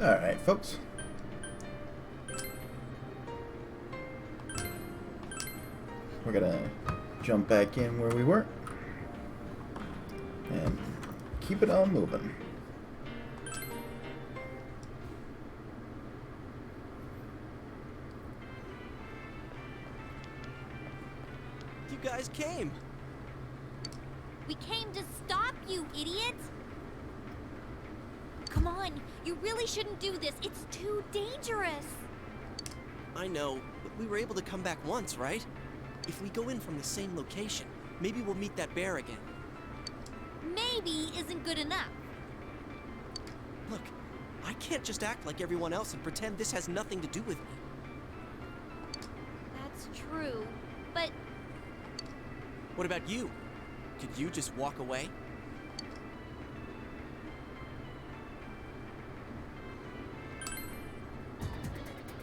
Alright, folks. We're gonna jump back in where we were. And keep it on moving. You guys came. We came to stop you, idiot! Come on, you really shouldn't do this. It's too dangerous. I know, but we were able to come back once, right? If we go in from the same location, maybe we'll meet that bear again. Maybe isn't good enough. Look, I can't just act like everyone else and pretend this has nothing to do with me. That's true, but What about you? Could you just walk away?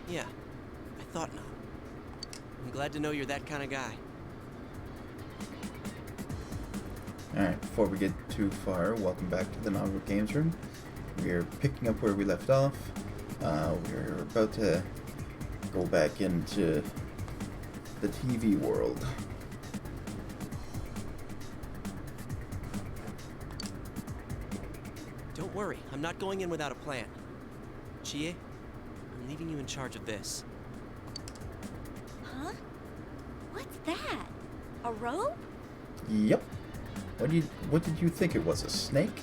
Yeah, I thought not. I'm glad to know you're that kind of guy. Alright, before we get too far, welcome back to the Nodwik Games Room. We're picking up where we left off. We're about to go back into the TV world. Don't worry, I'm not going in without a plan. Chie, I'm leaving you in charge of this. huh? What's that? A rope? Yep. What did you think it was, a snake?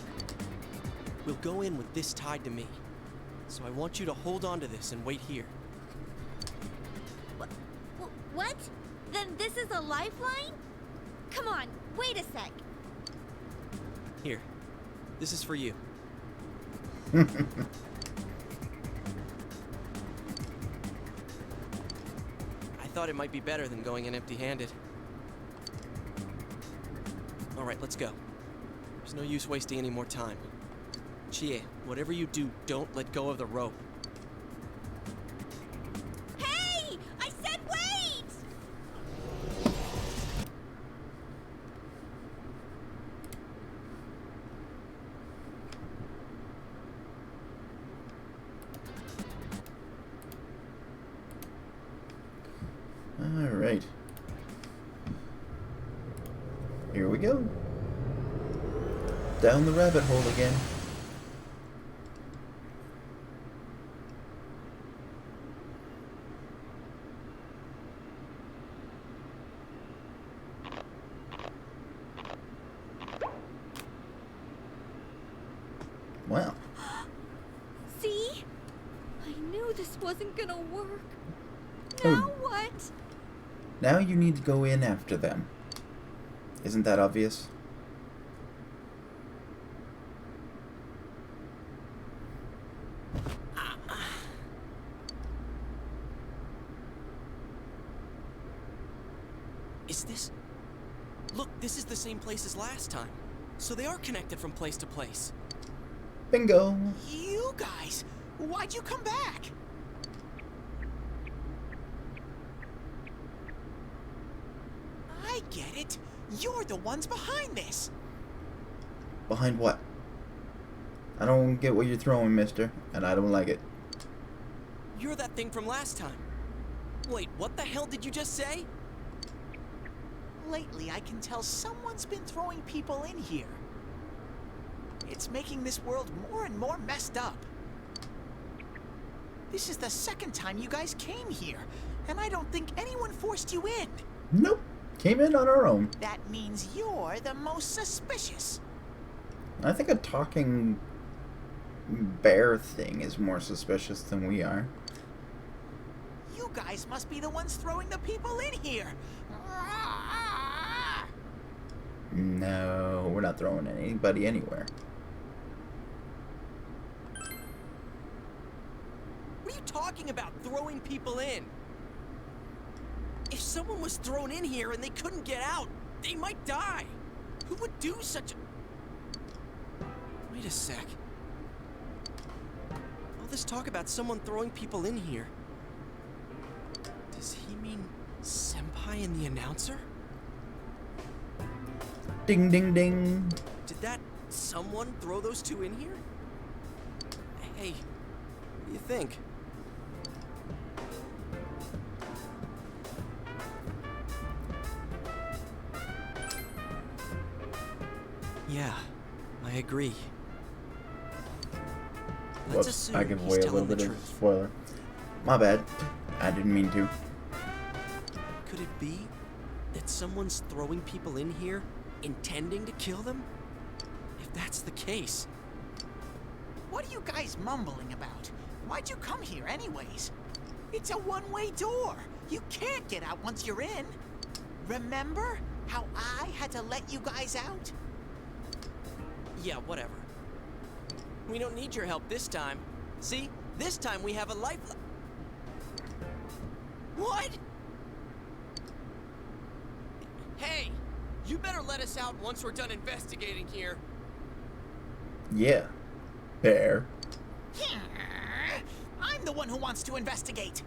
We'll go in with this tied to me. So I want you to hold on to this and wait here. What? Then this is a lifeline? Come on, wait a sec. Here, this is for you. I thought it might be better than going in empty-handed. All right, let's go. There's no use wasting any more time. Chie, whatever you do, don't let go of the rope. Hey! I said wait! Alright. Here we go. Down the rabbit hole again. Wow. See? I knew this wasn't gonna work. Oh. Now what? Now you need to go in after them. Isn't that obvious? Is this... Look, this is the same place as last time. So they are connected from place to place. Bingo! You guys, why'd you come back? I get it. You're the ones behind this. Behind what? I don't get what you're throwing, mister, and I don't like it. You're that thing from last time. Wait, what the hell did you just say? Lately, I can tell someone's been throwing people in here. It's making this world more and more messed up. This is the second time you guys came here, and I don't think anyone forced you in. Nope. Came in on our own. That means you're the most suspicious. I think a talking bear thing is more suspicious than we are. You guys must be the ones throwing the people in here. No, we're not throwing anybody anywhere. What are you talking about, throwing people in? If someone was thrown in here and they couldn't get out, they might die. Who would do such a... Wait a sec. All this talk about someone throwing people in here. Does he mean Senpai and the announcer? Ding, ding, ding. Did that someone throw those two in here? Hey, What do you think? Yeah, I agree. Let's Whoops, assume I give he's away a telling little the bit of truth. spoiler. My bad. I didn't mean to. Could it be that someone's throwing people in here, intending to kill them? If that's the case... What are you guys mumbling about? Why'd you come here anyways? It's a one-way door. You can't get out once you're in. Remember how I had to let you guys out? Yeah, whatever. We don't need your help this time. See? This time we have a lifeline. What? Hey! You better let us out once we're done investigating here. Yeah. Bear. I'm the one who wants to investigate.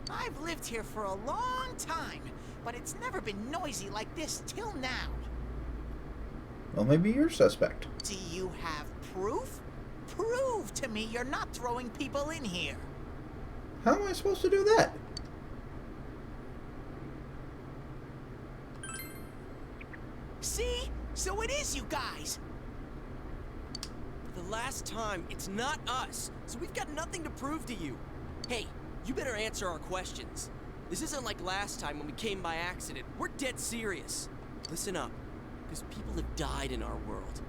I've lived here for a long time, but it's never been noisy like this till now. Well, maybe you're suspect. Do you have proof? Prove to me you're not throwing people in here. How am I supposed to do that? See? So it is you guys. For the last time, it's not us, so we've got nothing to prove to you. Hey, you better answer our questions. This isn't like last time when we came by accident. We're dead serious. Listen up, because people have died in our world.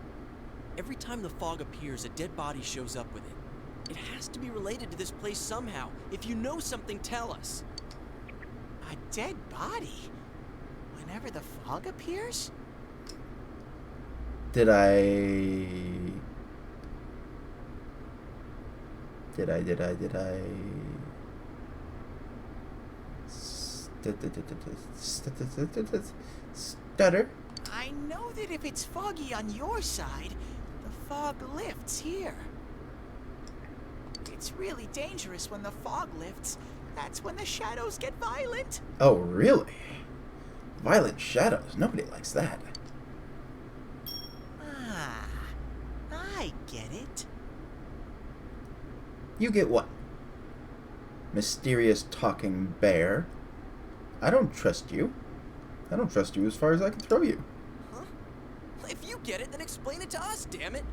Every time the fog appears, a dead body shows up with it. It has to be related to this place somehow. If you know something, tell us. A dead body? Whenever the fog appears? Did I... Stutter? I know that if it's foggy on your side, the fog lifts here. It's really dangerous when the fog lifts. That's when the shadows get violent. Oh, really? Violent shadows. Nobody likes that. Ah, I get it. You get what? Mysterious talking bear. I don't trust you. I don't trust you as far as I can throw you. Huh? If you get it, then explain it to us, damn it.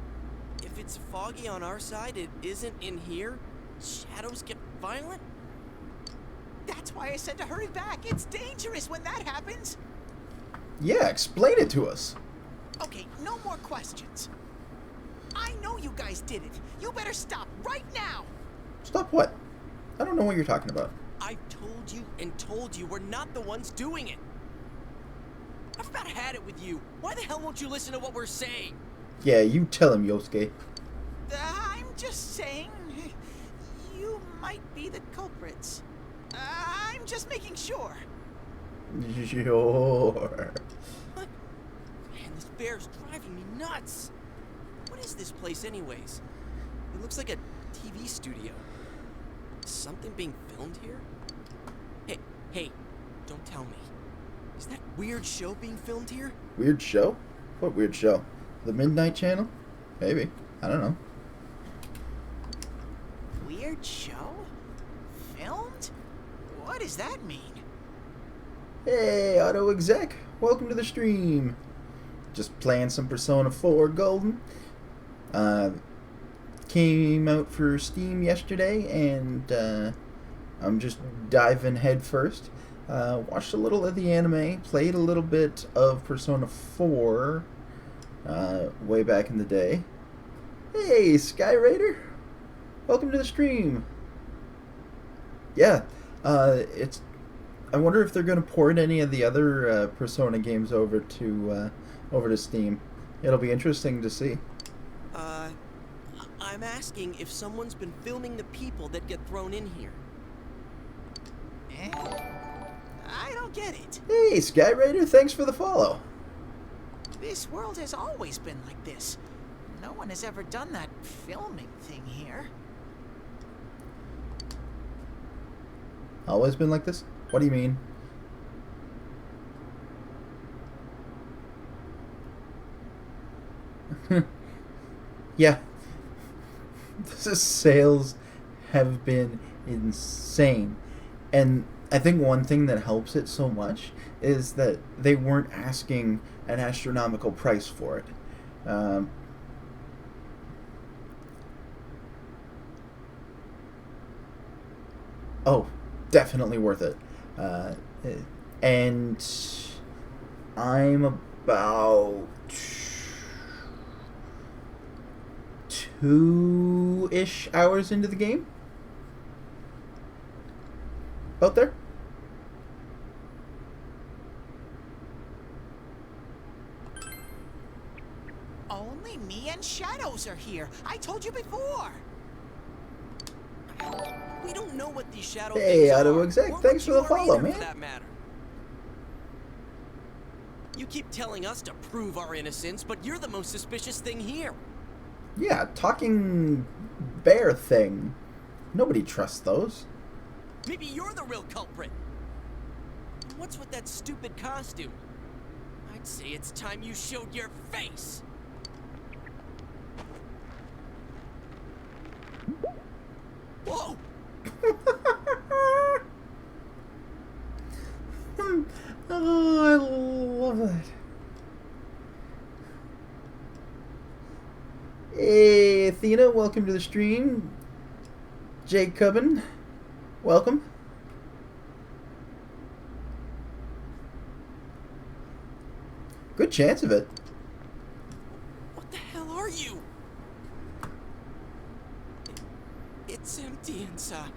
If it's foggy on our side, it isn't in here. Shadows get violent? That's why I said to hurry back. It's dangerous when that happens. Yeah, explain it to us. Okay, no more questions. I know you guys did it. You better stop right now. Stop what? I don't know what you're talking about. I've told you and told you we're not the ones doing it. I've about had it with you. Why the hell won't you listen to what we're saying? Yeah, you tell him, Yosuke. I'm just saying, you might be the culprits. I'm just making sure. Sure. What? Man, this bear's driving me nuts. What is this place anyways? It looks like a TV studio. Is something being filmed here? Hey, don't tell me. Is that weird show being filmed here? Weird show? What weird show? The Midnight Channel? Maybe. I don't know. Weird show? Filmed? What does that mean? Hey, Auto Exec. Welcome to the stream. Just playing some Persona 4 Golden. Came out for Steam yesterday, and I'm just diving head first. Watched a little of the anime, played a little bit of Persona 4 way back in the day. Hey, Skyraider! Welcome to the stream. Yeah, it's. I wonder if they're going to port any of the other Persona games over to Steam. It'll be interesting to see. I'm asking if someone's been filming the people that get thrown in here. I don't get it. Hey, Skyraider, thanks for the follow. This world has always been like this. No one has ever done that filming thing here. Always been like this? What do you mean? Yeah. This is sales have been insane. And I think one thing that helps it so much is that they weren't asking an astronomical price for it. Oh, definitely worth it. And I'm about 2-ish hours into the game. About there. Only me and Shadows are here. I told you before. We don't know what these shadow Hey, things Auto are, Exec, or thanks what for the you are follow, either, man. For that matter. You keep telling us to prove our innocence, but you're the most suspicious thing here. Yeah, talking bear thing. Nobody trusts those. Maybe you're the real culprit. And what's with that stupid costume? I'd say it's time you showed your face. Whoa! Oh, I love that. Hey, Athena, welcome to the stream. Jacobin, welcome. Good chance of it. What the hell are you? It's empty inside.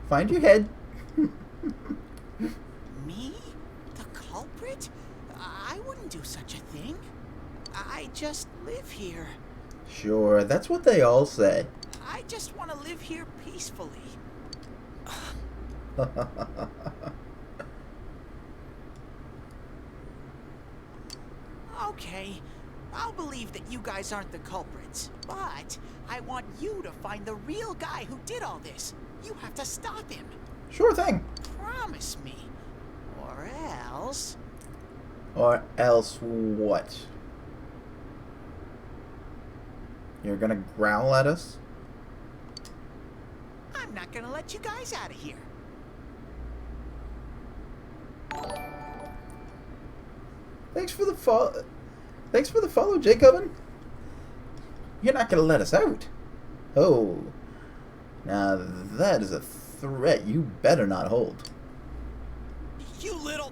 Find your head. Me? The culprit? I wouldn't do such a thing. I just live here. Sure, that's what they all say. I just want to live here peacefully. Okay, I'll believe that you guys aren't the culprits, but I want you to find the real guy who did all this. You have to stop him. Sure thing. Promise me. Or else... Or else what? You're gonna growl at us? I'm not gonna let you guys out of here. Thanks for the follow. Thanks for the follow, Jacobin. You're not gonna let us out. Oh, now that is a threat you better not hold. You little...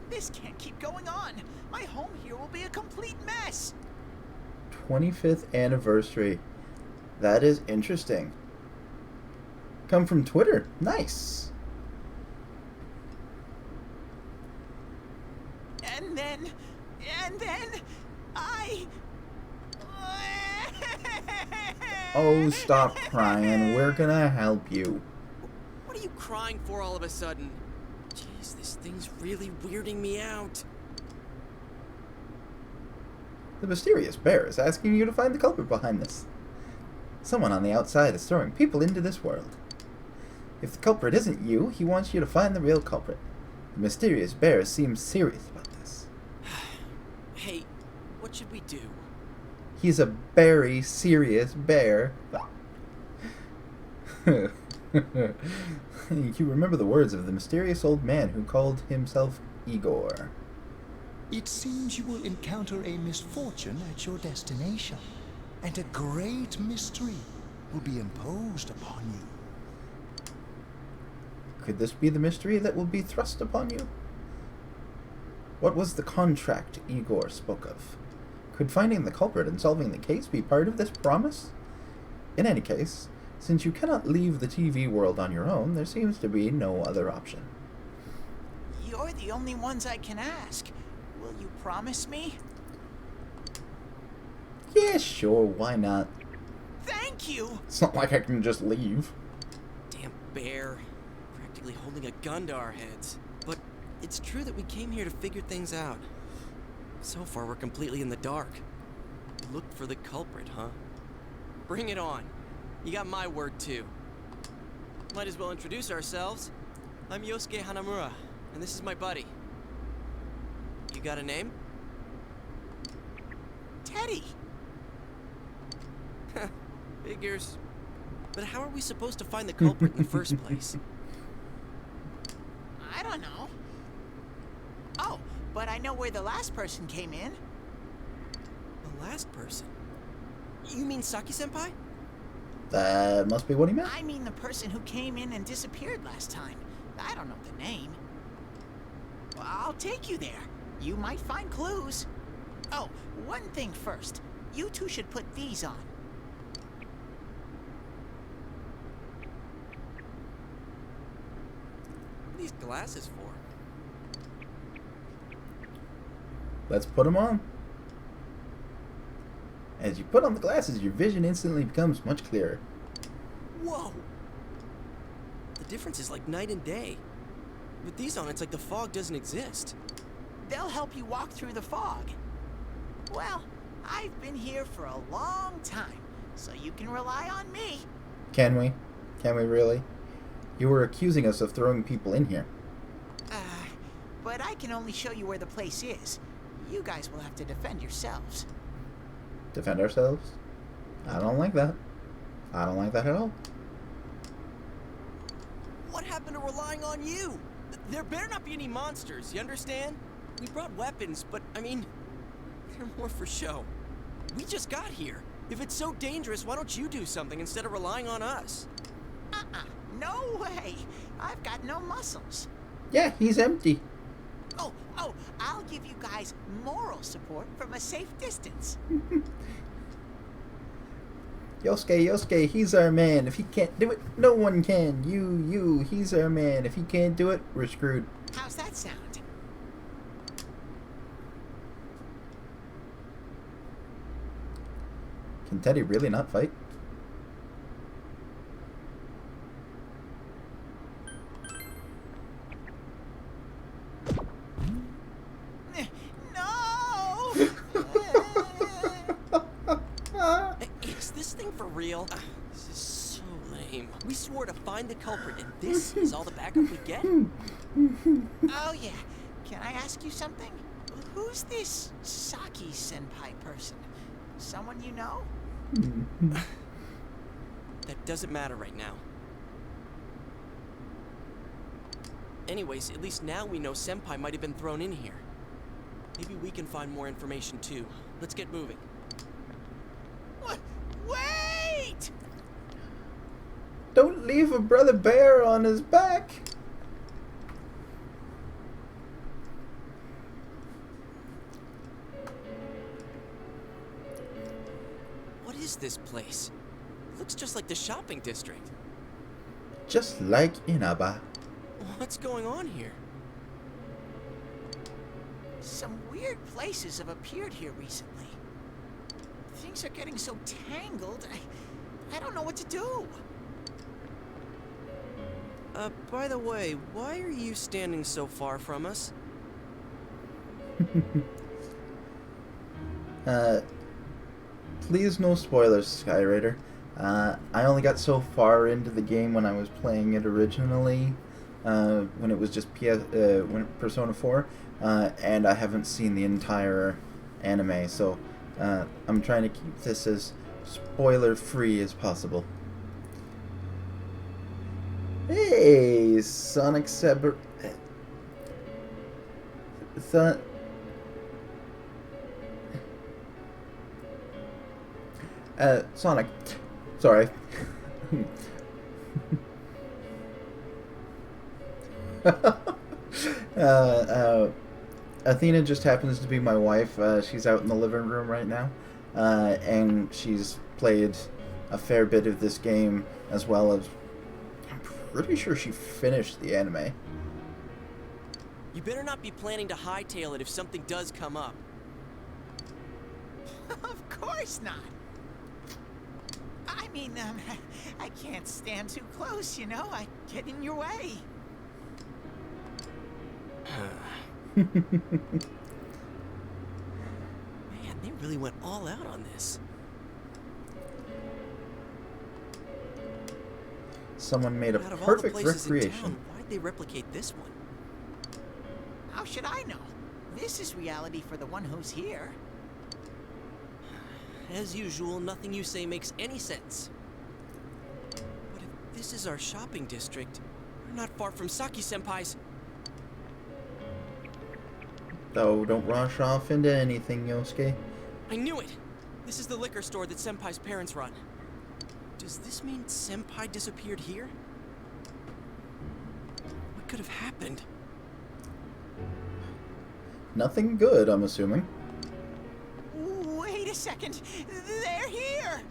This can't keep going on. My home here will be a complete mess. 25th anniversary. That is interesting. Come from Twitter. Nice. And then, I... Oh, stop crying. We're gonna help you. What are you crying for all of a sudden? Jeez, this thing's really weirding me out. The mysterious bear is asking you to find the culprit behind this. Someone on the outside is throwing people into this world. If the culprit isn't you, he wants you to find the real culprit. The mysterious bear seems serious about this. Hey, what should we do? He's a very serious bear. You remember the words of the mysterious old man who called himself Igor. It seems you will encounter a misfortune at your destination, and a great mystery will be imposed upon you. Could this be the mystery that will be thrust upon you? What was the contract Igor spoke of? Could finding the culprit and solving the case be part of this promise? In any case, since you cannot leave the TV world on your own, there seems to be no other option. You're the only ones I can ask. Will you promise me? Yeah, sure, why not? Thank you! It's not like I can just leave. Damn bear. Practically holding a gun to our heads. But it's true that we came here to figure things out. So far, we're completely in the dark. Look for the culprit, huh? Bring it on. You got my word, too. Might as well introduce ourselves. I'm Yosuke Hanamura, and this is my buddy. You got a name? Teddy. Figures. But how are we supposed to find the culprit in the first place? I don't know. Oh, but I know where the last person came in. The last person? You mean Saki-senpai? That must be what he meant. I mean the person who came in and disappeared last time. I don't know the name. Well, I'll take you there. You might find clues. Oh, one thing first. You two should put these on. What are these glasses for? Let's put them on. As you put on the glasses, your vision instantly becomes much clearer. Whoa! The difference is like night and day. With these on, it's like the fog doesn't exist. They'll help you walk through the fog. Well, I've been here for a long time, so you can rely on me. Can we? Can we really? You were accusing us of throwing people in here. But I can only show you where the place is. You guys will have to defend yourselves. Defend ourselves? I don't like that. I don't like that at all. What happened to relying on you? There better not be any monsters, you understand? We brought weapons, but, I mean, they're more for show. We just got here. If it's so dangerous, why don't you do something instead of relying on us? No way. I've got no muscles. Yeah, he's empty. Oh, I'll give you guys moral support from a safe distance. Yosuke, he's our man. If he can't do it, no one can. He's our man. If he can't do it, we're screwed. How's that sound? Can Teddy really not fight? No! Is this thing for real? This is so lame. We swore to find the culprit, and this is all the backup we get? Oh, yeah. Can I ask you something? Who's this Saki-senpai person? Someone you know? That doesn't matter right now. Anyways, at least now we know Senpai might have been thrown in here. Maybe we can find more information too. Let's get moving. Wait! Don't leave a brother bear on his back. What is this place? It looks just like the shopping district. Just like Inaba. What's going on here? Some weird places have appeared here recently. Things are getting so tangled, I don't know what to do. By the way, why are you standing so far from us? Please no spoilers, Skyraider. I only got so far into the game when I was playing it originally, when it was just when Persona 4, and I haven't seen the entire anime, so I'm trying to keep this as spoiler-free as possible. Hey, Sonic Saber... Sonic. Sorry. Athena just happens to be my wife. She's out in the living room right now. And she's played a fair bit of this game, as well as... I'm pretty sure she finished the anime. You better not be planning to hightail it if something does come up. Of course not. I mean, I can't stand too close, you know? I get in your way. Man, they really went all out on this. Someone made a Out of all the perfect places in recreation. town, why'd they replicate this one? How should I know? This is reality for the one who's here. As usual, nothing you say makes any sense. But if this is our shopping district, we're not far from Saki-senpai's. Oh, don't rush off into anything, Yosuke. I knew it! This is the liquor store that Senpai's parents run. Does this mean Senpai disappeared here? What could have happened? Nothing good, I'm assuming. Wait a second. They're here.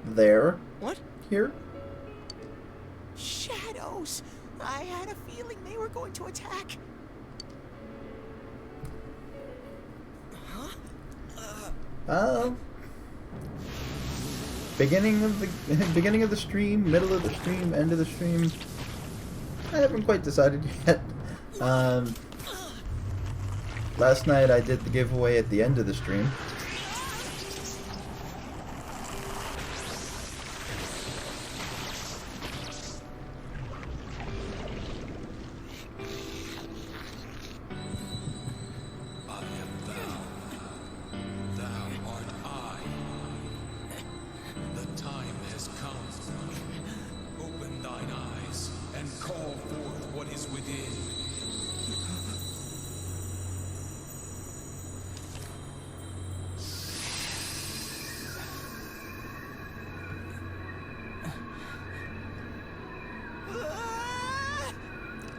There? What? Here? Shadows. I had a feeling they were going to attack. Beginning of the stream, middle of the stream, end of the stream. I haven't quite decided yet. Last night I did the giveaway at the end of the stream.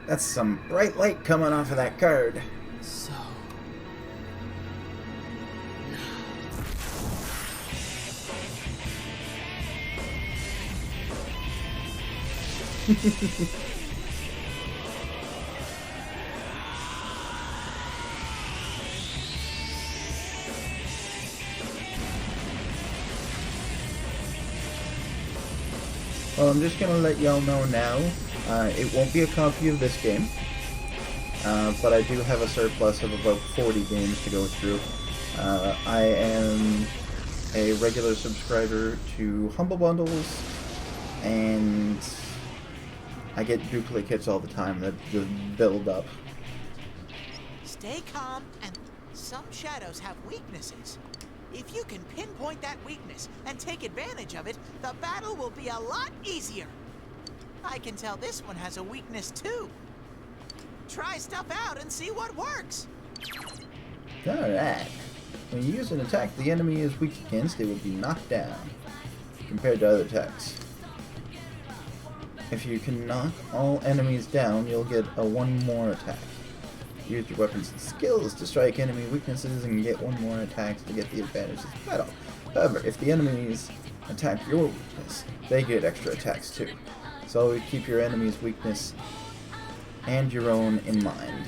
That's some bright light coming off of that card. So... Well, I'm just gonna let y'all know now. It won't be a copy of this game, but I do have a surplus of about 40 games to go through. I am a regular subscriber to Humble Bundles, and I get duplicates all the time that just build up. Stay calm, and some shadows have weaknesses. If you can pinpoint that weakness and take advantage of it, the battle will be a lot easier. I can tell this one has a weakness too. Try stuff out and see what works. Alright. When you use an attack the enemy is weak against, it will be knocked down, compared to other attacks. If you can knock all enemies down, you'll get a one more attack. Use your weapons and skills to strike enemy weaknesses and get one more attack to get the advantage of the battle. However, if the enemies attack your weakness, they get extra attacks too. So always keep your enemy's weakness and your own in mind.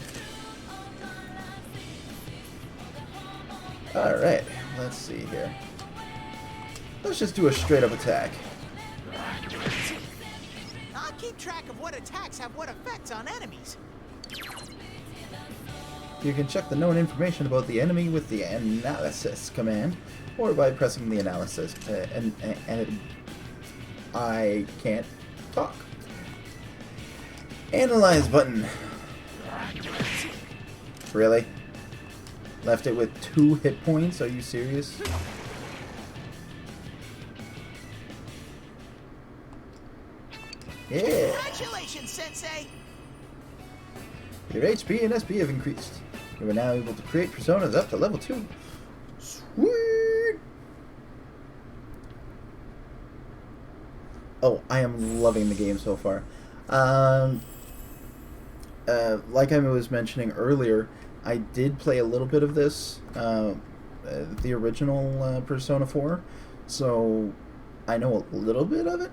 Alright, let's see here. Let's just do a straight up attack. I'll keep track of what attacks have what effects on enemies. You can check the known information about the enemy with the analysis command, or by pressing the analysis, and I can't talk. Analyze button. Really? Left it with 2 hit points? Are you serious? Yeah! Congratulations, Sensei! Your HP and SP have increased. You are now able to create personas up to level 2. Sweet! Oh, I am loving the game so far. Like I was mentioning earlier, I did play a little bit of this, the original Persona 4, so I know a little bit of it,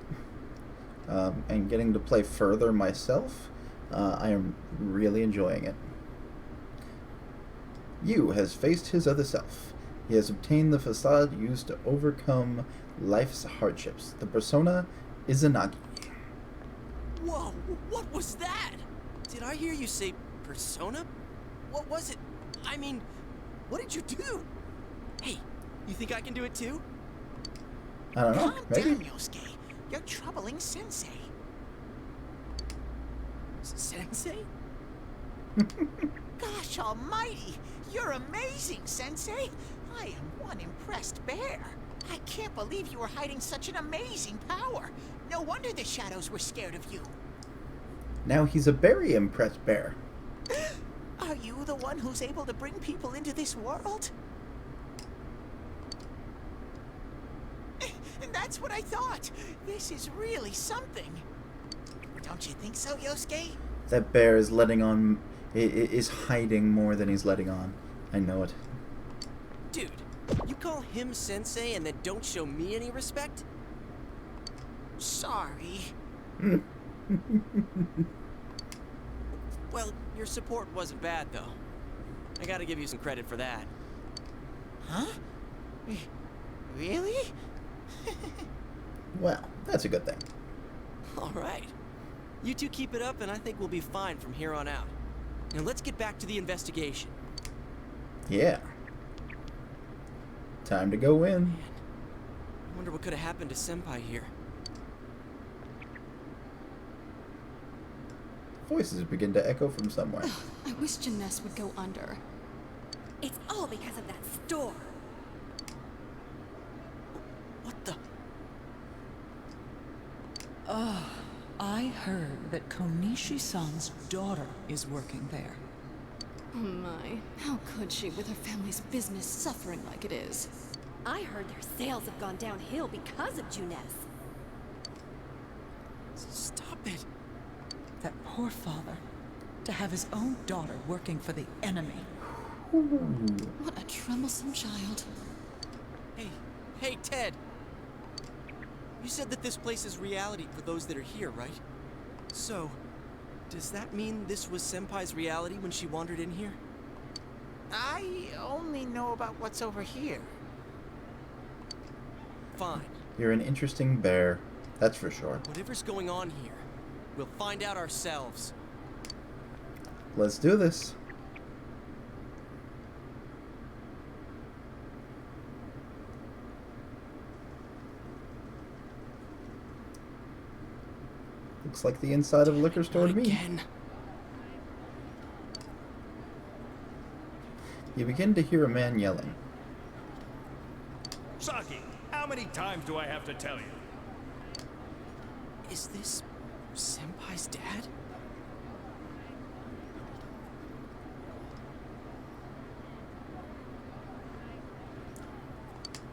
and getting to play further myself, I am really enjoying it. Yu has faced his other self. He has obtained the facade used to overcome life's hardships. The persona Izanagi. Whoa, what was that? Did I hear you say persona? What was it? I mean, what did you do? Hey, you think I can do it too? I don't know. Calm Maybe. down, Yosuke. You're troubling Sensei. Sensei? Gosh almighty! You're amazing, Sensei! I am one impressed bear. I can't believe you were hiding such an amazing power. No wonder the shadows were scared of you. Now he's a very impressed bear. Are you the one who's able to bring people into this world? That's what I thought. This is really something. Don't you think so, Yosuke? That bear is letting on... is hiding more than he's letting on. I know it. Dude, you call him sensei and then don't show me any respect? Sorry. Well, your support wasn't bad, though. I gotta give you some credit for that. Huh? Really? Well, that's a good thing. All right. You two keep it up, and I think we'll be fine from here on out. Now let's get back to the investigation. Yeah. Time to go in. Man, I wonder what could have happened to Senpai here. Voices begin to echo from somewhere. I wish Jeunesse would go under. It's all because of that store. What the? I heard that Konishi-san's daughter is working there. Oh my, how could she with her family's business suffering like it is? I heard their sales have gone downhill because of Jeunesse. Stop it. That poor father. To have his own daughter working for the enemy. What a troublesome child. Hey, Ted. You said that this place is reality for those that are here, right? So, does that mean this was Senpai's reality when she wandered in here? I only know about what's over here. Fine. You're an interesting bear, that's for sure. Whatever's going on here, we'll find out ourselves. Let's do this. Looks like the inside of a liquor store to me. Again. You begin to hear a man yelling. Saki, how many times do I have to tell you? Is this Senpai's dad?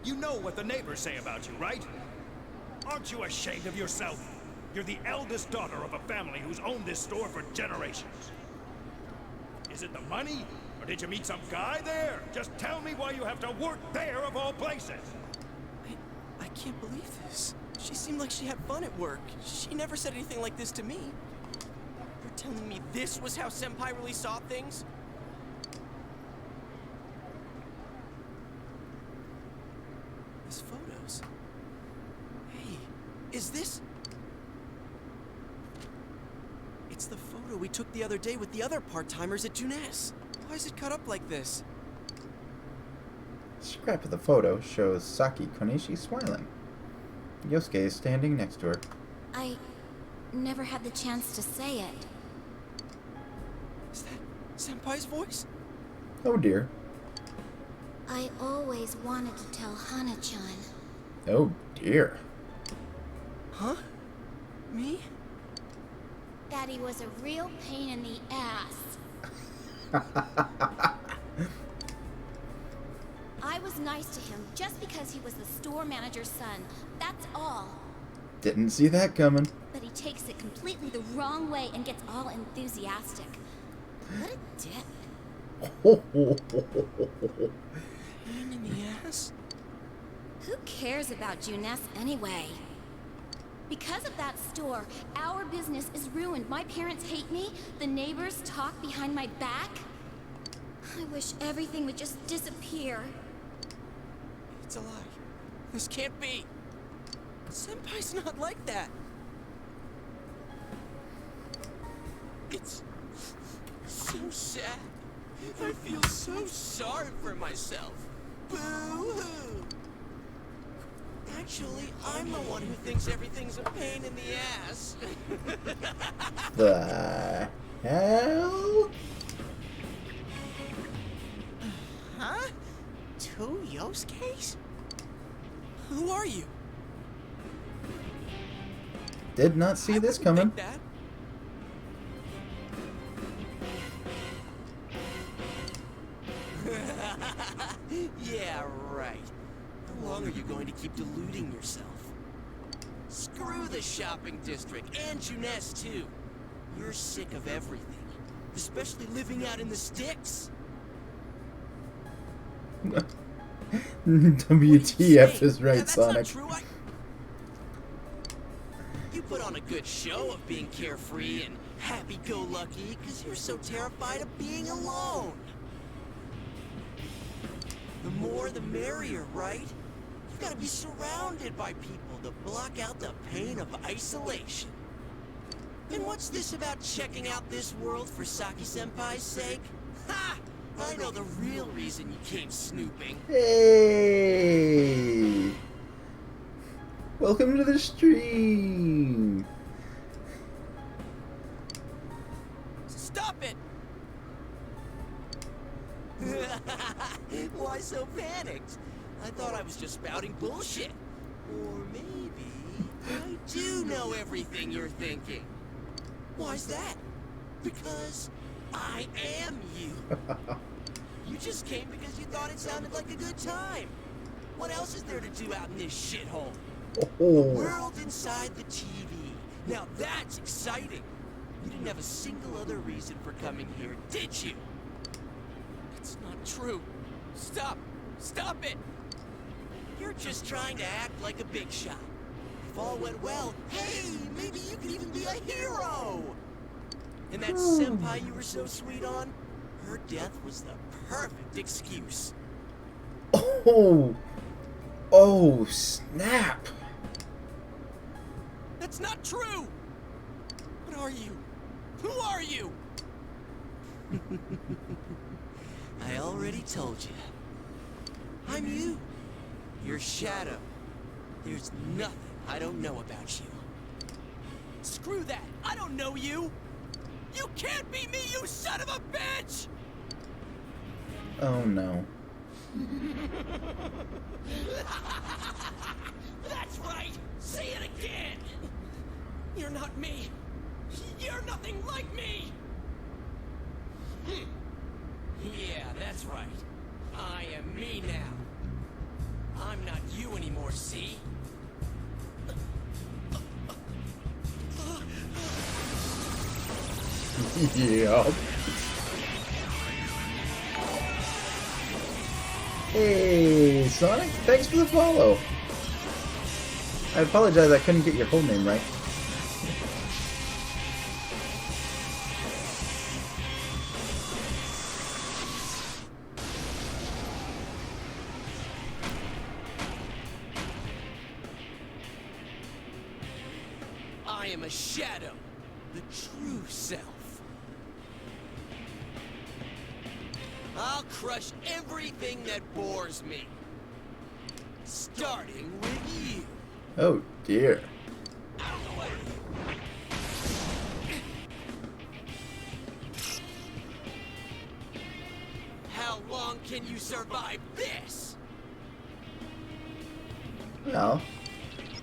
You know what the neighbors say about you, right? Aren't you ashamed of yourself? You're the eldest daughter of a family who's owned this store for generations. Is it the money? Or did you meet some guy there? Just tell me why you have to work there of all places. I can't believe this. She seemed like she had fun at work. She never said anything like this to me. You're telling me this was how Senpai really saw things? These photos. Hey, is this... It's the photo we took the other day with the other part-timers at Jeunesse. Why is it cut up like this? Scrap of the photo shows Saki Konishi smiling. Yosuke is standing next to her. I never had the chance to say it. Is that Senpai's voice? Oh dear. I always wanted to tell Hana-chan. Oh dear. Huh? Me? That he was a real pain in the ass. I was nice to him just because he was the store manager's son. That's all. Didn't see that coming. But he takes it completely the wrong way and gets all enthusiastic. What a dick. Pain in the ass? Who cares about Jeunesse anyway? Because of that store, our business is ruined. My parents hate me. The neighbors talk behind my back. I wish everything would just disappear. It's a lie. This can't be. Senpai's not like that. It's so sad. I feel so sorry for myself. Boo-hoo. Actually, I'm the one who thinks everything's a pain in the ass. The hell? Huh? To Who are you? Did not see this wouldn't coming. think that. Yeah, right. How long are you going to keep deluding yourself? Screw the shopping district, and Juness too. You're sick of everything, especially living out in the sticks. WTF is right, That's Sonic. not true. You put on a good show of being carefree and happy-go-lucky because you're so terrified of being alone. The more the merrier, right? You've got to be surrounded by people to block out the pain of isolation. And what's this about checking out this world for Saki-senpai's sake? Ha! I know the real reason you came snooping. Hey! Welcome to the stream! Stop it! Why so panicked? I thought I was just spouting bullshit. Or maybe I do know everything you're thinking. Why's that? Because I am you. You just came because you thought it sounded like a good time. What else is there to do out in this shithole? The Oh, world inside the TV. Now that's exciting. You didn't have a single other reason for coming here, did you? It's not true. Stop! Stop it! You're just trying to act like a big shot. If all went well, hey, maybe you could even be a hero! And that senpai you were so sweet on, her death was the perfect excuse. oh, oh, snap! That's not true! What are you? Who are you? I already told you. I'm you. Your shadow. There's nothing I don't know about you. Screw that! I don't know you! You can't be me, you son of a bitch! Oh no. That's right! Say it again! You're not me! You're nothing like me! Yeah, that's right. I am me now. I'm not you anymore, see? Yup. Hey, Sonic, thanks for the follow. I apologize, I couldn't get your full name right. I am a shadow, the true self. I'll crush everything that bores me. Starting with you. Oh dear. Out of the way. How long can you survive this? Well,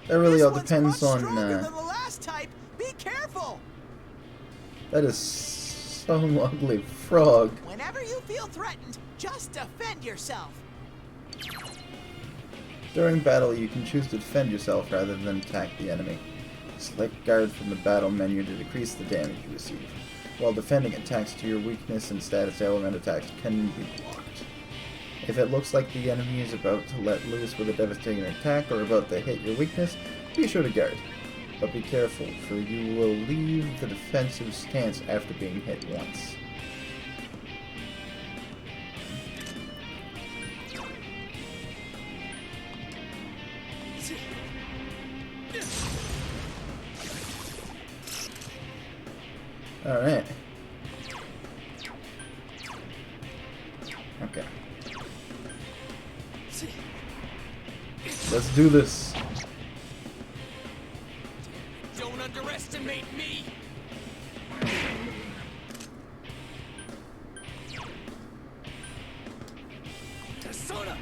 that really all This one's depends much on, stronger than the last type. Be careful. that is so ugly, frog. Whenever you feel threatened, just defend yourself. During battle, you can choose to defend yourself rather than attack the enemy. Select guard from the battle menu to decrease the damage you receive. While defending, attacks to your weakness and status element attacks can be blocked. If it looks like the enemy is about to let loose with a devastating attack or about to hit your weakness, be sure to guard. But be careful, for you will leave the defensive stance after being hit once. Alright. Okay. Let's do this. Don't underestimate me. Persona.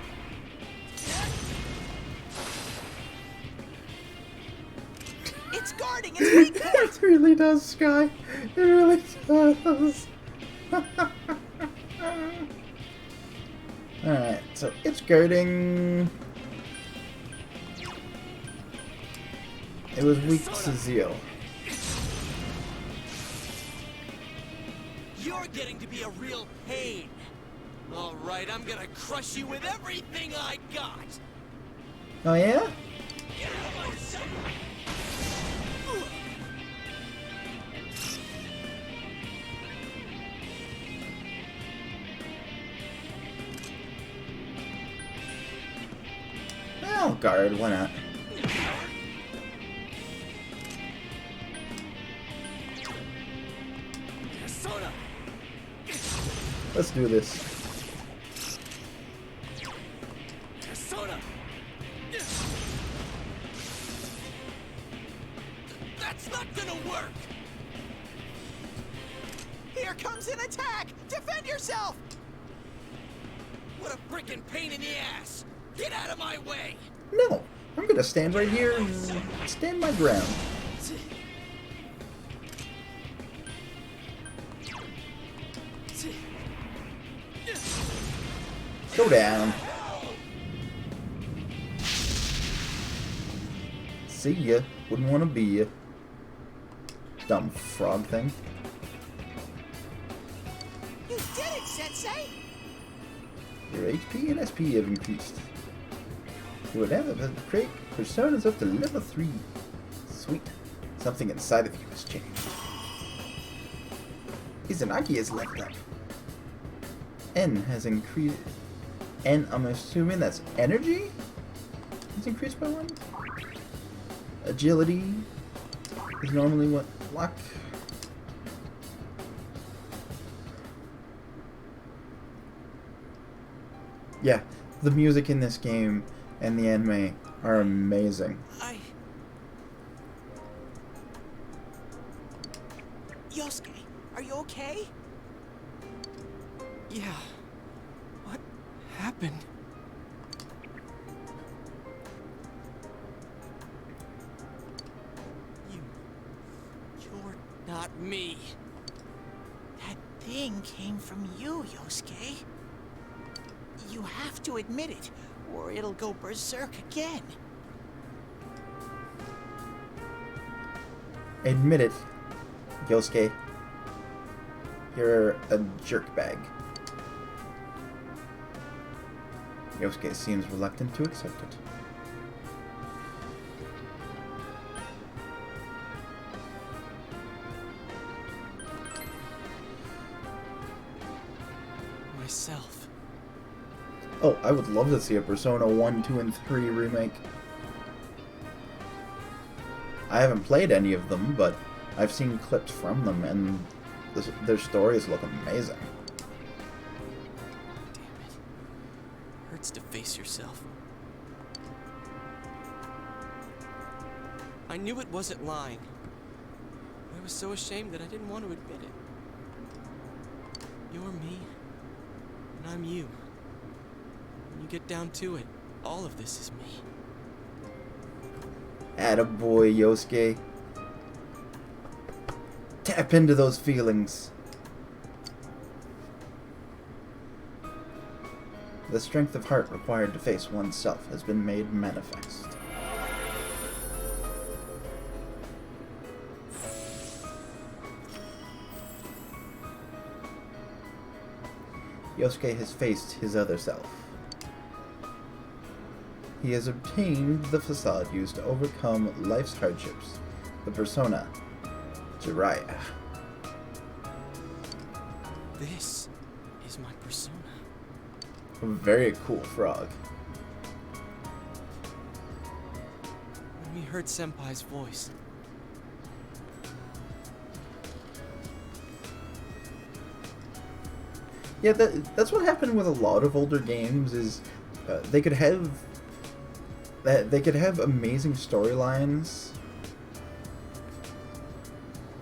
It's right there. It really does, Sky. It really does. Alright, so it's guarding. It was weak to zeal. You're getting to be a real pain. All right, I'm gonna crush you with everything I got. Oh yeah? Get out of my sight! Well, guard, why not? Persona! Let's do this. Persona! That's not gonna work! Here comes an attack. Defend yourself. What a freaking pain in the ass! Get out of my way! No, I'm gonna stand right here and stand my ground. Go down. See ya. Wouldn't want to be ya. Dumb frog thing. You did it, Sensei. Your HP and SP have increased. You would have to create personas up to level 3. Sweet. Something inside of you has changed. Izanagi is leveled up. N has increased. N, I'm assuming that's energy? It's increased by 1? Agility is normally what? Luck? Yeah, the music in this game and the anime are amazing. Yosuke, are you okay? Yeah. What happened? You're not me. That thing came from you, Yosuke. You have to admit it, or it'll go berserk again. Admit it, Yosuke. You're a jerkbag. Yosuke seems reluctant to accept it. Myself. Oh, I would love to see a Persona 1, 2, and 3 remake. I haven't played any of them, but I've seen clips from them, and their stories look amazing. Damn it. Hurts to face yourself. I knew it wasn't lying. I was so ashamed that I didn't want to admit it. You're me, and I'm you. When you get down to it, all of this is me. Attaboy, Yosuke. Tap into those feelings. The strength of heart required to face oneself has been made manifest. Yosuke has faced his other self. He has obtained the facade used to overcome life's hardships, the persona, Jiraiya. This is my persona. A very cool frog. When we heard Senpai's voice, Yeah, that's what happened with a lot of older games. Is they could have amazing storylines,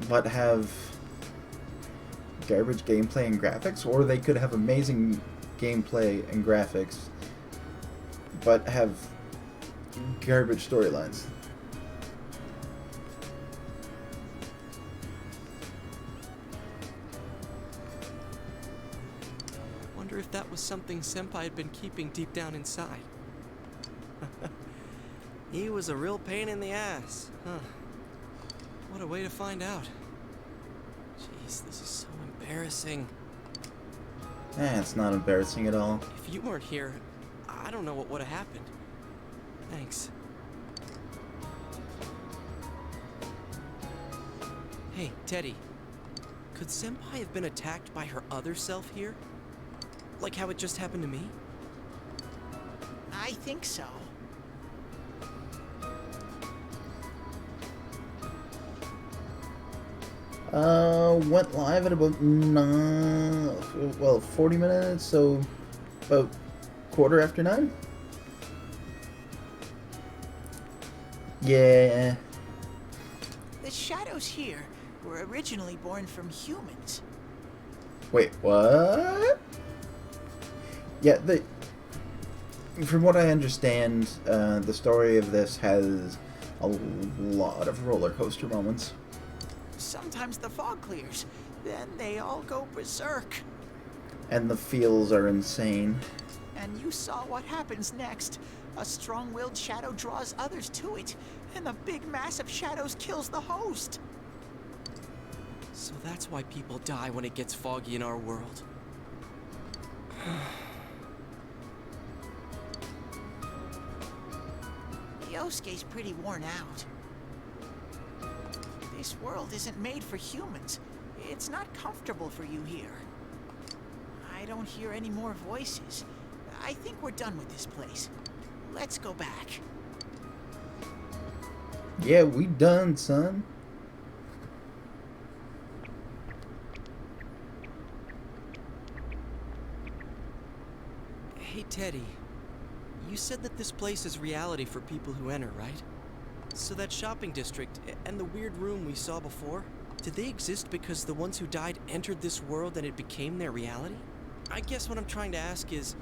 but have garbage gameplay and graphics, or they could have amazing gameplay and graphics, but have garbage storylines. wonder if that was something Senpai had been keeping deep down inside. He was a real pain in the ass, huh? What a way to find out. Jeez, this is so embarrassing. It's not embarrassing at all. If you weren't here, I don't know what would have happened. Thanks. Hey, Teddy. Could Senpai have been attacked by her other self here? Like how it just happened to me? I think so. Went live at about 40 minutes, so about 9:15. Yeah. The shadows here were originally born from humans. Wait, what? Yeah, from what I understand, the story of this has a lot of roller coaster moments. Sometimes the fog clears, then they all go berserk. And the feels are insane. And you saw what happens next. A strong-willed shadow draws others to it, and the big mass of shadows kills the host. So that's why people die when it gets foggy in our world. Yosuke's pretty worn out. This world isn't made for humans. It's not comfortable for you here. I don't hear any more voices. I think we're done with this place. Let's go back. Yeah, we done, son. Hey, Teddy. You said that this place is reality for people who enter, right? So that shopping district and the weird room we saw before, did they exist because the ones who died entered this world and it became their reality? I guess what I'm trying to ask is,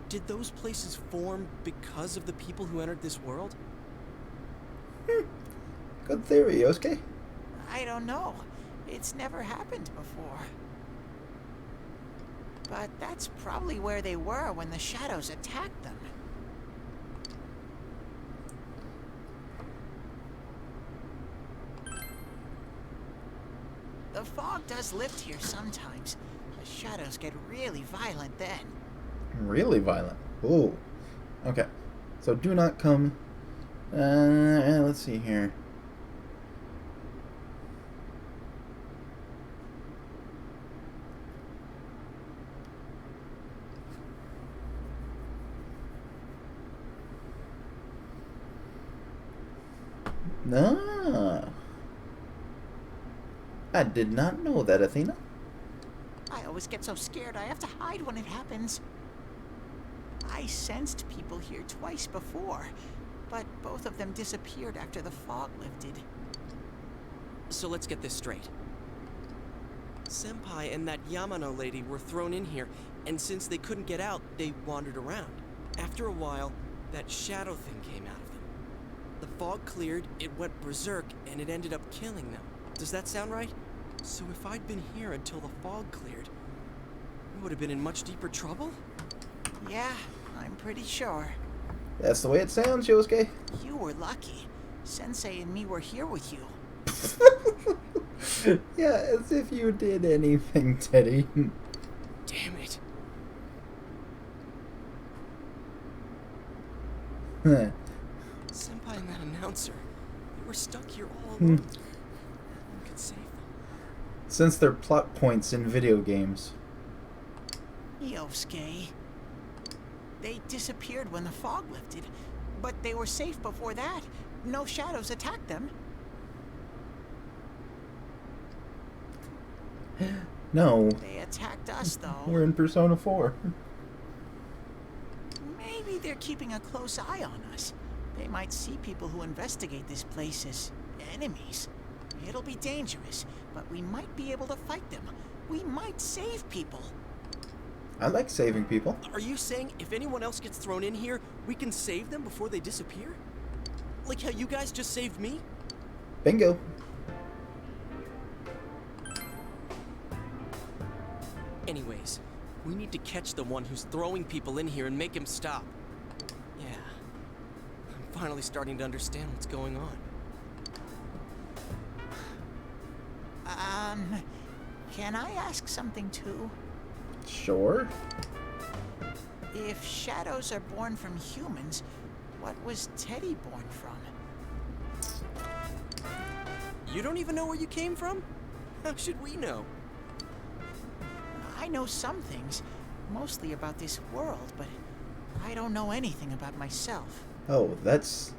did those places form because of the people who entered this world? Good theory, Yosuke. I don't know. It's never happened before. But that's probably where they were when the shadows attacked them. The fog does lift here sometimes. The shadows get really violent then. Really violent. Ooh. Okay. So do not come. Let's see here. No. I did not know that, Athena. I always get so scared I have to hide when it happens. I sensed people here twice before, but both of them disappeared after the fog lifted. So let's get this straight. Senpai and that Yamano lady were thrown in here, and since they couldn't get out, they wandered around. After a while, that shadow thing came out of them. The fog cleared, it went berserk, and it ended up killing them. Does that sound right? So if I'd been here until the fog cleared, we would have been in much deeper trouble? Yeah, I'm pretty sure. That's the way it sounds, Yosuke. You were lucky. Sensei and me were here with you. Yeah, as if you did anything, Teddy. Damn it. Senpai and that announcer, they were stuck here all alone. No one could save them. Since they're plot points in video games. Yosuke. They disappeared when the fog lifted, but they were safe before that. No shadows attacked them. No. They attacked us, though. We're in Persona 4. Maybe they're keeping a close eye on us. They might see people who investigate this place as enemies. It'll be dangerous, but we might be able to fight them. We might save people. I like saving people. Are you saying if anyone else gets thrown in here, we can save them before they disappear? Like how you guys just saved me? Bingo. Anyways, We need to catch the one who's throwing people in here and make him stop. Yeah. I'm finally starting to understand what's going on. Can I ask something too? Sure. If shadows are born from humans, what was Teddy born from? You don't even know where you came from? How should we know? I know some things, mostly about this world, but I don't know anything about myself. Oh, that's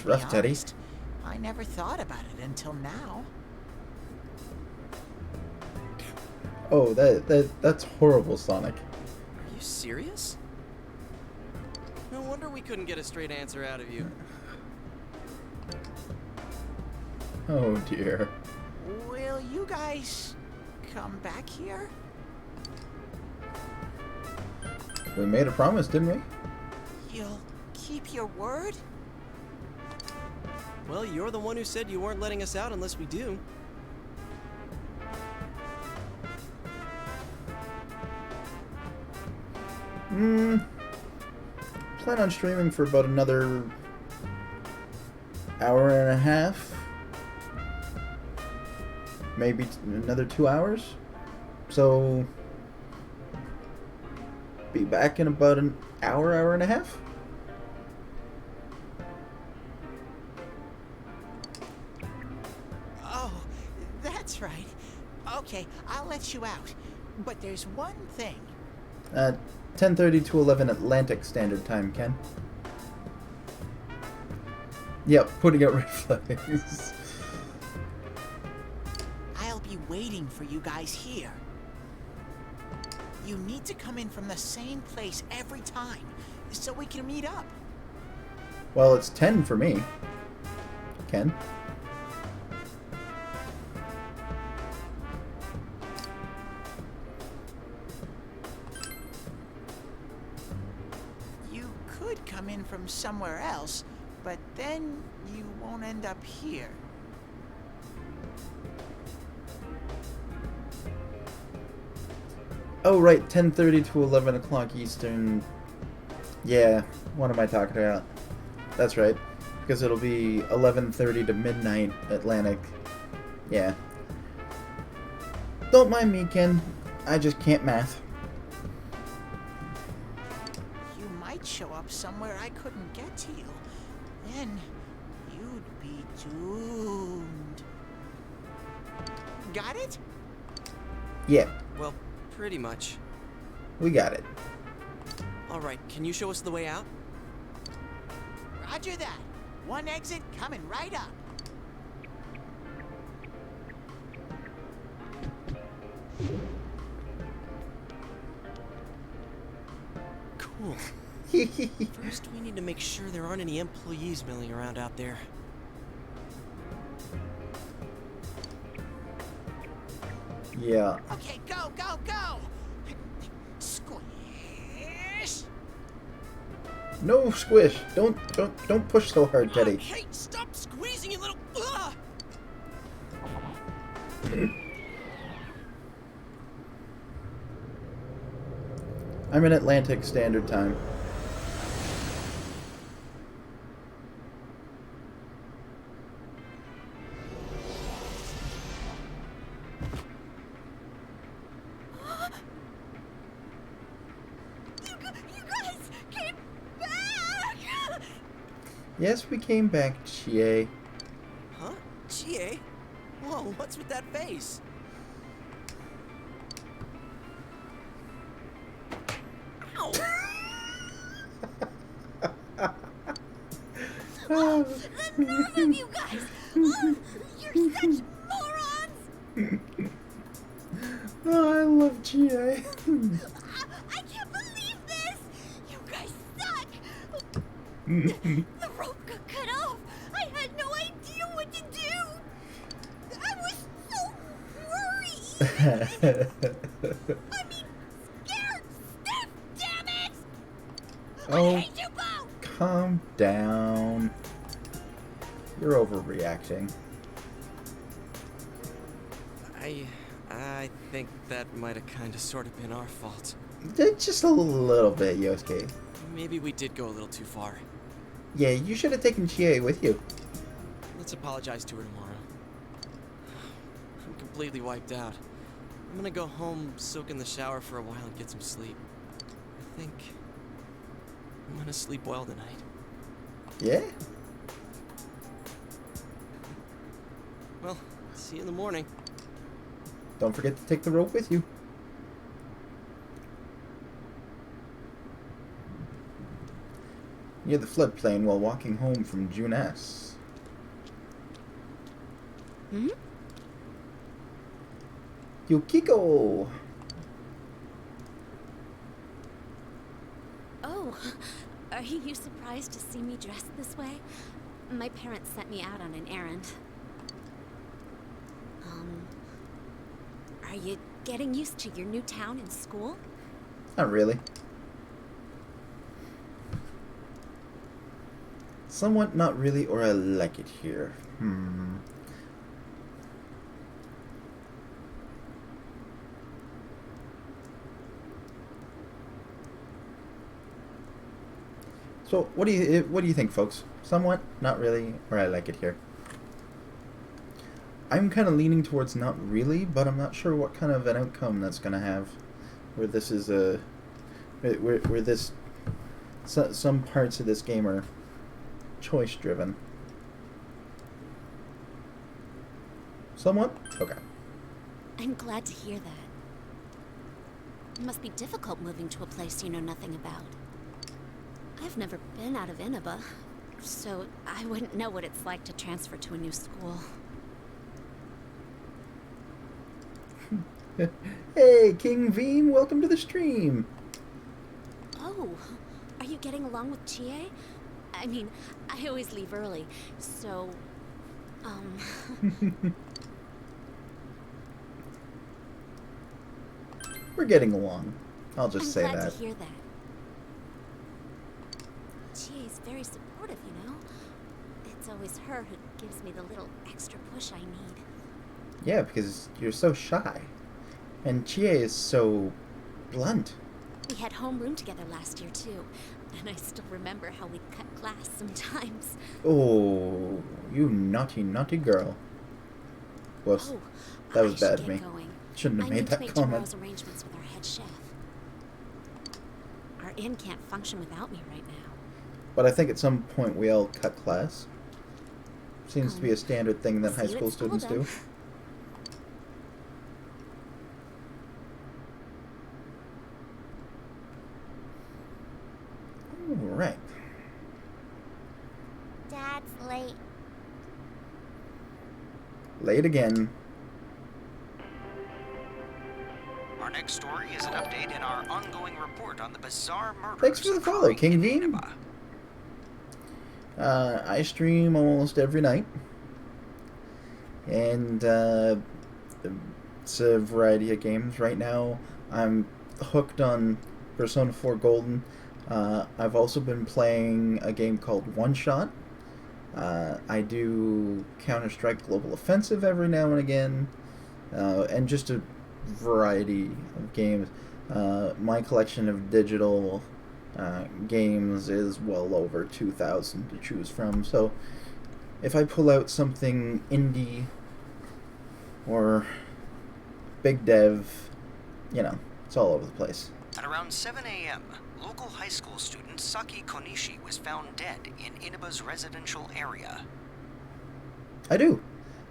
rough, To be Teddy. honest, I never thought about it until now. Oh, that's horrible, Sonic. Are you serious? No wonder we couldn't get a straight answer out of you. Oh dear. Will you guys come back here? We made a promise, didn't we? You'll keep your word? Well, you're the one who said you weren't letting us out unless we do. Plan on streaming for about another hour and a half. Maybe another 2 hours. So be back in about an hour and a half. Oh, that's right. Okay, I'll let you out. But there's one thing. 10:30 to 11 Atlantic Standard Time, Ken. Yep, putting out red flags. I'll be waiting for you guys here. You need to come in from the same place every time, so we can meet up. Well, it's 10 for me, Ken. You could come in from somewhere else, but then you won't end up here. Oh, right, 10:30 to 11 o'clock Eastern. Yeah, what am I talking about? That's right, because it'll be 11:30 to midnight Atlantic. Yeah. Don't mind me, Ken. I just can't math. You might show up somewhere I couldn't get to you. Then you'd be doomed. Got it? Yeah, Well, pretty much. we got it. All right, can you show us the way out? Roger that. One exit coming right up. Cool. First, we need to make sure there aren't any employees milling around out there. Yeah. Okay, go, go, go! Squish! No squish. Don't push so hard, Teddy. Hey, stop squeezing, you little... Ugh! I'm in Atlantic Standard Time. You guys came back! Yes, we came back, Chie. Huh? Chie? Whoa, what's with that face? Ow! The nerve of you guys! Oh, you're such morons! Oh, I love Chie. I can't believe this! You guys suck! The rope got cut off! I had no idea what to do! I was so worried! I mean, scared stiff, damn it! Oh. I hate you both! Calm down. You're overreacting. I think that might have kind of sort of been our fault. Just a little bit, Yosuke. Maybe we did go a little too far. Yeah, you should have taken Chie with you. Let's apologize to her tomorrow. I'm completely wiped out. I'm gonna go home, soak in the shower for a while, and get some sleep. I think I'm gonna sleep well tonight. Yeah? Well, see you in the morning. Don't forget to take the rope with you. Near the floodplain while walking home from Juness. Hmm? Yukiko! Oh, are you surprised to see me dressed this way? My parents sent me out on an errand. Are you getting used to your new town and school? Not really. Somewhat not really, or I like it here. So, what do you think, folks? Somewhat, not really, or I like it here. I'm kind of leaning towards not really, but I'm not sure what kind of an outcome that's going to have. Where this is a... Where this... some parts of this game are choice-driven. Somewhat? Okay. I'm glad to hear that. It must be difficult moving to a place you know nothing about. I've never been out of Inaba, so I wouldn't know what it's like to transfer to a new school. Hey, King Veen, welcome to the stream. Oh, are you getting along with Chie? I mean, I always leave early, so, We're getting along. I'll just say I'm glad that. to hear that. Chie's very supportive, you know? It's always her who gives me the little extra push I need. Yeah, because you're so shy. And Chie is so blunt. We had homeroom together last year, too. And I still remember how we'd cut class sometimes. Oh, you naughty, naughty girl. Whoops. Oh, That was I bad should of me. get going. Shouldn't have I made need that to make comment. tomorrow's arrangements with our head chef. Our inn can't function without me right now. But I think at some point we all cut class. Seems to be a standard thing that See high you at school students then. do. Alright. Dad's late. Late again. Our next story is an update in our ongoing report on the bizarre murders Thanks for the follow, occurring King in Veen. Inaba. I stream almost every night. And it's a variety of games. Right now, I'm hooked on Persona 4 Golden. I've also been playing a game called One Shot. I do Counter-Strike Global Offensive every now and again. And just a variety of games. My collection of digital games is well over 2,000 to choose from. So if I pull out something indie or big dev, you know, it's all over the place. At around 7 a.m., local high school student Saki Konishi was found dead in Inaba's residential area. I do.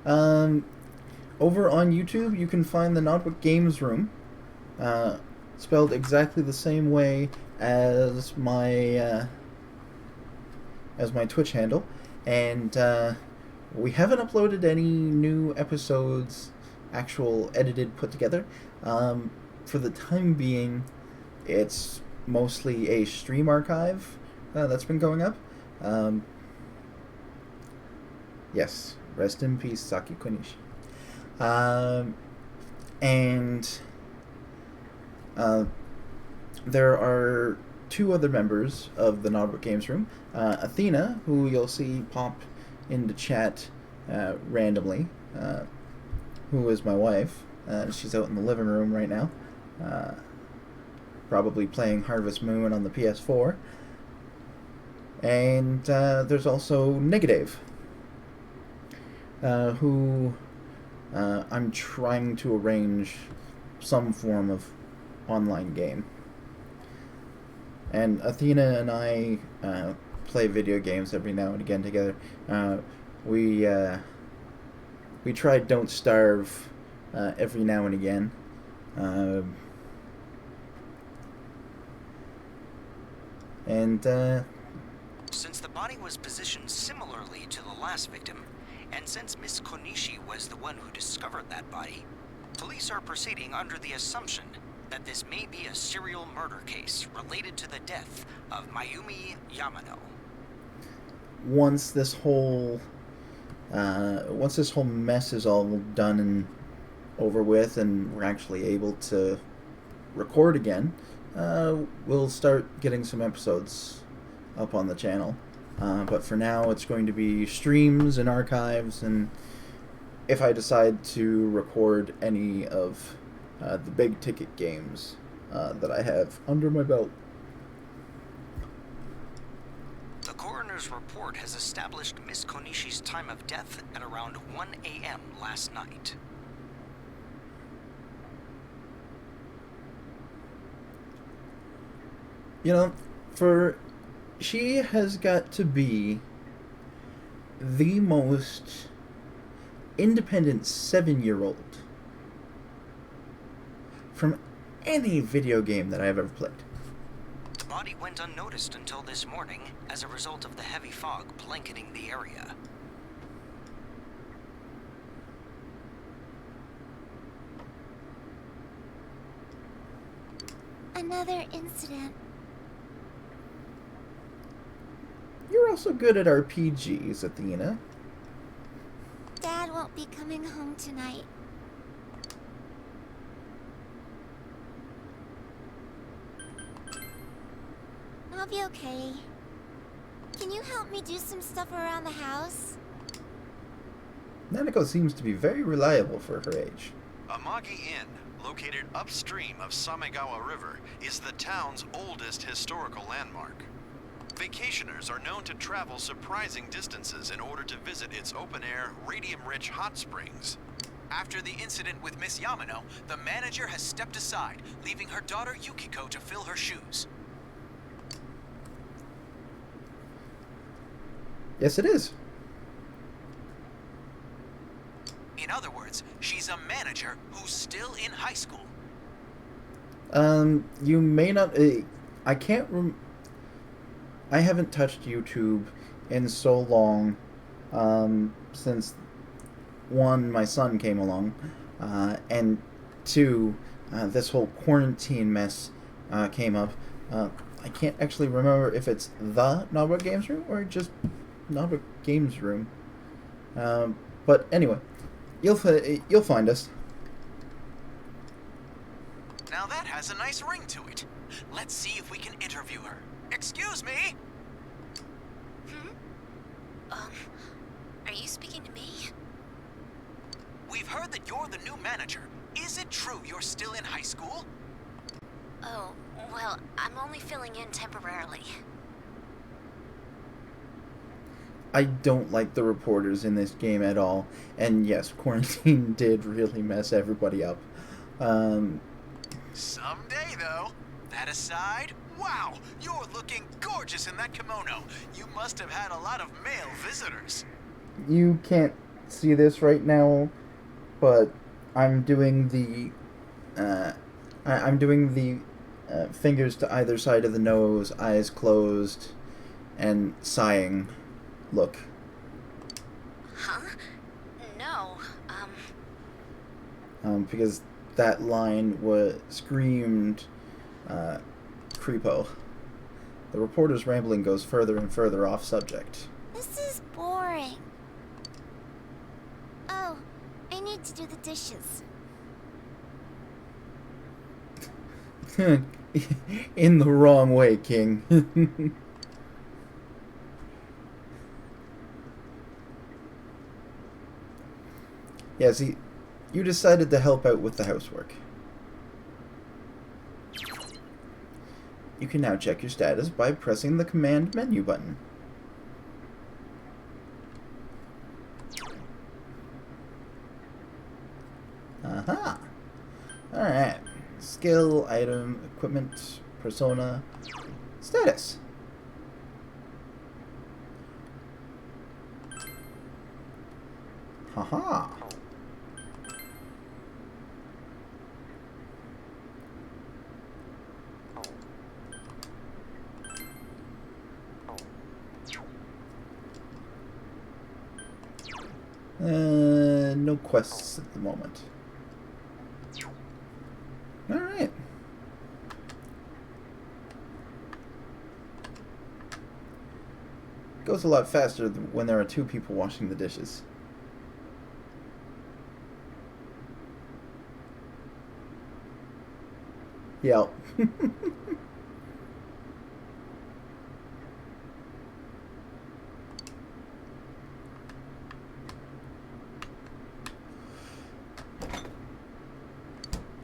Over on YouTube, you can find the Nodwik Games Room, spelled exactly the same way as my Twitch handle, and we haven't uploaded any new episodes, actual edited, put together. For the time being, it's mostly a stream archive that's been going up. Yes, rest in peace, Saki Konishi. And there are two other members of the Nodwik Games Room. Athena, who you'll see pop into chat randomly, who is my wife, She's out in the living room right now, probably playing Harvest Moon on the PS4. And there's also Negative, who I'm trying to arrange some form of online game. And Athena and I play video games every now and again together. We tried Don't Starve every now and again. Since the body was positioned similarly to the last victim, and since Miss Konishi was the one who discovered that body, police are proceeding under the assumption that this may be a serial murder case related to the death of Mayumi Yamano. Once this whole mess is all done and over with, and we're actually able to record again, we'll start getting some episodes up on the channel. But for now, it's going to be streams and archives, and if I decide to record any of the big ticket games that I have under my belt. The coroner's report has established Miss Konishi's time of death at around 1 a.m. last night. You know, she has got to be the most independent 7-year-old from any video game that I've ever played. The body went unnoticed until this morning as a result of the heavy fog blanketing the area. Another incident. You're also good at RPGs, Athena. Dad won't be coming home tonight. I'll be okay. Can you help me do some stuff around the house? Nanako seems to be very reliable for her age. Amagi Inn, located upstream of Samegawa River, is the town's oldest historical landmark. Vacationers are known to travel surprising distances in order to visit its open-air, radium-rich hot springs. After the incident with Miss Yamano, the manager has stepped aside, leaving her daughter Yukiko to fill her shoes. Yes, it is. In other words, she's a manager who's still in high school. You may not... I can't I haven't touched YouTube in so long, since, one, my son came along, and two, this whole quarantine mess came up. I can't actually remember if it's the Nodwik Games Room or just Nodwik Games Room. But anyway, you'll find us. Now that has a nice ring to it. Let's see if we can interview her. Excuse me? Are you speaking to me? We've heard that you're the new manager. Is it true you're still in high school? Oh, well, I'm only filling in temporarily. I don't like the reporters in this game at all. And yes, quarantine did really mess everybody up. Someday, though. That aside, wow, you're looking gorgeous in that kimono. You must have had a lot of male visitors. You can't see this right now, but I'm doing the fingers to either side of the nose, eyes closed, and sighing look. Huh? No, Because that line screamed creepo. The reporter's rambling goes further and further off subject. This is boring. Oh, I need to do the dishes. In the wrong way, King. Yeah, see, You decided to help out with the housework. You can now check your status by pressing the command menu button. Aha! Alright. Skill, item, equipment, persona, status. Haha. No quests at the moment. Alright. Goes a lot faster when there are two people washing the dishes. Yep.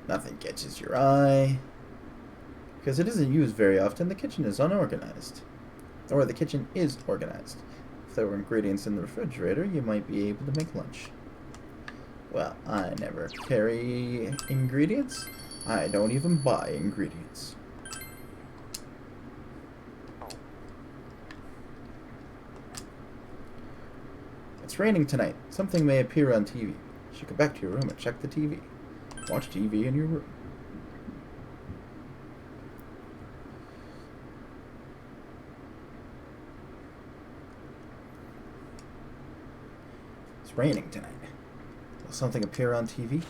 Nothing catches your eye. Because it isn't used very often, the kitchen is unorganized. Or the kitchen is organized. If there were ingredients in the refrigerator, you might be able to make lunch. Well, I never carry ingredients. I don't even buy ingredients. It's raining tonight. Something may appear on TV. You should go back to your room and check the TV. Watch TV in your room. It's raining tonight. Will something appear on TV?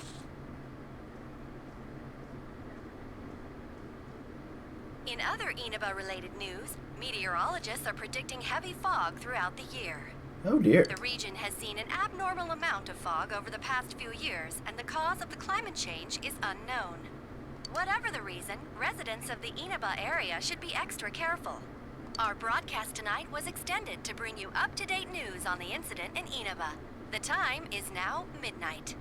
In other Inaba-related news, meteorologists are predicting heavy fog throughout the year. Oh dear. The region has seen an abnormal amount of fog over the past few years, and the cause of the climate change is unknown. Whatever the reason, residents of the Inaba area should be extra careful. Our broadcast tonight was extended to bring you up-to-date news on the incident in Inaba. The time is now midnight.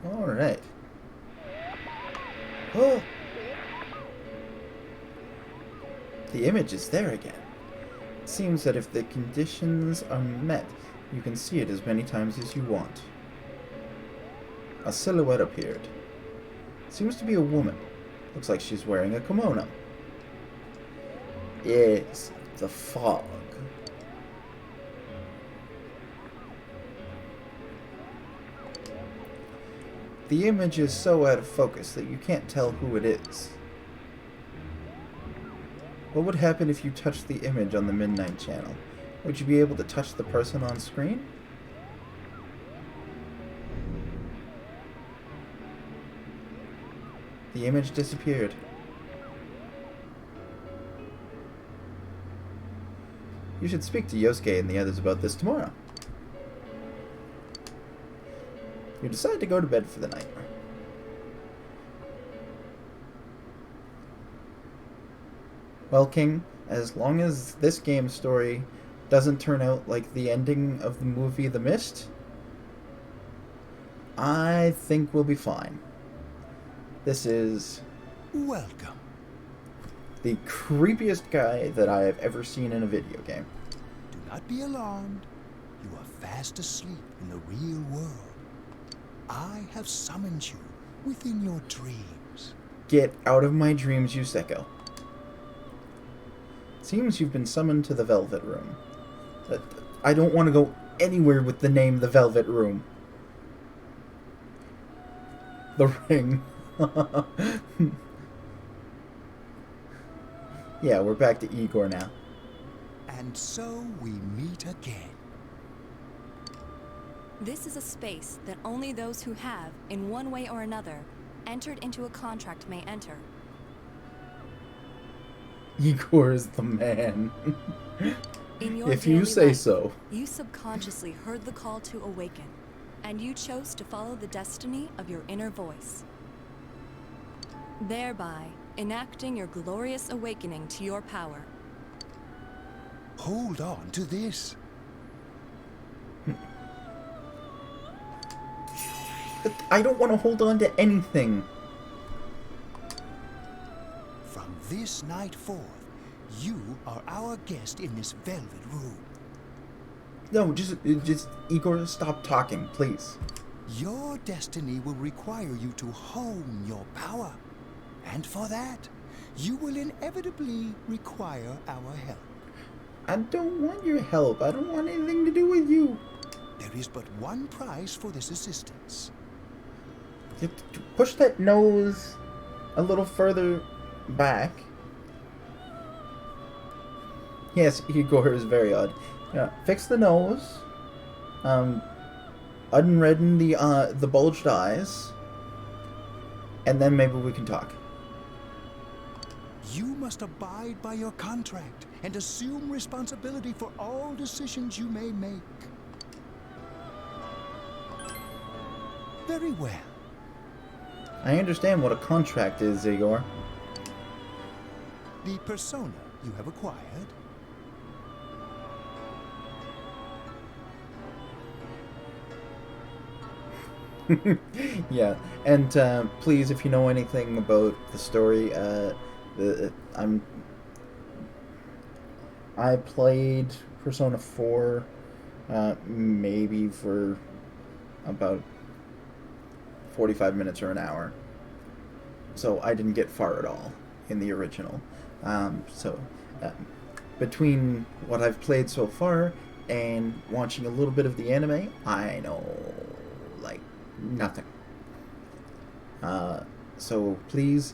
Alright. Oh! The image is there again. It seems that if the conditions are met, you can see it as many times as you want. A silhouette appeared. Seems to be a woman. Looks like she's wearing a kimono. Yes, the fog. The image is so out of focus that you can't tell who it is. What would happen if you touched the image on the Midnight Channel? Would you be able to touch the person on screen? The image disappeared. You should speak to Yosuke and the others about this tomorrow. You decide to go to bed for the night. Well, King, as long as this game's story doesn't turn out like the ending of the movie The Mist, I think we'll be fine. This is... Welcome. The creepiest guy that I have ever seen in a video game. Do not be alarmed. You are fast asleep in the real world. I have summoned you within your dreams. Get out of my dreams, Yuseko. Seems you've been summoned to the Velvet Room. I don't want to go anywhere with the name The Velvet Room. The Ring. Yeah, we're back to Igor now. And so we meet again. This is a space that only those who have, in one way or another, entered into a contract may enter. Igor is the man. In your if you daily say life, so. You subconsciously heard the call to awaken, and you chose to follow the destiny of your inner voice, thereby enacting your glorious awakening to your power. Hold on to this. But I don't want to hold on to anything. From this night forth, you are our guest in this velvet room. No, just Igor, stop talking, please. Your destiny will require you to hone your power. And for that, you will inevitably require our help. I don't want your help. I don't want anything to do with you. There is but one price for this assistance. You have to push that nose a little further back. Yes, Igor is very odd. Fix the nose. Unredden the bulged eyes. And then maybe we can talk. You must abide by your contract and assume responsibility for all decisions you may make. Very well. I understand what a contract is, Igor. The persona you have acquired. Yeah, and please, if you know anything about the story, I played Persona 4 maybe for about 45 minutes or an hour. So I didn't get far at all in the original. Between what I've played so far and watching a little bit of the anime, I know like nothing. So please,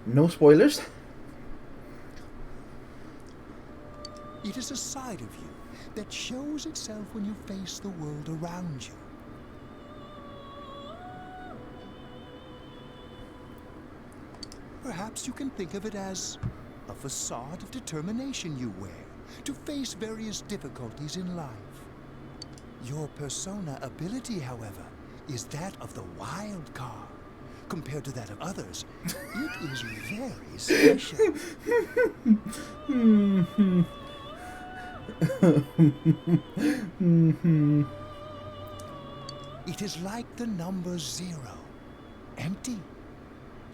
no spoilers. It is a side of you that shows itself when you face the world around you. Perhaps you can think of it as a facade of determination you wear to face various difficulties in life. Your persona ability, however, is that of the wild card. Compared to that of others, it is very special. It is like the number 0, empty,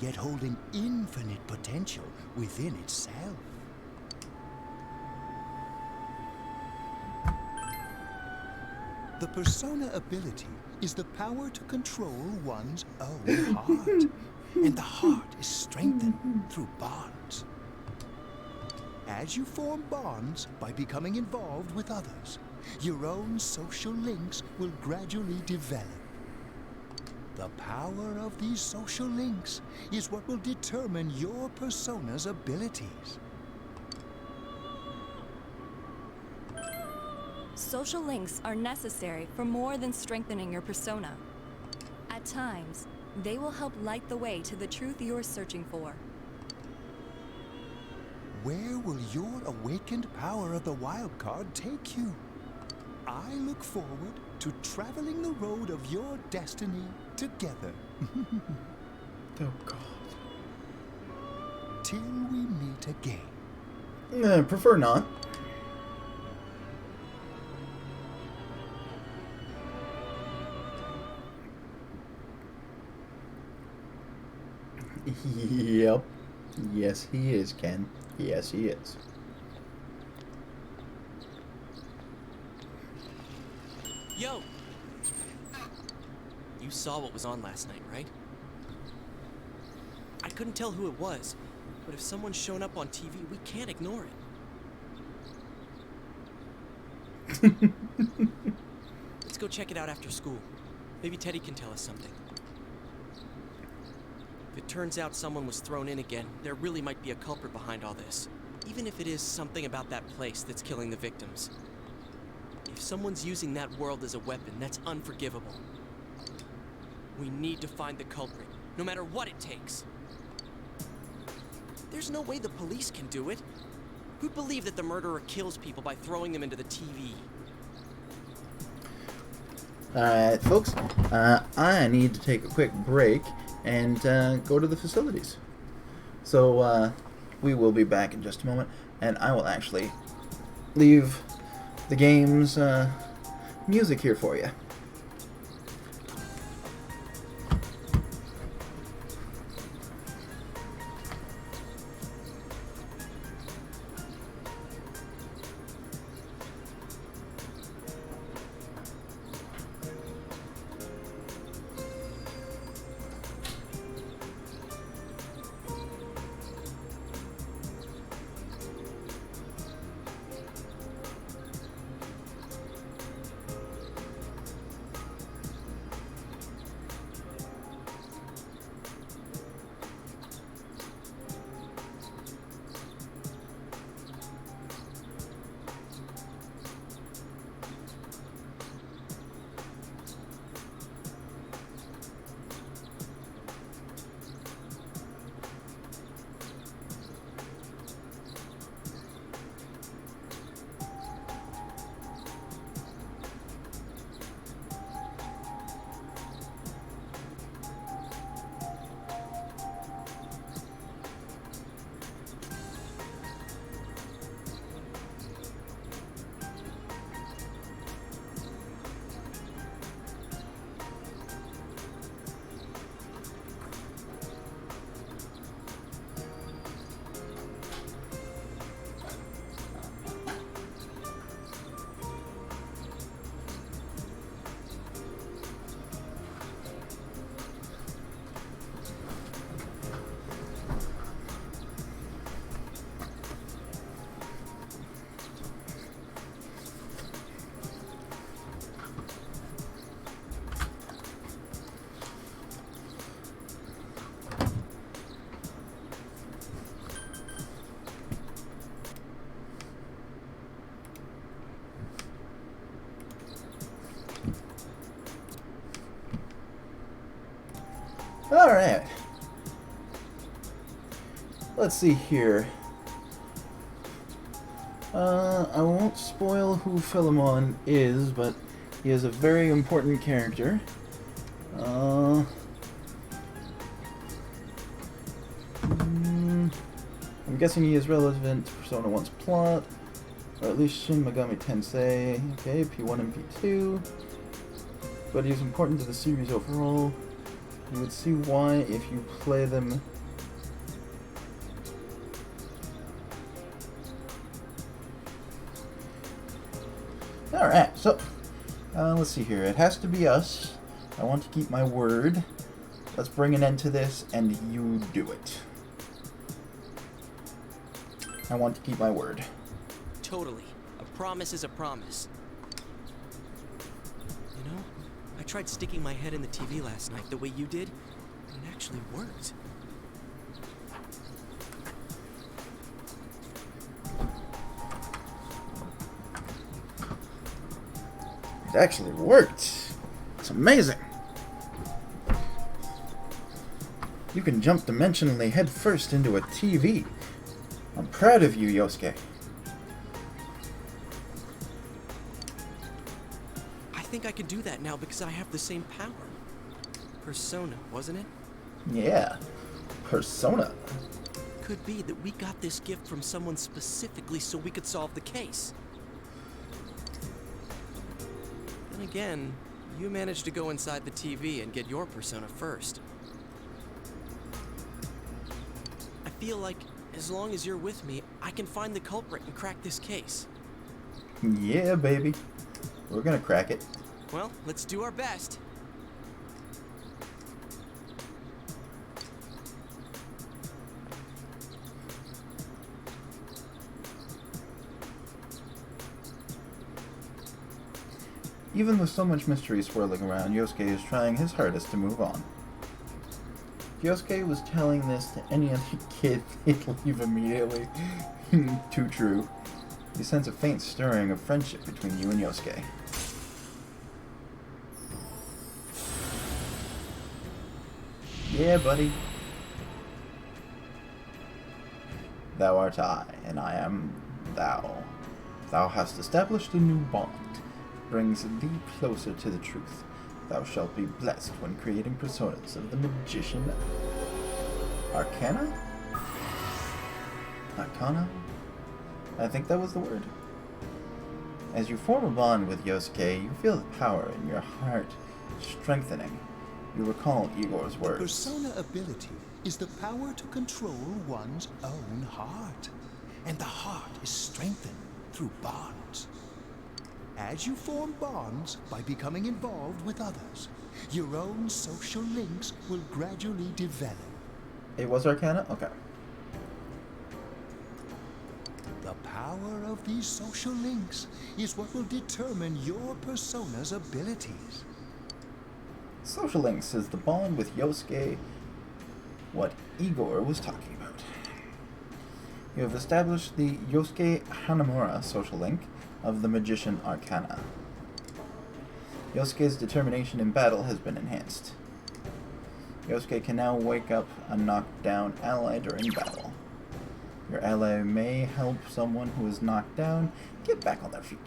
yet holding infinite potential within itself. The persona ability is the power to control one's own heart, and the heart is strengthened through bonds. As you form bonds by becoming involved with others, your own social links will gradually develop. The power of these social links is what will determine your persona's abilities. Social links are necessary for more than strengthening your persona. At times, they will help light the way to the truth you're searching for. Where will your awakened power of the wild card take you? I look forward to traveling the road of your destiny together. Oh, God. Till we meet again. Prefer not. Yep. Yes, he is, Ken. Yes, he is. Yo! You saw what was on last night, right? I couldn't tell who it was, but if someone's shown up on TV, we can't ignore it. Let's go check it out after school. Maybe Teddy can tell us something. If it turns out someone was thrown in again, there really might be a culprit behind all this. Even if it is something about that place that's killing the victims. If someone's using that world as a weapon, that's unforgivable. We need to find the culprit, no matter what it takes. There's no way the police can do it. Who'd believe that the murderer kills people by throwing them into the TV? Alright, folks, I need to take a quick break and go to the facilities. So, we will be back in just a moment, and I will actually leave the game's music here for you. Alright. Let's see here. I won't spoil who Philemon is, but he is a very important character. I'm guessing he is relevant to Persona 1's plot, or at least Shin Megami Tensei, okay, P1 and P2, but he's important to the series overall. You would see why if you play them. Alright, so, let's see here. It has to be us. I want to keep my word. Let's bring an end to this, and you do it. I want to keep my word. Totally. A promise is a promise. You know, I tried sticking my head in the TV last night the way you did, and it actually worked. It actually worked. It's amazing. You can jump dimensionally headfirst into a TV. I'm proud of you, Yosuke. I think I can do that now because I have the same power. Persona, wasn't it? Yeah. Persona. Could be that we got this gift from someone specifically so we could solve the case. Then again, you managed to go inside the TV and get your persona first. I feel like as long as you're with me, I can find the culprit and crack this case. Yeah, baby. We're gonna crack it. Well, let's do our best. Even with so much mystery swirling around, Yosuke is trying his hardest to move on. If Yosuke was telling this to any other kid, they'd leave immediately. Too true. You sense a faint stirring of friendship between you and Yosuke. Yeah, buddy. Thou art I, and I am thou. Thou hast established a new bond. Brings thee closer to the truth. Thou shalt be blessed when creating personas of the magician Arcana? Arcana? I think that was the word. As you form a bond with Yosuke, you feel the power in your heart strengthening. You recall Igor's words. Persona ability is the power to control one's own heart. And the heart is strengthened through bonds. As you form bonds by becoming involved with others, your own social links will gradually develop. It was Arcana? Okay. The power of these social links is what will determine your persona's abilities. Social links is the bond with Yosuke, what Igor was talking about. You have established the Yosuke Hanamura social link of the magician Arcana. Yosuke's determination in battle has been enhanced. Yosuke can now wake up a knocked down ally during battle. Your ally may help someone who is knocked down get back on their feet.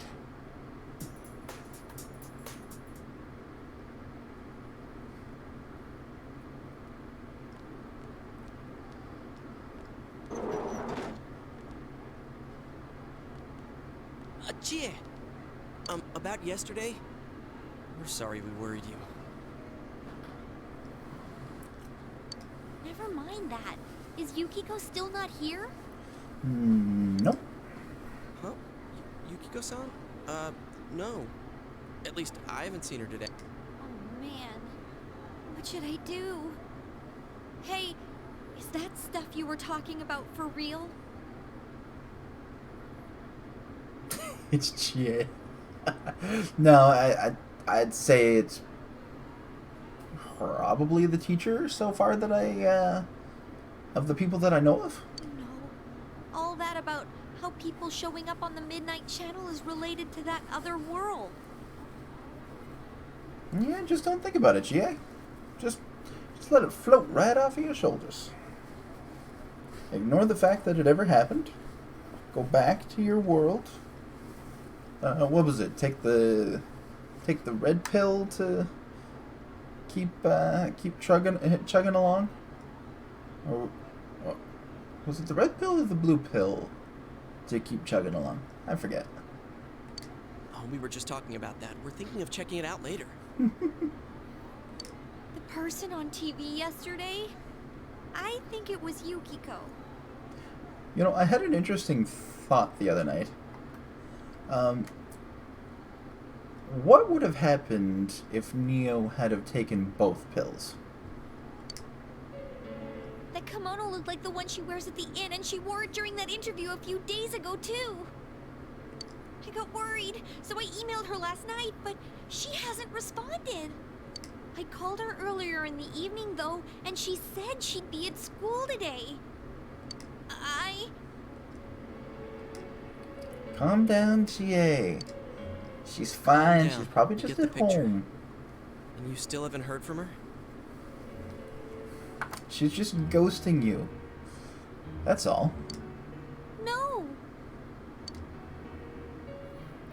Chie! About yesterday? We're sorry we worried you. Never mind that. Is Yukiko still not here? Nope. Huh? Yukiko-san? No. At least I haven't seen her today. Oh man. What should I do? Hey, is that stuff you were talking about for real? It's Chie. No, I'd say it's probably the teacher so far that of the people that I know of. No. All that about how people showing up on the Midnight Channel is related to that other world. Yeah, just don't think about it, Chie. Just Just let it float right off of your shoulders. Ignore the fact that it ever happened. Go back to your world. What was it? Take the red pill to keep chugging along. Or was it the red pill or the blue pill to keep chugging along? I forget. Oh, we were just talking about that. We're thinking of checking it out later. The person on TV yesterday? I think it was Yukiko. You know, I had an interesting thought the other night. What would have happened if Neo had have taken both pills? That kimono looked like the one she wears at the inn, and she wore it during that interview a few days ago, too. I got worried, so I emailed her last night, but she hasn't responded. I called her earlier in the evening, though, and she said she'd be at school today. Calm down, TA. She's fine. Calm She's probably down. just Get at the picture. home. And you still haven't heard from her? She's just ghosting you. That's all. No.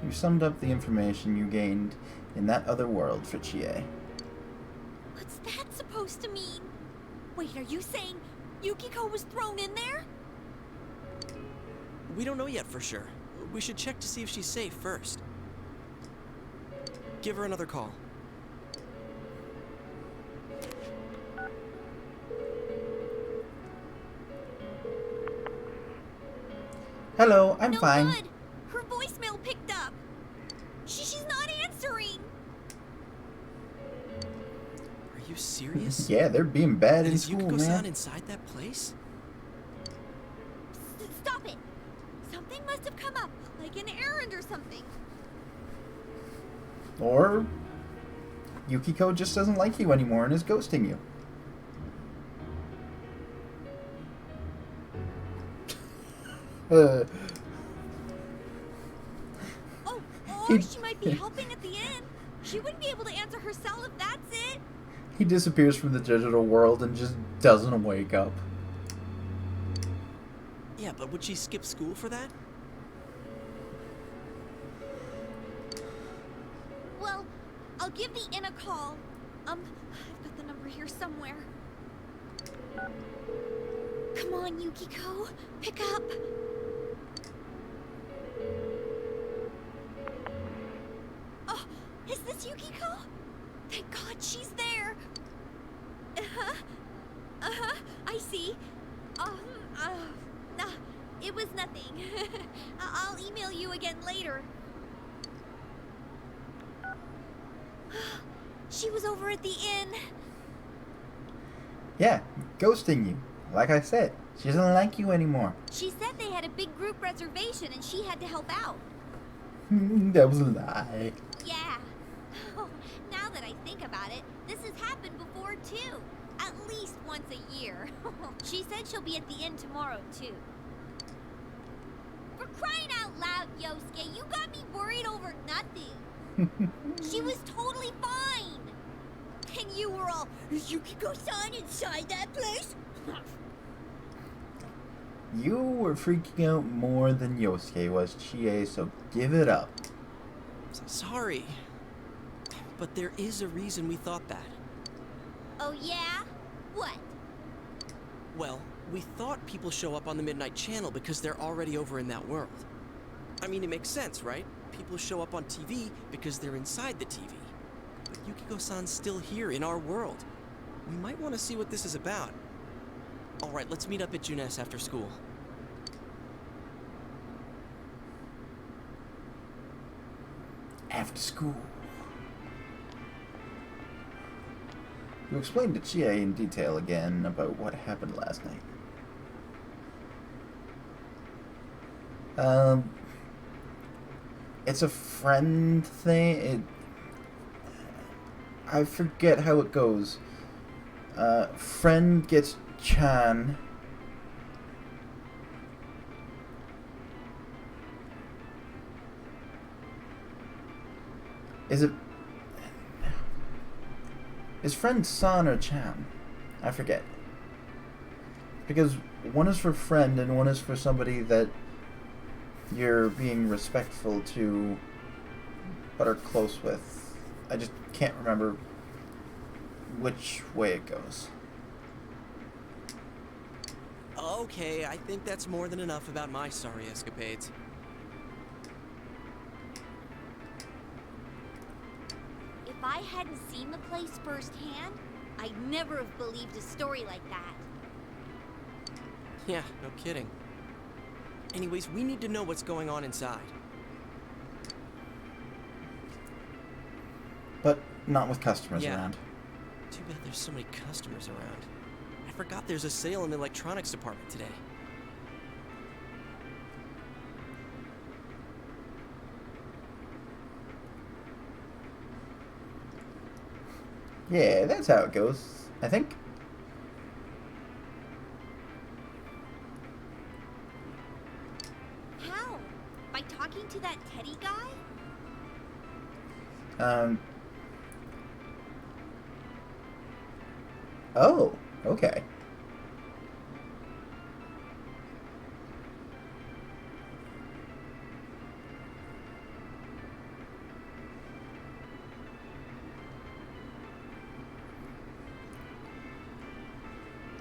You summed up the information you gained in that other world for Chie. What's that supposed to mean? Wait, are you saying Yukiko was thrown in there? We don't know yet for sure. We should check to see if she's safe first. Give her another call. Hello, I'm No fine. good. Her voicemail picked up. She's not answering. Are you serious? Yeah, they're being bad in Is school, Yukiko-san man. inside that place? Stop it. Something must have come up, like an errand or something. Or Yukiko just doesn't like you anymore and is ghosting you. Or she might be helping at the inn. She wouldn't be able to answer her cell if that's it. He disappears from the digital world and just doesn't wake up. Yeah, but would she skip school for that? Well, I'll give the inn a call. I've got the number here somewhere. Come on, Yukiko. Pick up. Oh, is this Yukiko? Thank God she's there. I see. Nah, it was nothing. I'll email you again later. She was over at the inn. Yeah, ghosting you. Like I said, she doesn't like you anymore. She said they had a big group reservation and she had to help out. That was a lie. Yeah. Now that I think about it, this has happened before too. At least once a year. She said she'll be at the inn tomorrow too. For crying out loud, Yosuke, you got me worried over nothing. She was totally fine. And you were all, is Yukiko-san inside that place? You were freaking out more than Yosuke was, Chie, so give it up. Sorry. But there is a reason we thought that. Oh yeah? What? Well, we thought people show up on the Midnight Channel because they're already over in that world. I mean, it makes sense, right? People show up on TV because they're inside the TV. But Yukiko-san's still here in our world. We might want to see what this is about. Alright, let's meet up at Junes after school. After school. You explained to Chie in detail again about what happened last night. It's a friend thing. I forget how it goes. Friend gets Chan. Is friend San or Chan? I forget. Because one is for friend and one is for somebody that you're being respectful to but are close with. I just can't remember which way it goes. Okay, I think that's more than enough about my sorry escapades. If I hadn't seen the place firsthand, I'd never have believed a story like that. Yeah, no kidding. Anyways, we need to know what's going on inside. But not with customers Yeah. around. Too bad there's so many customers around. I forgot there's a sale in the electronics department today. Yeah, that's how it goes, I think. How? By talking to that Teddy guy? Oh, okay.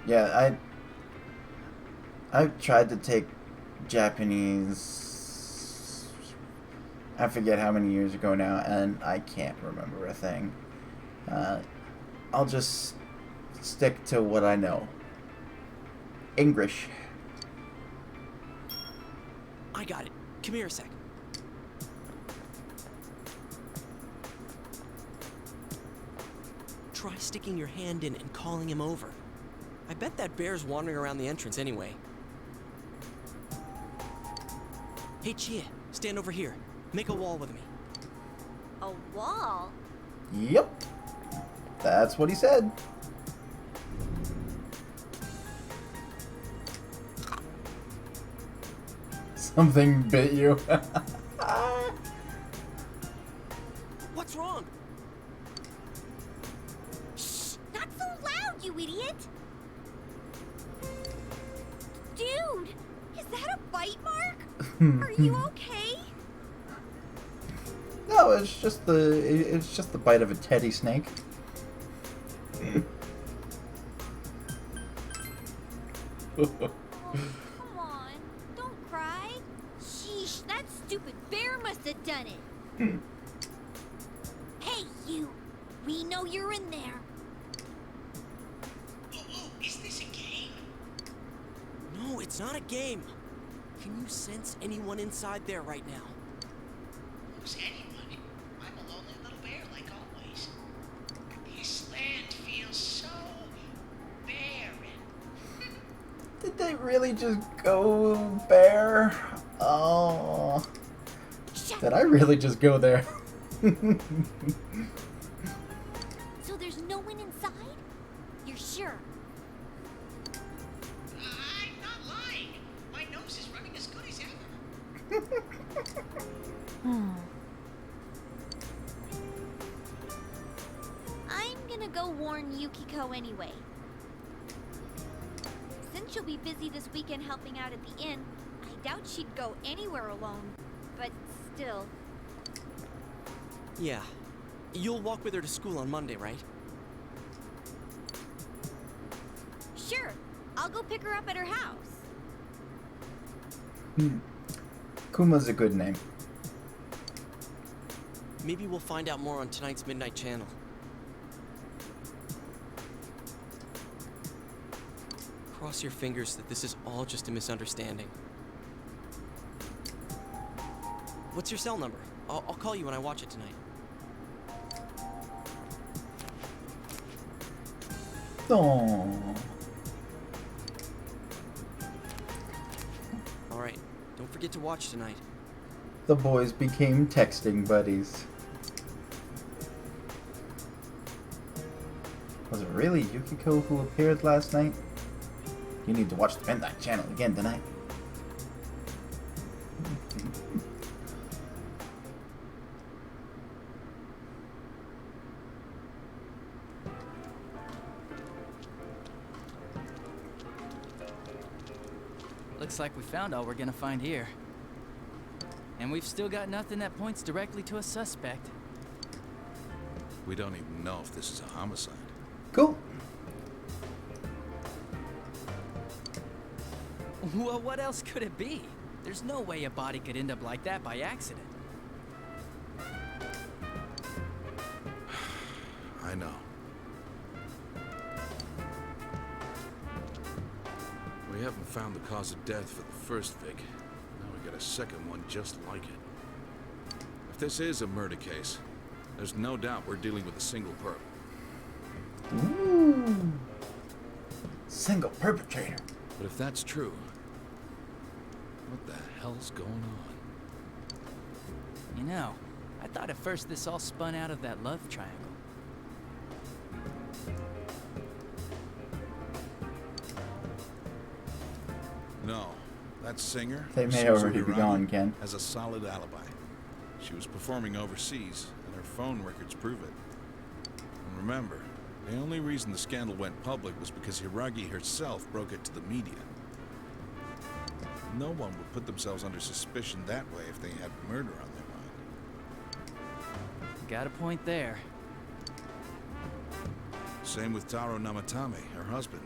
Yeah, I've tried to take Japanese, I forget how many years ago now, and I can't remember a thing. I'll just stick to what I know. English. I got it. Come here a sec. Try sticking your hand in and calling him over. I bet that bear's wandering around the entrance anyway. Hey, Chia, stand over here. Make a wall with me. A wall? Yep. That's what he said. Something bit you. What's wrong? Shh! Not so loud, you idiot! Dude! Is that a bite mark? Are you okay? No, it's just the bite of a teddy snake. Oh, come on. Don't cry. Sheesh, that stupid bear must have done it. Hey, you. We know you're in there. Oh, is this a game? No, it's not a game. Can you sense anyone inside there right now? Who's anyone? I'm a lonely little bear like always. This land feels so barren. Did they really just go there? Oh. Shut Did I really just go there? So there's no one inside? You're sure? I'm not lying. My nose is running as good as ever. I'm gonna go warn Yukiko anyway. Since she'll be busy this weekend helping out at the inn, I doubt she'd go anywhere alone. But still. Yeah. You'll walk with her to school on Monday, right? Sure, I'll go pick her up at her house. Kuma's a good name. Maybe we'll find out more on tonight's Midnight Channel. Cross your fingers that this is all just a misunderstanding. What's your cell number? I'll call you when I watch it tonight. Aww. Alright, don't forget to watch tonight. The boys became texting buddies. Was it really Yukiko who appeared last night? You need to watch the Midnight Channel again tonight. Looks like we found all we're gonna find here. And we've still got nothing that points directly to a suspect. We don't even know if this is a homicide. Cool. Well, what else could it be? There's no way a body could end up like that by accident. I know. We haven't found the cause of death for the first Vic. Now we got a second one just like it. If this is a murder case, there's no doubt we're dealing with a single perp. Ooh. Single perpetrator. But if that's true, what the hell's going on? You know, I thought at first this all spun out of that love triangle. No, that singer, They may Susan already be Hirani, gone, Ken. has a solid alibi. She was performing overseas, and her phone records prove it. And remember, the only reason the scandal went public was because Hiragi herself broke it to the media. No one would put themselves under suspicion that way if they had murder on their mind. Got a point there. Same with Taro Namatame, her husband.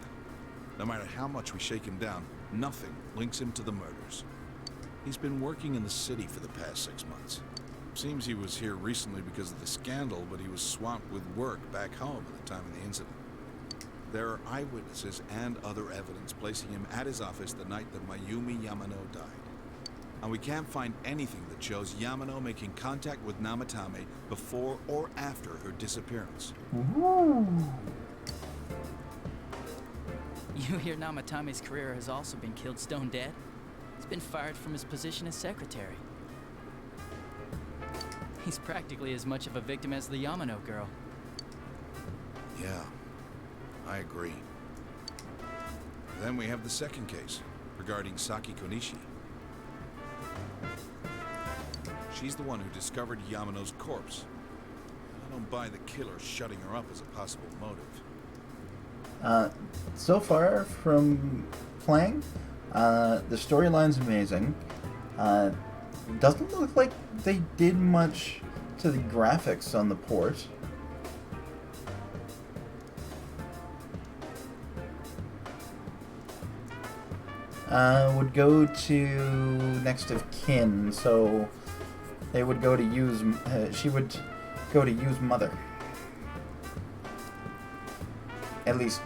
No matter how much we shake him down, nothing links him to the murders. He's been working in the city for the past 6 months. Seems he was here recently because of the scandal, but he was swamped with work back home at the time of the incident. There are eyewitnesses and other evidence placing him at his office the night that Mayumi Yamano died. And we can't find anything that shows Yamano making contact with Namatame before or after her disappearance. Ooh. You hear Namatame's career has also been killed stone dead? He's been fired from his position as secretary. He's practically as much of a victim as the Yamano girl. Yeah, I agree. Then we have the second case, regarding Saki Konishi. She's the one who discovered Yamano's corpse. I don't buy the killer shutting her up as a possible motive. So far from playing, the storyline's amazing. Doesn't look like they did much to the graphics on the port. Would go to next of kin, so they would go to use, she would go to use mother. At least,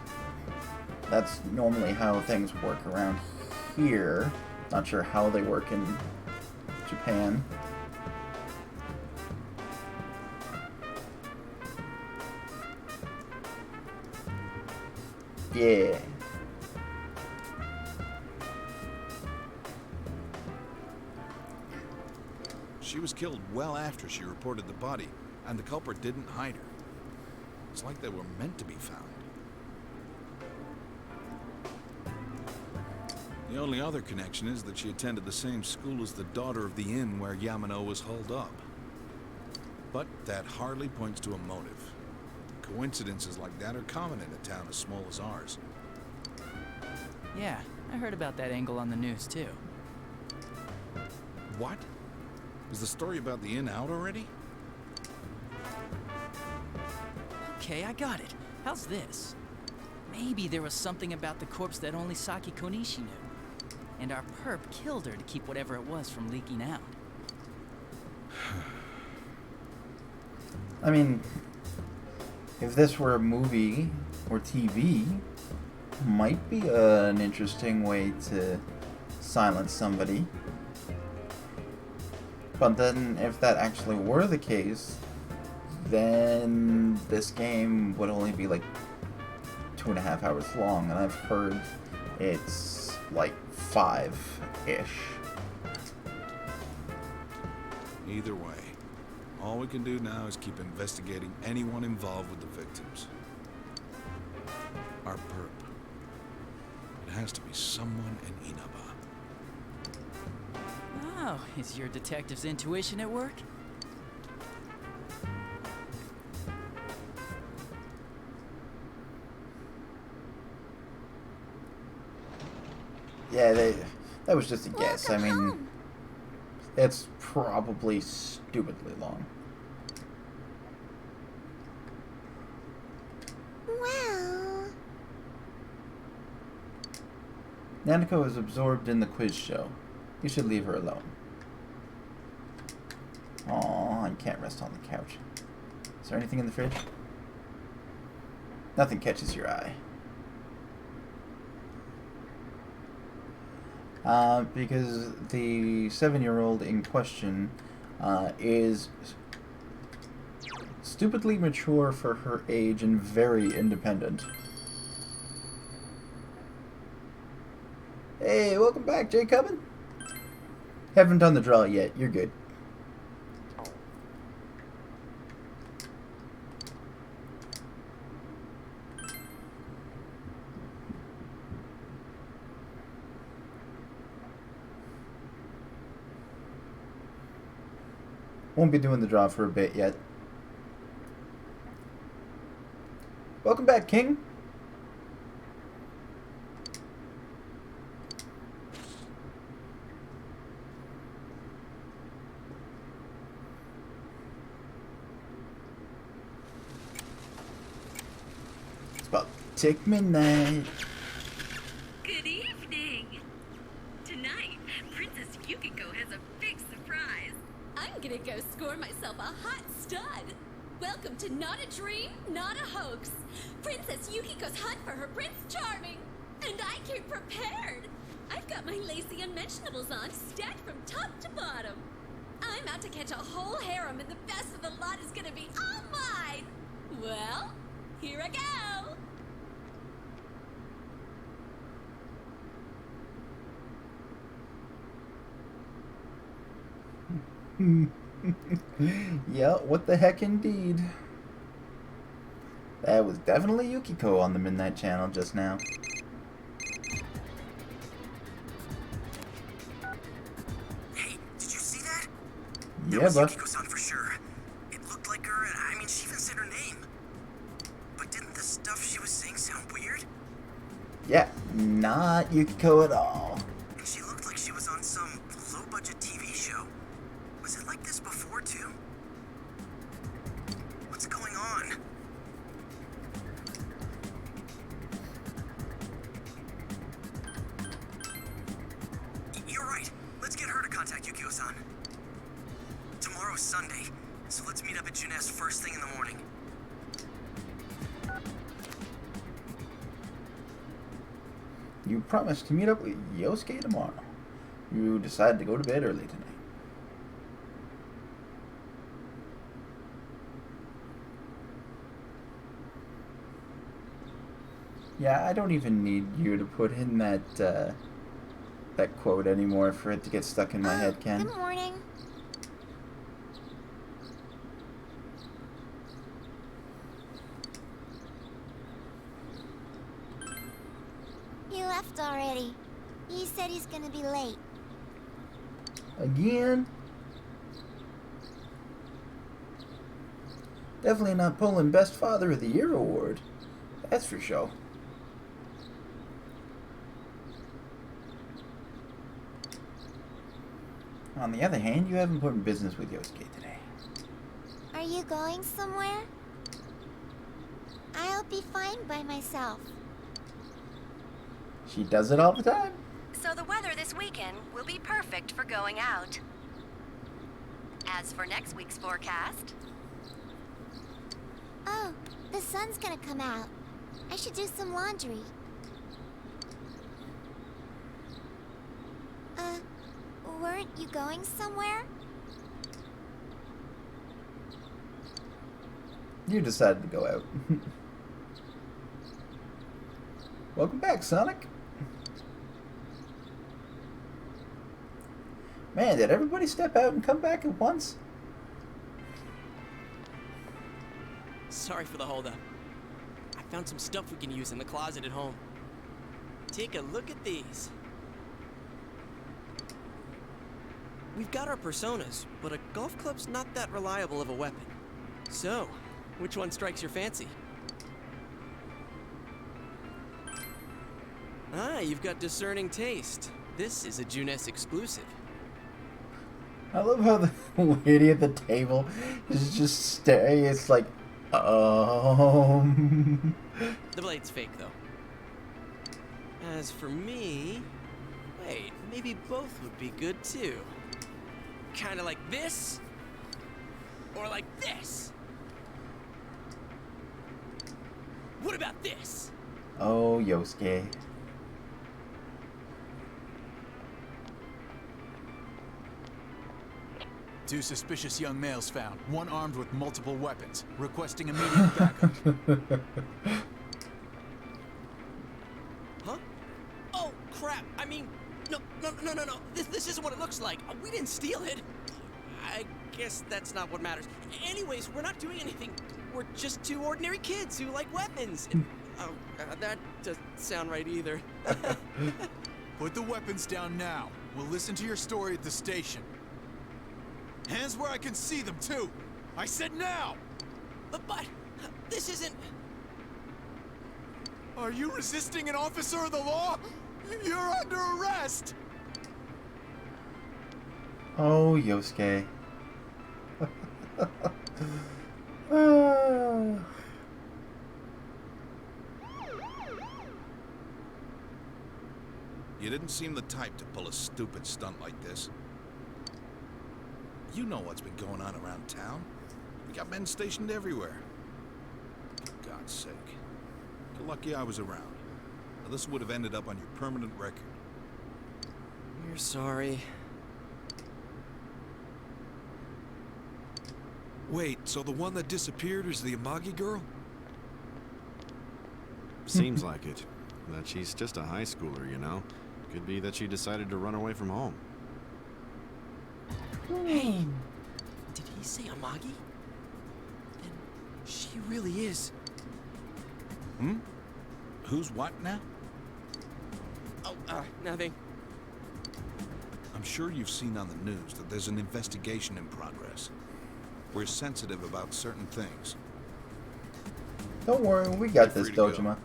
that's normally how things work around here. Not sure how they work in Japan. Yeah. She was killed well after she reported the body, and the culprit didn't hide her. It's like they were meant to be found. The only other connection is that she attended the same school as the daughter of the inn where Yamano was holed up. But that hardly points to a motive. Coincidences like that are common in a town as small as ours. Yeah, I heard about that angle on the news too. What? Is the story about the inn out already? Okay, I got it. How's this? Maybe there was something about the corpse that only Saki Konishi knew. And our perp killed her to keep whatever it was from leaking out. I mean, if this were a movie or TV, might be an interesting way to silence somebody. But then, if that actually were the case, then this game would only be like 2.5 hours long, and I've heard it's like 5-ish. Either way, all we can do now is keep investigating anyone involved with the victims. Our perp. It has to be someone in Inaba. Oh, is your detective's intuition at work? Yeah, That was just a guess. Welcome I mean, home. it's probably stupidly long. Well... Nanako is absorbed in the quiz show. You should leave her alone. Aw, I can't rest on the couch. Is there anything in the fridge? Nothing catches your eye. Because the 7-year-old in question is stupidly mature for her age and very independent. Hey, welcome back, Jay Cubbin. Haven't done the draw yet. You're good. Won't be doing the draw for a bit yet. Welcome back, King. It's about to tick midnight. Good evening. Tonight, Princess Yukiko has a big surprise. I'm gonna go score myself a hot stud. Welcome to Not a Dream, Not a Hoax. Princess Yukiko's hunt for her Prince Charming. And I came prepared. I've got my lacy unmentionables on, stacked from top to bottom. I'm out to catch a whole harem, and the best of the lot is gonna be all mine. Well, here I go. Yeah, what the heck indeed. That was definitely Yukiko on the Midnight Channel just now. Hey, did you see that? Yeah, but Yukiko-san for sure. It looked like her, and I mean, she even said her name. But didn't the stuff she was saying sound weird? yeah, not Yukiko at all. And she looked like she was on some low-budget TV show. Was it like this before, too? What's going on? You're right. Let's get her to contact Yukio-san. Tomorrow's Sunday, so let's meet up at Junes first thing in the morning. You promised to meet up with Yosuke tomorrow. You decided to go to bed early tonight. Yeah, I don't even need you to put in that that quote anymore for it to get stuck in my head, Ken. Good morning. He left already. He said he's gonna be late. Again? Definitely not pulling Best Father of the Year award. That's for sure. On the other hand, you have important business with Yosuke today. Are you going somewhere? I'll be fine by myself. She does it all the time. So the weather this weekend will be perfect for going out. As for next week's forecast... Oh, the sun's gonna come out. I should do some laundry. Weren't you going somewhere? You decided to go out. Welcome back, Sonic. Man, did everybody step out and come back at once? Sorry for the holdup. I found some stuff we can use in the closet at home. Take a look at these. We've got our personas, but a golf club's not that reliable of a weapon. So, which one strikes your fancy? Ah, you've got discerning taste. This is a Juness exclusive. I love how the lady at the table is just staring. It's like, The blade's fake, though. As for me... Wait, maybe both would be good, too. Kinda like this? Or like this? What about this? Oh, Yosuke. Two suspicious young males found, one armed with multiple weapons, requesting immediate backup. Huh? Oh, crap. I mean, no. This isn't what it looks like. We didn't steal it. I guess that's not what matters. Anyways, we're not doing anything. We're just two ordinary kids who like weapons. That doesn't sound right either. Put the weapons down now. We'll listen to your story at the station. Hands where I can see them, too! I said now! But this isn't... Are you resisting an officer of the law? You're under arrest! Oh, Yosuke. You didn't seem the type to pull a stupid stunt like this. You know what's been going on around town. We got men stationed everywhere. For God's sake. You're lucky I was around. Now, this would have ended up on your permanent record. We're sorry. Wait, so the one that disappeared is the Amagi girl? Seems like it. But she's just a high schooler, you know? Could be that she decided to run away from home. Hey, did he say Amagi? Then she really is. Hmm? Who's what now? Oh, nothing. I'm sure you've seen on the news that there's an investigation in progress. We're sensitive about certain things. Don't worry, we got Feel this, free to go. Dojima.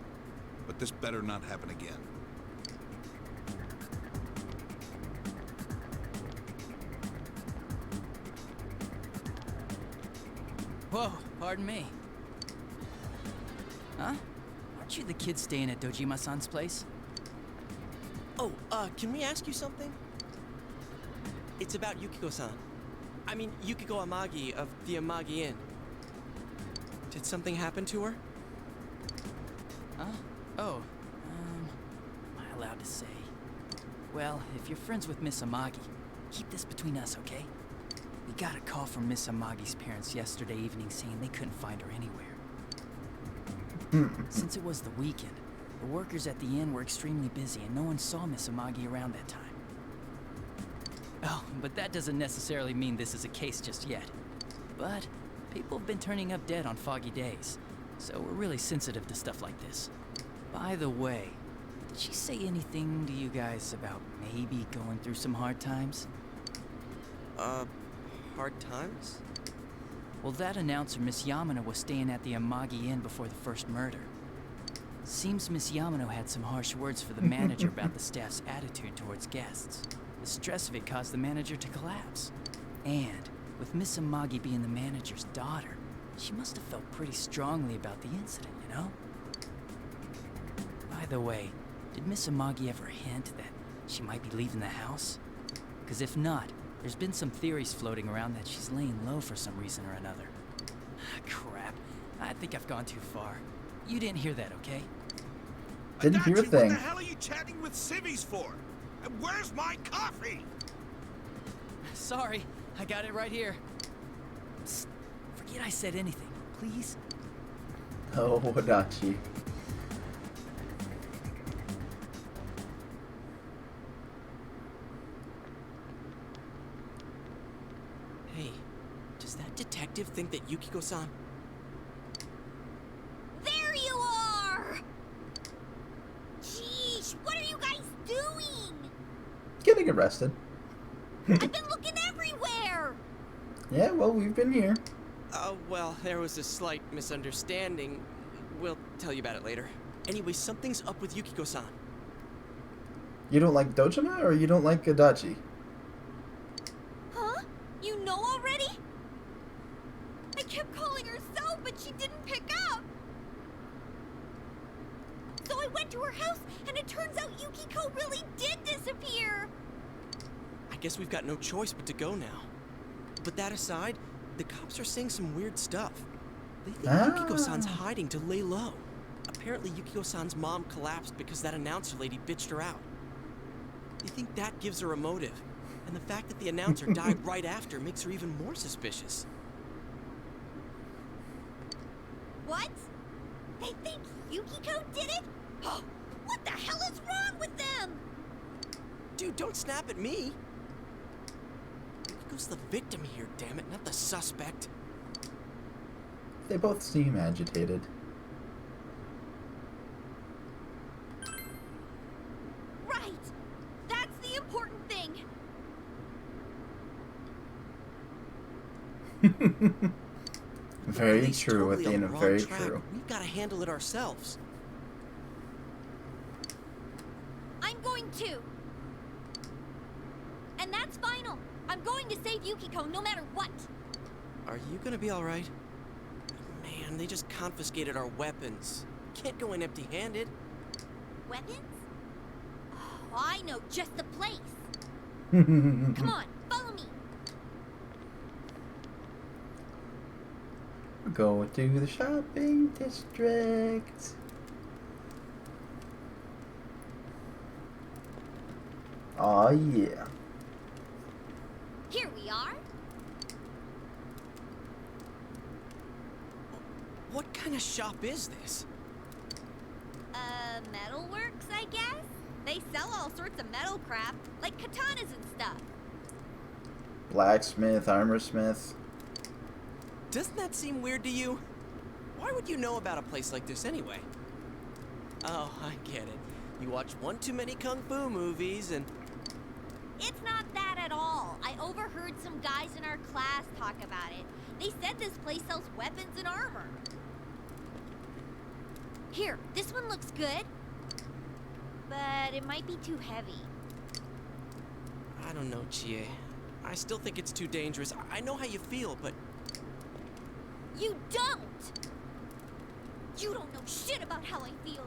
But this better not happen again. Whoa, pardon me. Huh? Aren't you the kid staying at Dojima-san's place? Oh, can we ask you something? It's about Yukiko-san. I mean, Yukiko Amagi of the Amagi Inn. Did something happen to her? Huh? Oh, am I allowed to say? Well, if you're friends with Miss Amagi, keep this between us, okay? We got a call from Miss Amagi's parents yesterday evening saying they couldn't find her anywhere. Since it was the weekend, the workers at the inn were extremely busy and no one saw Miss Amagi around that time. Oh, but that doesn't necessarily mean this is a case just yet. But people have been turning up dead on foggy days, so we're really sensitive to stuff like this. By the way, did she say anything to you guys about maybe going through some hard times? Hard times? Well, that announcer, Miss Yamano, was staying at the Amagi Inn before the first murder. Seems Miss Yamano had some harsh words for the manager about the staff's attitude towards guests. The stress of it caused the manager to collapse. And, with Miss Amagi being the manager's daughter, she must have felt pretty strongly about the incident, you know? By the way, did Miss Amagi ever hint that she might be leaving the house? Because if not, there's been some theories floating around that she's laying low for some reason or another. Crap. I think I've gone too far. You didn't hear that, okay? Didn't hear a What thing. the hell are you chatting with civvies for? And where's my coffee? Sorry, I got it right here. Psst, forget I said anything, please. Oh, Wadachi. Hey, does that detective think that Yukiko-san... There you are! Jeez, what are you guys doing? Getting arrested. I've been looking everywhere! Yeah, well, we've been here. Well, there was a slight misunderstanding. We'll tell you about it later. Anyway, something's up with Yukiko-san. You don't like Dojima or you don't like Adachi? Huh? You know already? I kept calling her cell, but she didn't pick up. So I went to her house, and it turns out Yukiko really did disappear. I guess we've got no choice but to go now. But that aside, the cops are saying some weird stuff. They think Yukiko-san's hiding to lay low. Apparently Yukiko-san's mom collapsed because that announcer lady bitched her out. They think that gives her a motive. And the fact that the announcer died right after makes her even more suspicious. What? They think Yukiko did it? Oh, what the hell is wrong with them? Dude, don't snap at me. Yukiko's the victim here, damn it, not the suspect. They both seem agitated. Right! That's the important thing! Very He's true, totally on Athena, the wrong very track. true. We've got to handle it ourselves. I'm going to! And that's final! I'm going to save Yukiko no matter what! Are you gonna be alright? Man, they just confiscated our weapons. Can't go in empty-handed. Weapons? Oh, I know just the place! Come on, follow me! Go to the shopping district. Oh yeah. Here we are! What kind of shop is this? Metalworks, I guess? They sell all sorts of metal crap, like katanas and stuff. Blacksmith, armorsmith. Doesn't that seem weird to you? Why would you know about a place like this anyway? Oh, I get it. You watch one too many kung fu movies and... It's not that at all. I overheard some guys in our class talk about it. They said this place sells weapons and armor. Here, this one looks good. But it might be too heavy. I don't know, Chie. I still think it's too dangerous. I know how you feel, but... You don't! You don't know shit about how I feel.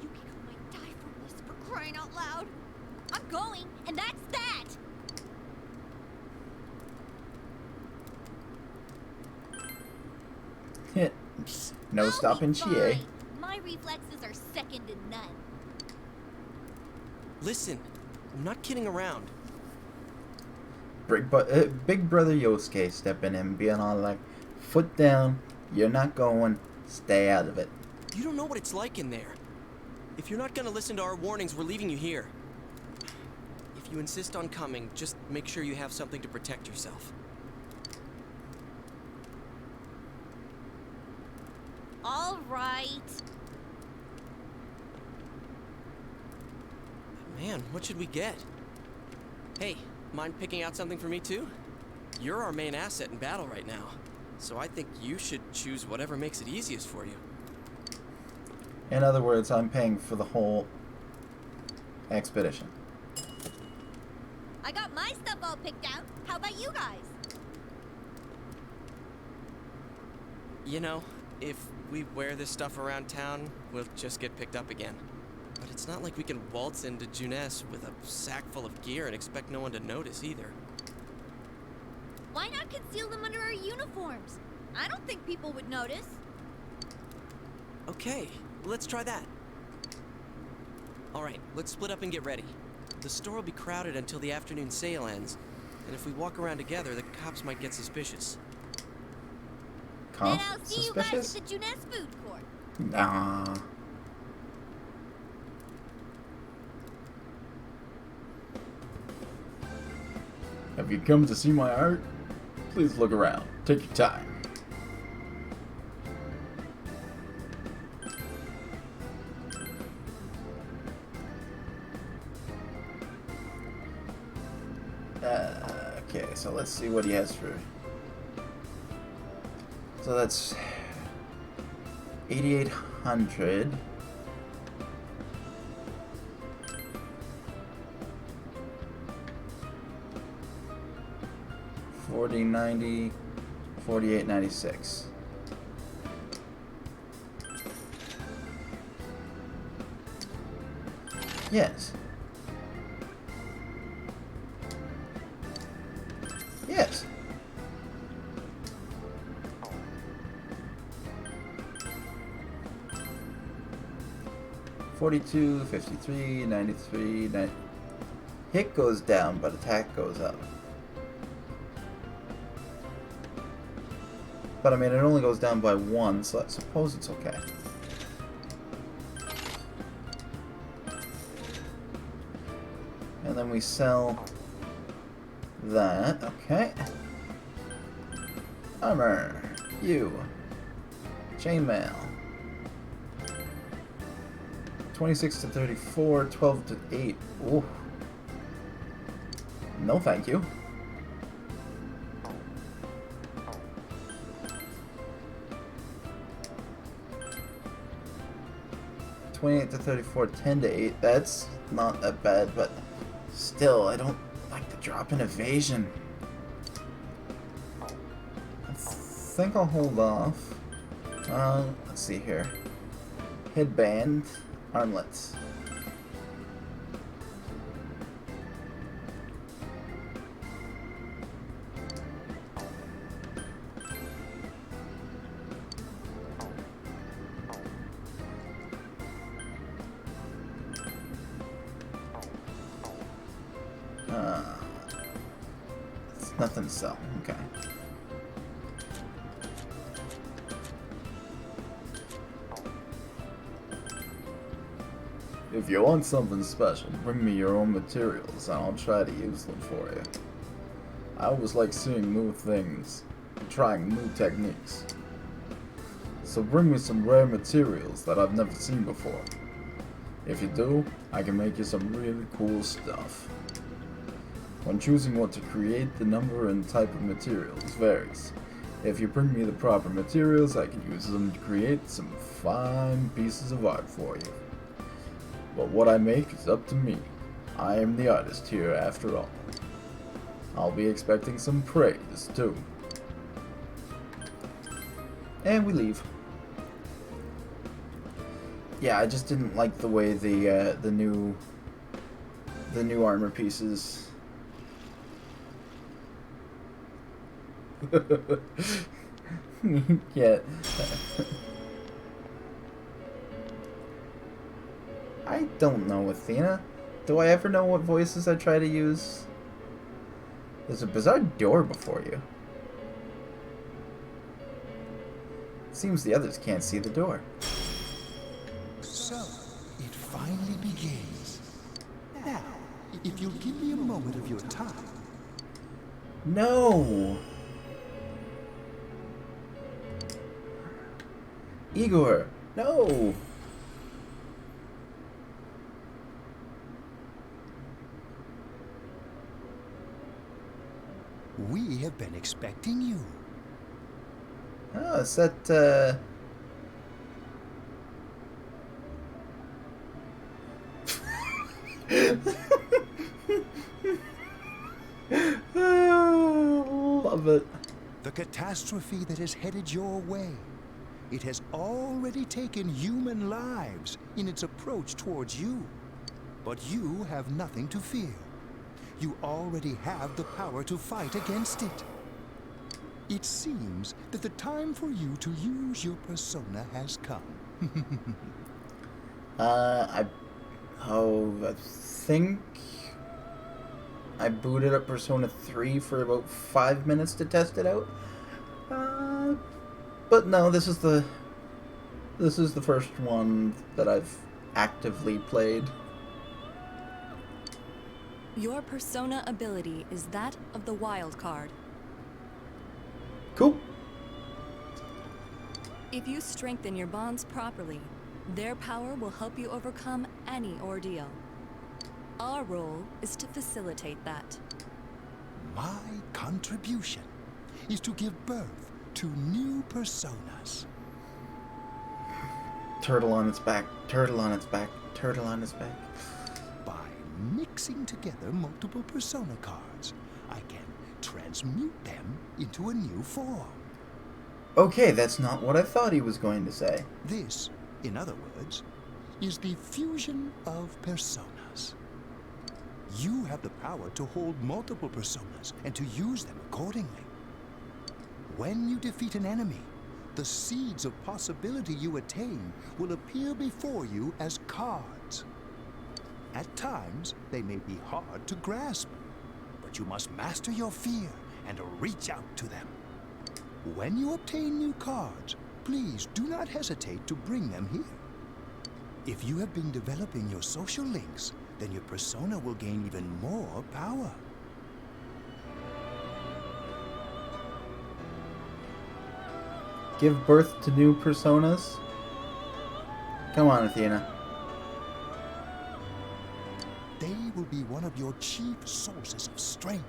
Yukiko might die from this, for crying out loud. I'm going, and that's that! No stopping Chie. My reflexes are second to none. Listen, I'm not kidding around. Big brother Yosuke stepping in, being all like, foot down, you're not going, stay out of it. You don't know what it's like in there. If you're not gonna listen to our warnings, we're leaving you here. If you insist on coming, just make sure you have something to protect yourself. All right. Man, what should we get? Hey, mind picking out something for me too? You're our main asset in battle right now, so I think you should choose whatever makes it easiest for you. In other words, I'm paying for the whole expedition. I got my stuff all picked out. How about you guys? You know, if we wear this stuff around town, we'll just get picked up again. But it's not like we can waltz into Junes with a sack full of gear and expect no one to notice either. Why not conceal them under our uniforms? I don't think people would notice. Okay, let's try that. Alright, let's split up and get ready. The store will be crowded until the afternoon sale ends, and if we walk around together, the cops might get suspicious. Then I'll see you guys at the Junes food court. Nah. Have you come to see my art? Please look around. Take your time. Okay, so let's see what he has for... So that's 8,800. 4090, 4896. Yes. Yes. $42, $53, $93, hit goes down, but attack goes up. But I mean, it only goes down by 1, so I suppose it's okay. And then we sell that. Okay. Armor. You. Chainmail. 26 to 34, 12 to 8. Ooh. No, thank you. $28 to 34, 10 to 8. That's not that bad, but still, I don't like the drop in evasion. I think I'll hold off. Let's see here. Headband, armlets. It's nothing to sell. Okay. If you want something special, bring me your own materials and I'll try to use them for you. I always like seeing new things and trying new techniques. So bring me some rare materials that I've never seen before. If you do, I can make you some really cool stuff. When choosing what to create, the number and type of materials varies. If you bring me the proper materials, I can use them to create some fine pieces of art for you. But what I make is up to me. I am the artist here after all. I'll be expecting some praise too. And we leave. Yeah, I just didn't like the way the new armor pieces. Yeah. I don't know, Athena. Do I ever know what voices I try to use? There's a bizarre door before you. Seems the others can't see the door. So, it finally begins. Now, if you'll give me a moment of your time. No! Igor! No! We have been expecting you. Oh, is that, oh, love it. The catastrophe that is headed your way. It has already taken human lives in its approach towards you. But you have nothing to fear. You already have the power to fight against it. It seems that the time for you to use your persona has come. I think I booted up Persona 3 for about 5 minutes to test it out. But no, this is the first one that I've actively played. Your persona ability is that of the wild card. Cool. If you strengthen your bonds properly, their power will help you overcome any ordeal. Our role is to facilitate that. My contribution is to give birth to new personas. Turtle on its back, turtle on its back, turtle on its back. By mixing together multiple persona cards, I can transmute them into a new form. Okay, that's not what I thought he was going to say. This, in other words, is the fusion of personas. You have the power to hold multiple personas and to use them accordingly. When you defeat an enemy, the seeds of possibility you attain will appear before you as cards. At times, they may be hard to grasp, but you must master your fear and reach out to them. When you obtain new cards, please do not hesitate to bring them here. If you have been developing your social links, then your persona will gain even more power. Give birth to new personas? Come on, Athena. They will be one of your chief sources of strength.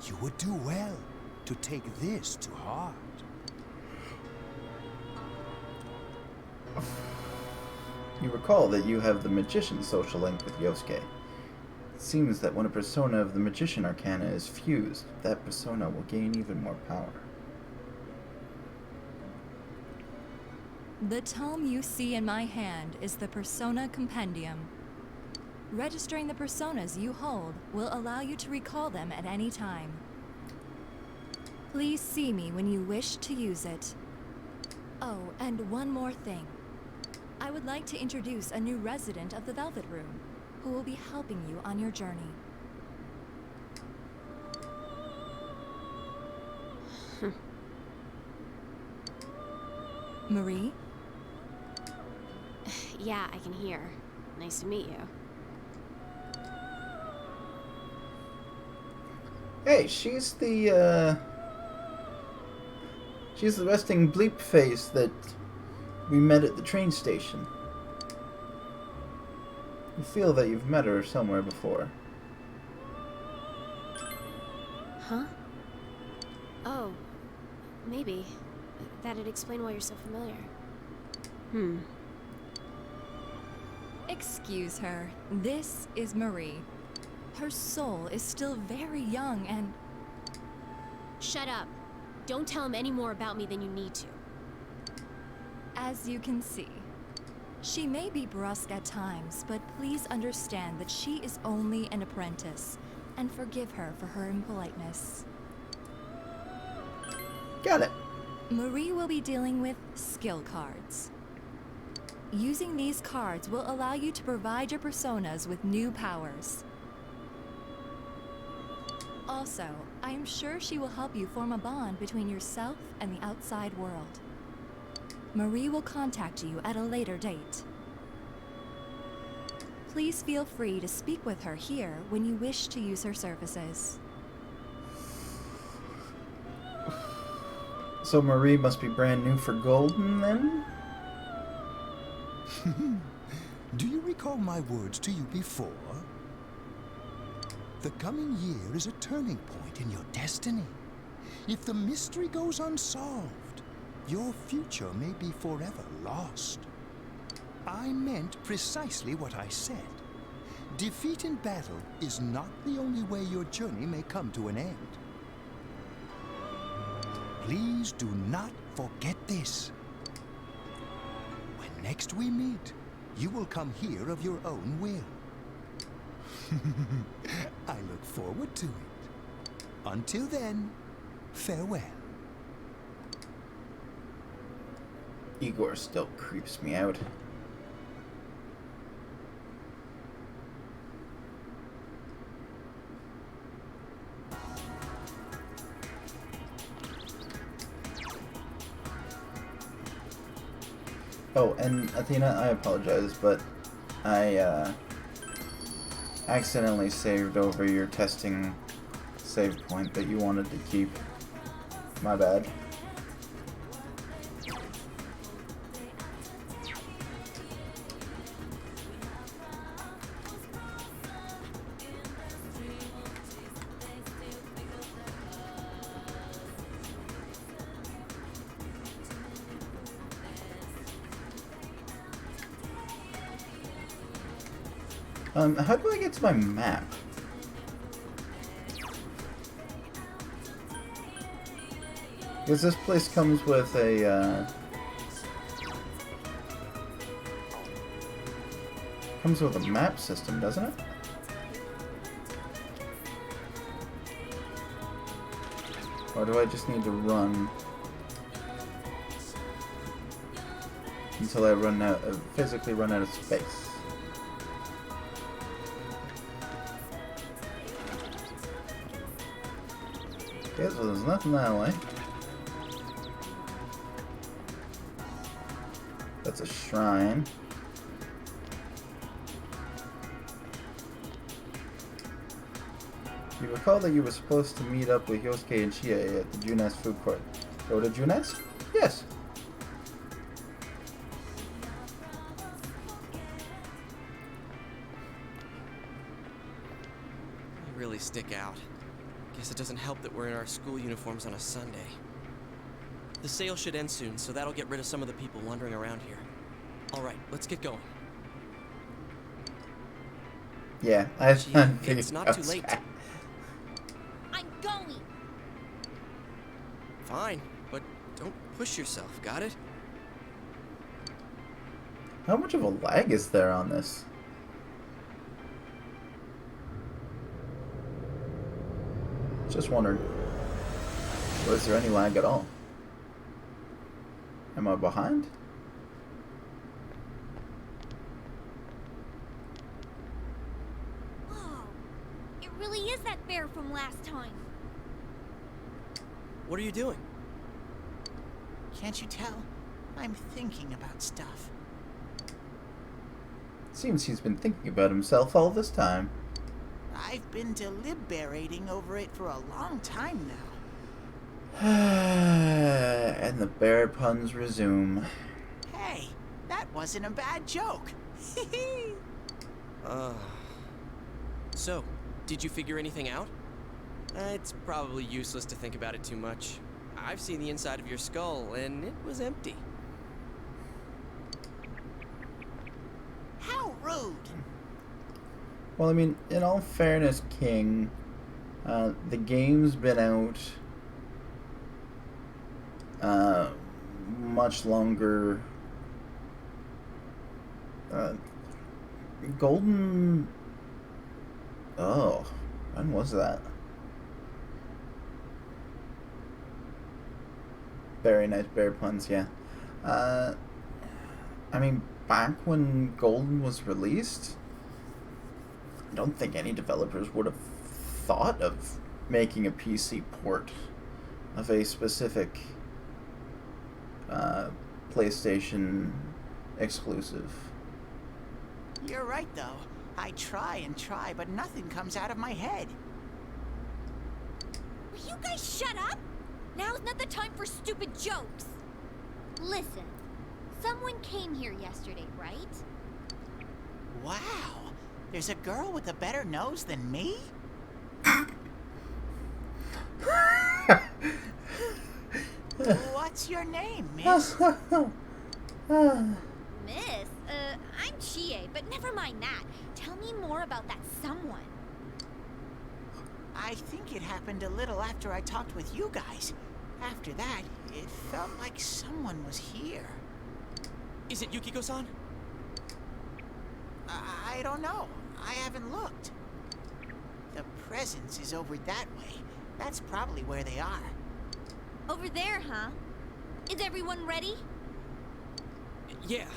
You would do well to take this to heart. You recall that you have the Magician's social link with Yosuke. It seems that when a persona of the Magician Arcana is fused, that persona will gain even more power. The tome you see in my hand is the Persona Compendium. Registering the personas you hold will allow you to recall them at any time. Please see me when you wish to use it. Oh, and one more thing. I would like to introduce a new resident of the Velvet Room, who will be helping you on your journey. Marie? Yeah, I can hear. Nice to meet you. Hey, she's the resting bleep face that we met at the train station. You feel that you've met her somewhere before. Huh? Oh, maybe. That'd explain why you're so familiar. Excuse her. This is Marie. Her soul is still very young and... Shut up. Don't tell him any more about me than you need to. As you can see, she may be brusque at times, but please understand that she is only an apprentice, and forgive her for her impoliteness. Got it. Marie will be dealing with skill cards. Using these cards will allow you to provide your personas with new powers. Also, I am sure she will help you form a bond between yourself and the outside world. Marie will contact you at a later date. Please feel free to speak with her here when you wish to use her services. So Marie must be brand new for Golden, then? Do you recall my words to you before? The coming year is a turning point in your destiny. If the mystery goes unsolved, your future may be forever lost. I meant precisely what I said. Defeat in battle is not the only way your journey may come to an end. Please do not forget this. When next we meet, you will come here of your own will. I look forward to it. Until then, farewell. Igor still creeps me out. Oh, and Athena, I apologize, but I accidentally saved over your testing save point that you wanted to keep. My bad. How do I get to my map? Because this place comes with a, comes with a map system, doesn't it? Or do I just need to run until I run out, physically run out of space? Okay, so there's nothing that way. That's a shrine. You recall that you were supposed to meet up with Yosuke and Chie at the Junes food court. Go to Junes? Yes. They really stick out. Guess it doesn't help that we're in our school uniforms on a Sunday. The sale should end soon, so that'll get rid of some of the people wandering around here. All right, let's get going. Yeah, Gee, it's not too late. I'm going. Fine, but don't push yourself, got it? How much of a lag is there on this? Just wondering. Or is there any lag at all? Am I behind? Oh, it really is that bear from last time. What are you doing? Can't you tell? I'm thinking about stuff. Seems he's been thinking about himself all this time. I've been deliberating over it for a long time now. And the bear puns resume. Hey, that wasn't a bad joke. So, did you figure anything out? It's probably useless to think about it too much. I've seen the inside of your skull, and it was empty. How rude! Well, I mean, in all fairness, King, the game's been out much longer. Golden... Oh, when was that? Very nice bear puns, yeah. I mean, back when Golden was released, I don't think any developers would have thought of making a PC port of a specific PlayStation exclusive. You're right, though. I try and try, but nothing comes out of my head. Will you guys shut up? Now's not the time for stupid jokes. Listen, someone came here yesterday, right? Wow, there's a girl with a better nose than me? What's your name, miss? Miss, I'm Chie, but never mind that. Tell me more about that someone. I think it happened a little after I talked with you guys. After that, it felt like someone was here. Is it Yukiko-san? I don't know. I haven't looked. The presence is over that way. That's probably where they are. Over there, huh? Is everyone ready? Yeah.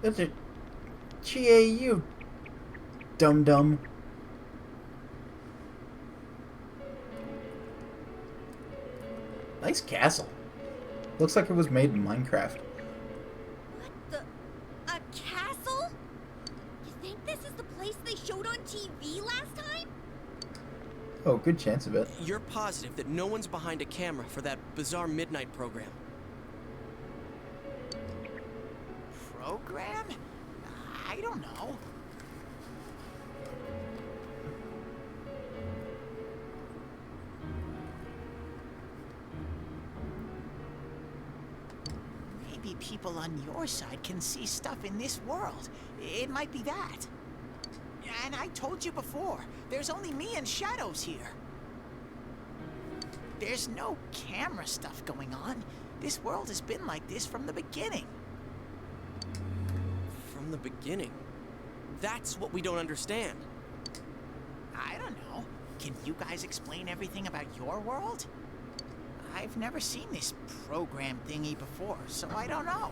It's a Chie, you dum-dum. Nice castle. Looks like it was made in Minecraft. What the? A castle? You think this is the place they showed on TV last time? Oh, good chance of it. You're positive that no one's behind a camera for that bizarre midnight program? Program? I don't know. Maybe people on your side can see stuff in this world. It might be that. And I told you before, there's only me and Shadows here. There's no camera stuff going on. This world has been like this from the beginning. From the beginning? That's what we don't understand. I don't know. Can you guys explain everything about your world? I've never seen this program thingy before, so I don't know.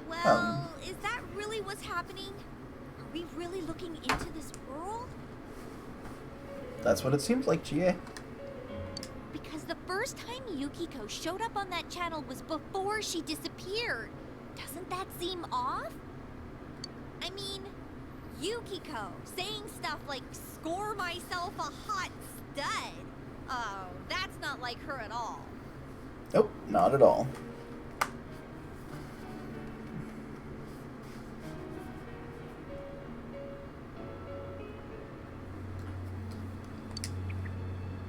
Well, is that really what's happening? Are we really looking into this world? That's what it seems like, GA. Because the first time Yukiko showed up on that channel was before she disappeared. Doesn't that seem off? I mean, Yukiko saying stuff like, score myself a hot stud. Oh, that's not like her at all. Nope, not at all.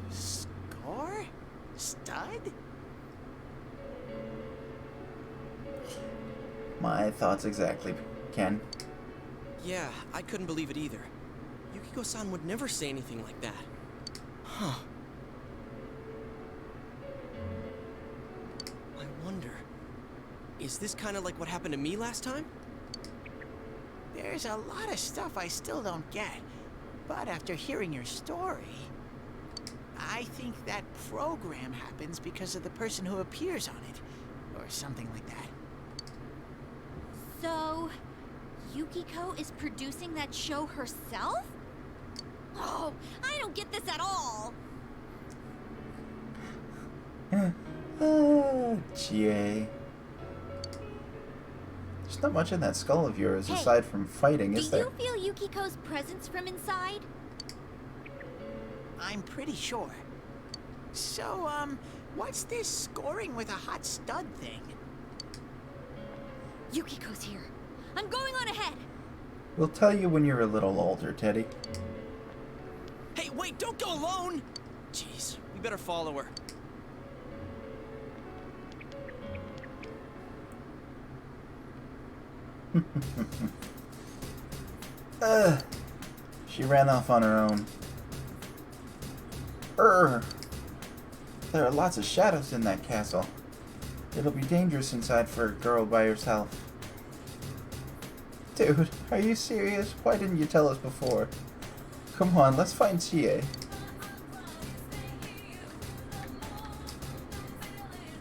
Score? Stud? My thoughts exactly, Ken. Yeah, I couldn't believe it either. Yukiko-san would never say anything like that. Huh. I wonder, is this kind of like what happened to me last time? There's a lot of stuff I still don't get, but after hearing your story, I think that program happens because of the person who appears on it, or something like that. So, Yukiko is producing that show herself? Oh, I don't get this at all. GA. There's not much in that skull of yours aside from fighting, is there? Do you feel Yukiko's presence from inside? I'm pretty sure. So, what's this scoring with a hot stud thing? Yukiko's here. I'm going on ahead. We'll tell you when you're a little older, Teddy. Hey, wait, don't go alone! Jeez, we better follow her. She ran off on her own. There are lots of shadows in that castle. It'll be dangerous inside for a girl by herself. Dude, are you serious? Why didn't you tell us before? Come on, let's find Chie.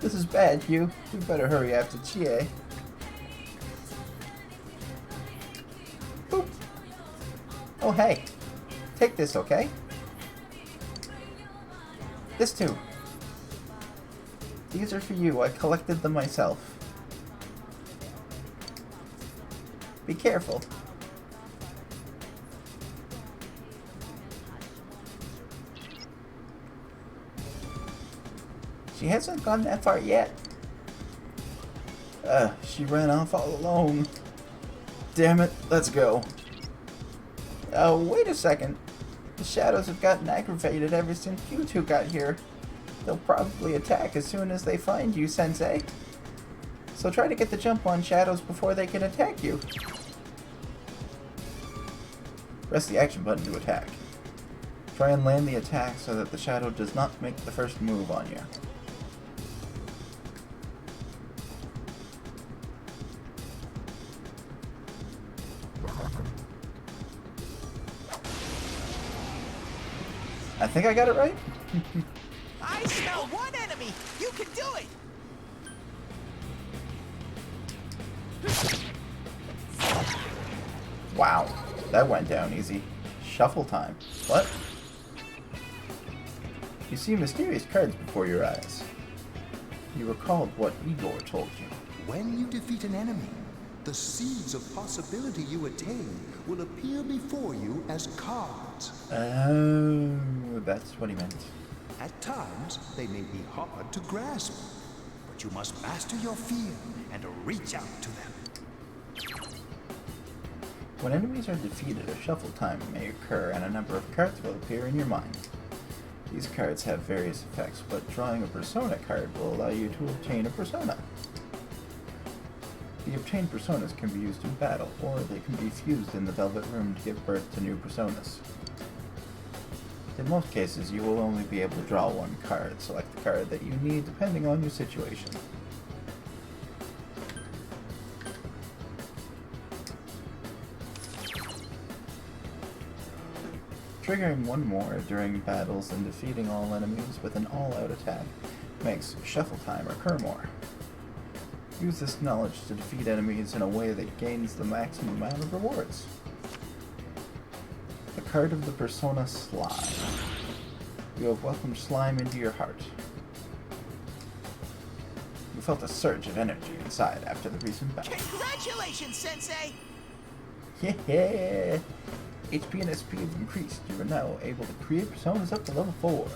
This is bad, Hugh. We better hurry after Chie. Boop. Oh, hey. Take this, okay? This too. These are for you. I collected them myself. Be careful. She hasn't gone that far yet. She ran off all alone. Damn it, let's go. Oh, wait a second. The shadows have gotten aggravated ever since you two got here. They'll probably attack as soon as they find you, Sensei. So try to get the jump on shadows before they can attack you. Press the action button to attack. Try and land the attack so that the shadow does not make the first move on you. I think I got it right. I smell one enemy! You can do it! Wow, that went down easy. Shuffle time. What? You see mysterious cards before your eyes. You recalled what Igor told you. When you defeat an enemy, the seeds of possibility you attain will appear before you as cards. Oh, that's what he meant. At times, they may be hard to grasp, but you must master your fear and reach out to them. When enemies are defeated, a shuffle time may occur and a number of cards will appear in your mind. These cards have various effects, but drawing a persona card will allow you to obtain a persona. The obtained personas can be used in battle, or they can be fused in the Velvet Room to give birth to new personas. In most cases, you will only be able to draw one card. Select the card that you need depending on your situation. Triggering one more during battles and defeating all enemies with an all-out attack makes shuffle time occur more. Use this knowledge to defeat enemies in a way that gains the maximum amount of rewards. The card of the persona Slime. You have welcomed Slime into your heart. You felt a surge of energy inside after the recent battle. Congratulations, Sensei! Yeah! HP and SP have increased. You are now able to create personas up to level 4.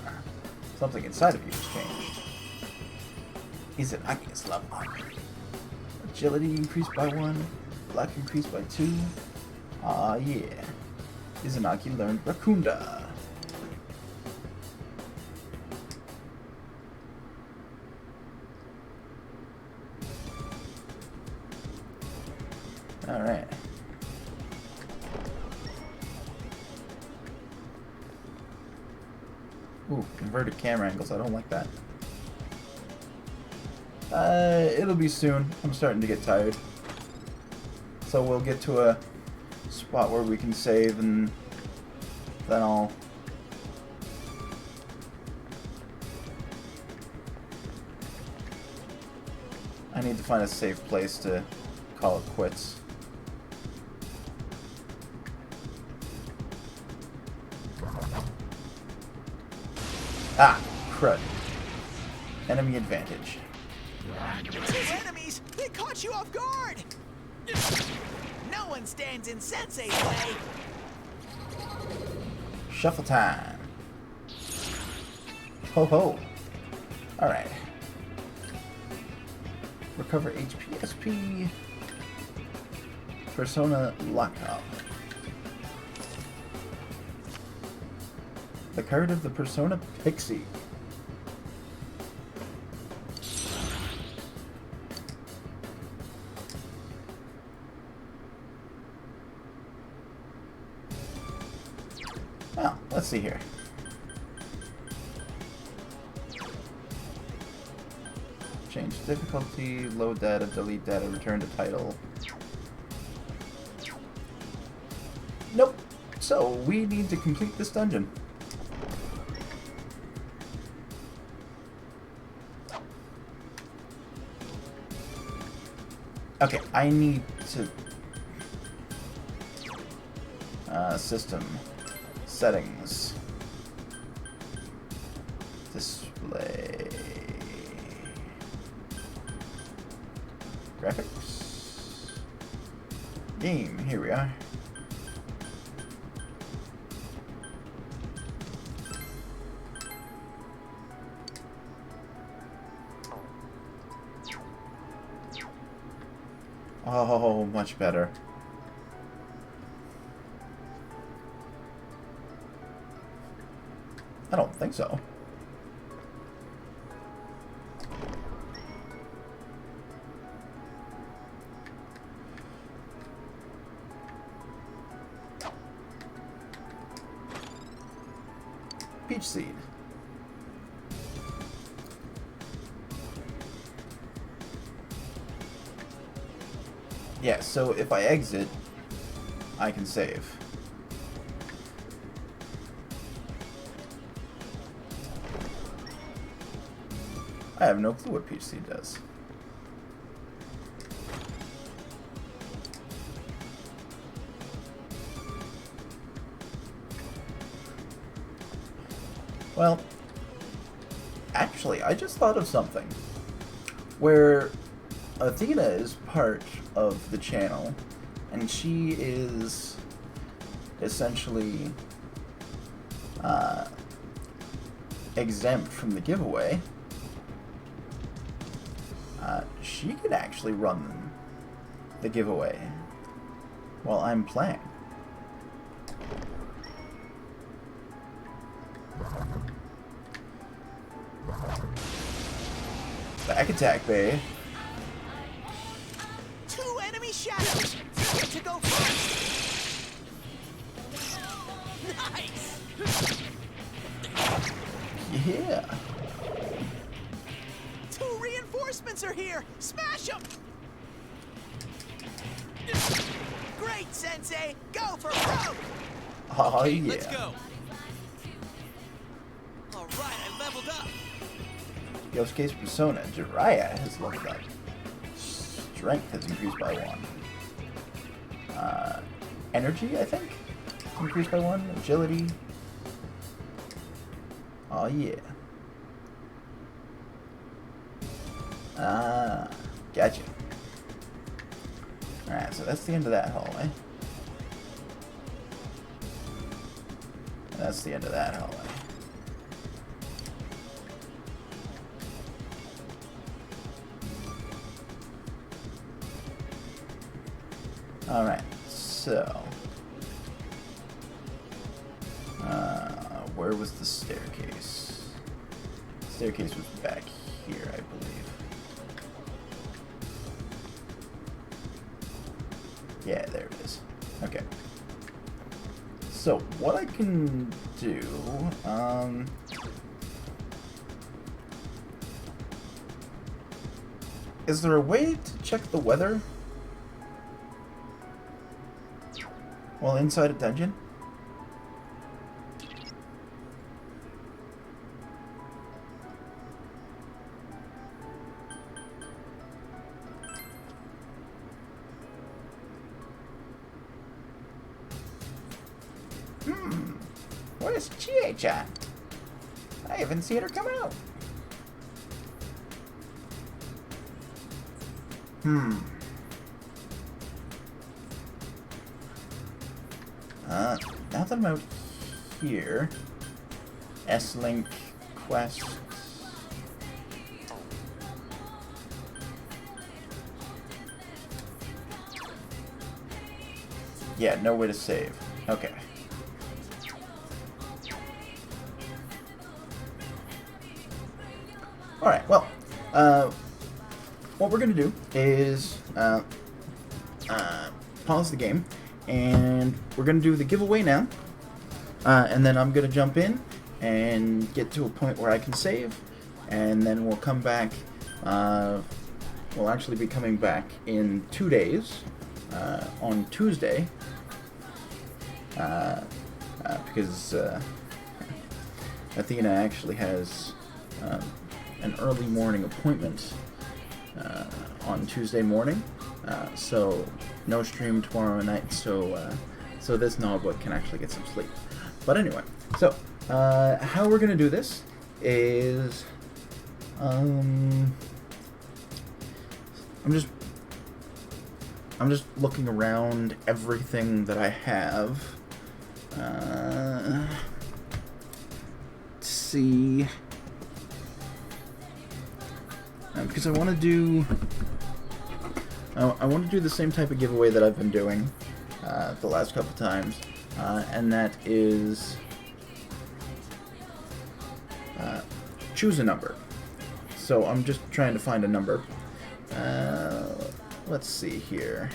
Something inside of you has changed. Izanagi's level up. Agility increased by 1. Luck increased by 2. Ah, yeah. Izanagi learned Rakunda. Alright. Ooh, inverted camera angles. I don't like that. It'll be soon. I'm starting to get tired. So we'll get to a spot where we can save, and then I'll... I need to find a safe place to call it quits. Ah, crud. Enemy advantage. Two enemies! They caught you off guard! No one stands in Sensei's way! Shuffle time. Ho ho. Alright. Recover HP, SP. Persona Lockup. The card of the Persona Pixie. Well, let's see here. Change difficulty, load data, delete data, return to title. Nope. So, we need to complete this dungeon. Okay, I need to... system. Settings. Display. Graphics. Game, here we are. Oh, much better. I don't think so. Peach seed. Yeah, so if I exit, I can save. I have no clue what Peach Seed does. Well, actually, I just thought of something. Where Athena is part of the channel, and she is essentially exempt from the giveaway. She could actually run the giveaway while I'm playing. Back attack, babe. Two enemy shadows! You get to go first! Nice! Yeah. 2 reinforcements are here! Smash them! Great, Sensei! Go for broke! Oh, Okay, yeah. let's go. All right, I leveled up. Yosuke's persona, Jiraiya, has leveled up. Strength has increased by 1. Energy, I think, increased by 1. Agility. Oh, yeah. Ah, gotcha. Alright, so that's the end of that hallway. That's the end of that hallway. Alright, so... where was the staircase? The staircase was back here, I believe. Yeah, there it is. Okay. So, what I can do... is there a way to check the weather while inside a dungeon? Where's Chie-chan? I haven't seen her come out. Now that I'm out here, S-Link quest. Yeah, no way to save. Okay. Alright, well, what we're going to do is pause the game, and we're going to do the giveaway now, and then I'm going to jump in and get to a point where I can save, and then we'll come back. We'll actually be coming back in 2 days, on Tuesday, because Athena actually has an early morning appointment on Tuesday morning, so no stream tomorrow night, so this Nodwik can actually get some sleep. But anyway, so how we're gonna do this is I'm just looking around everything that I have to see. Because I want to do the same type of giveaway that I've been doing the last couple times, and that is choose a number. So I'm just trying to find a number. Let's see here.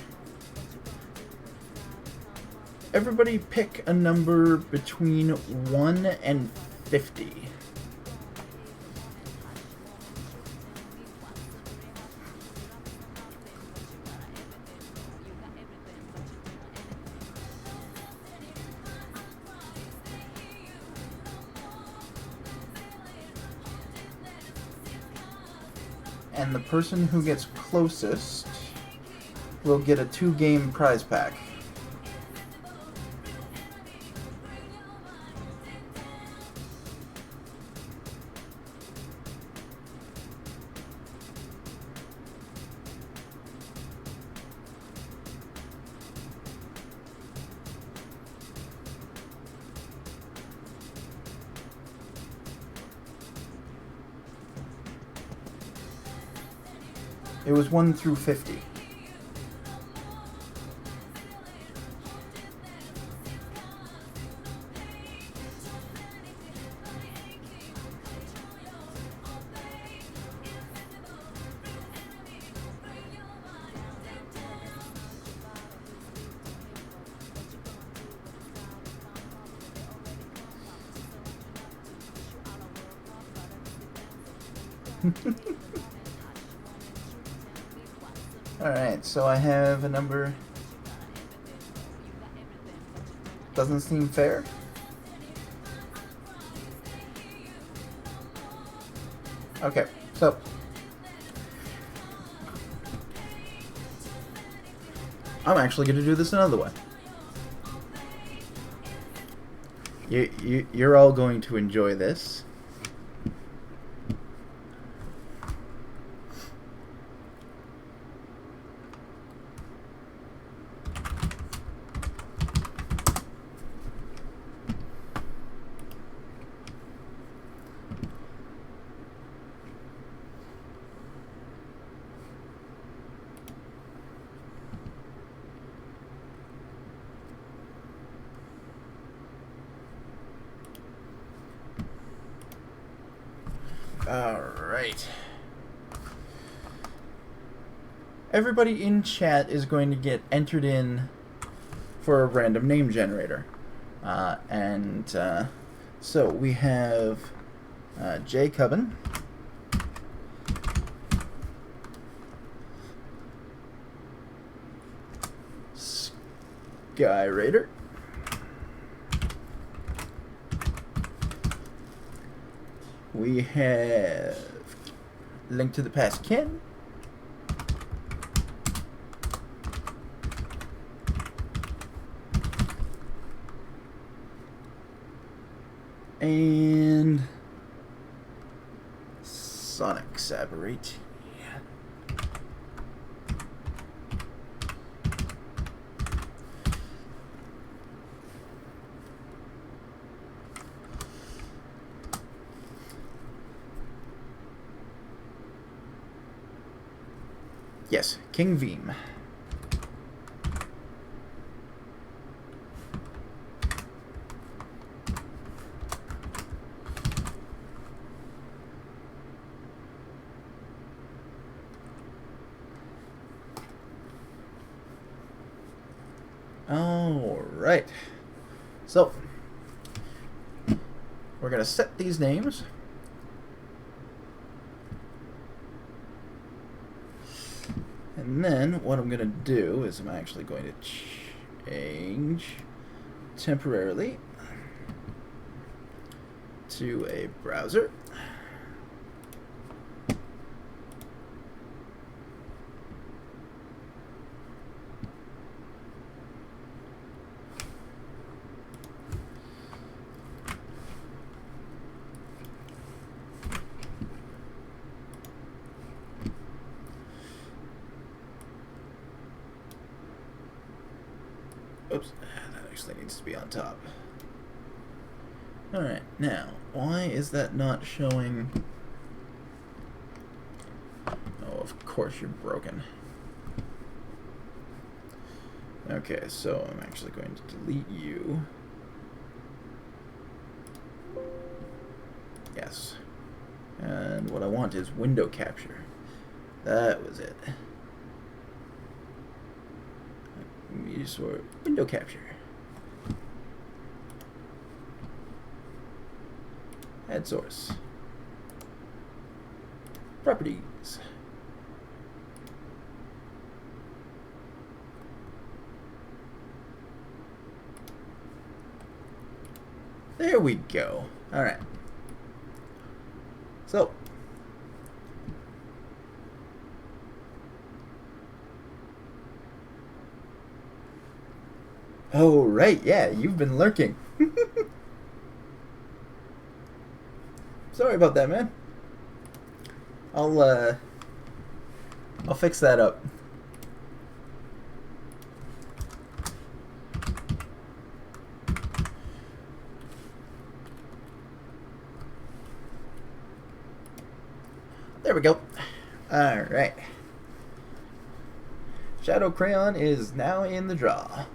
Everybody pick a number between 1 and 50. And the person who gets closest will get a 2-game prize pack. It was 1 through 50. Alright, so I have a number. Doesn't seem fair. Okay, so I'm actually going to do this another way. You're all going to enjoy this. Alright. Everybody in chat is going to get entered in for a random name generator. So we have Jay Cubbin, Sky Raider, we have Link to the Past Ken, and Sonic Saberate. Yes, King Veem. Alright. So, we're going to set these names. And then what I'm going to do is I'm actually going to change temporarily to a browser. Oops, that actually needs to be on top. Alright, now, why is that not showing? Oh, of course you're broken. Okay, so I'm actually going to delete you. Yes. And what I want is window capture. That was it. Use for window capture. Add source. Properties. There we go. All right. So, oh, right, yeah, you've been lurking. Sorry about that, man. I'll fix that up. There we go. Alright. Shadow Crayon is now in the draw.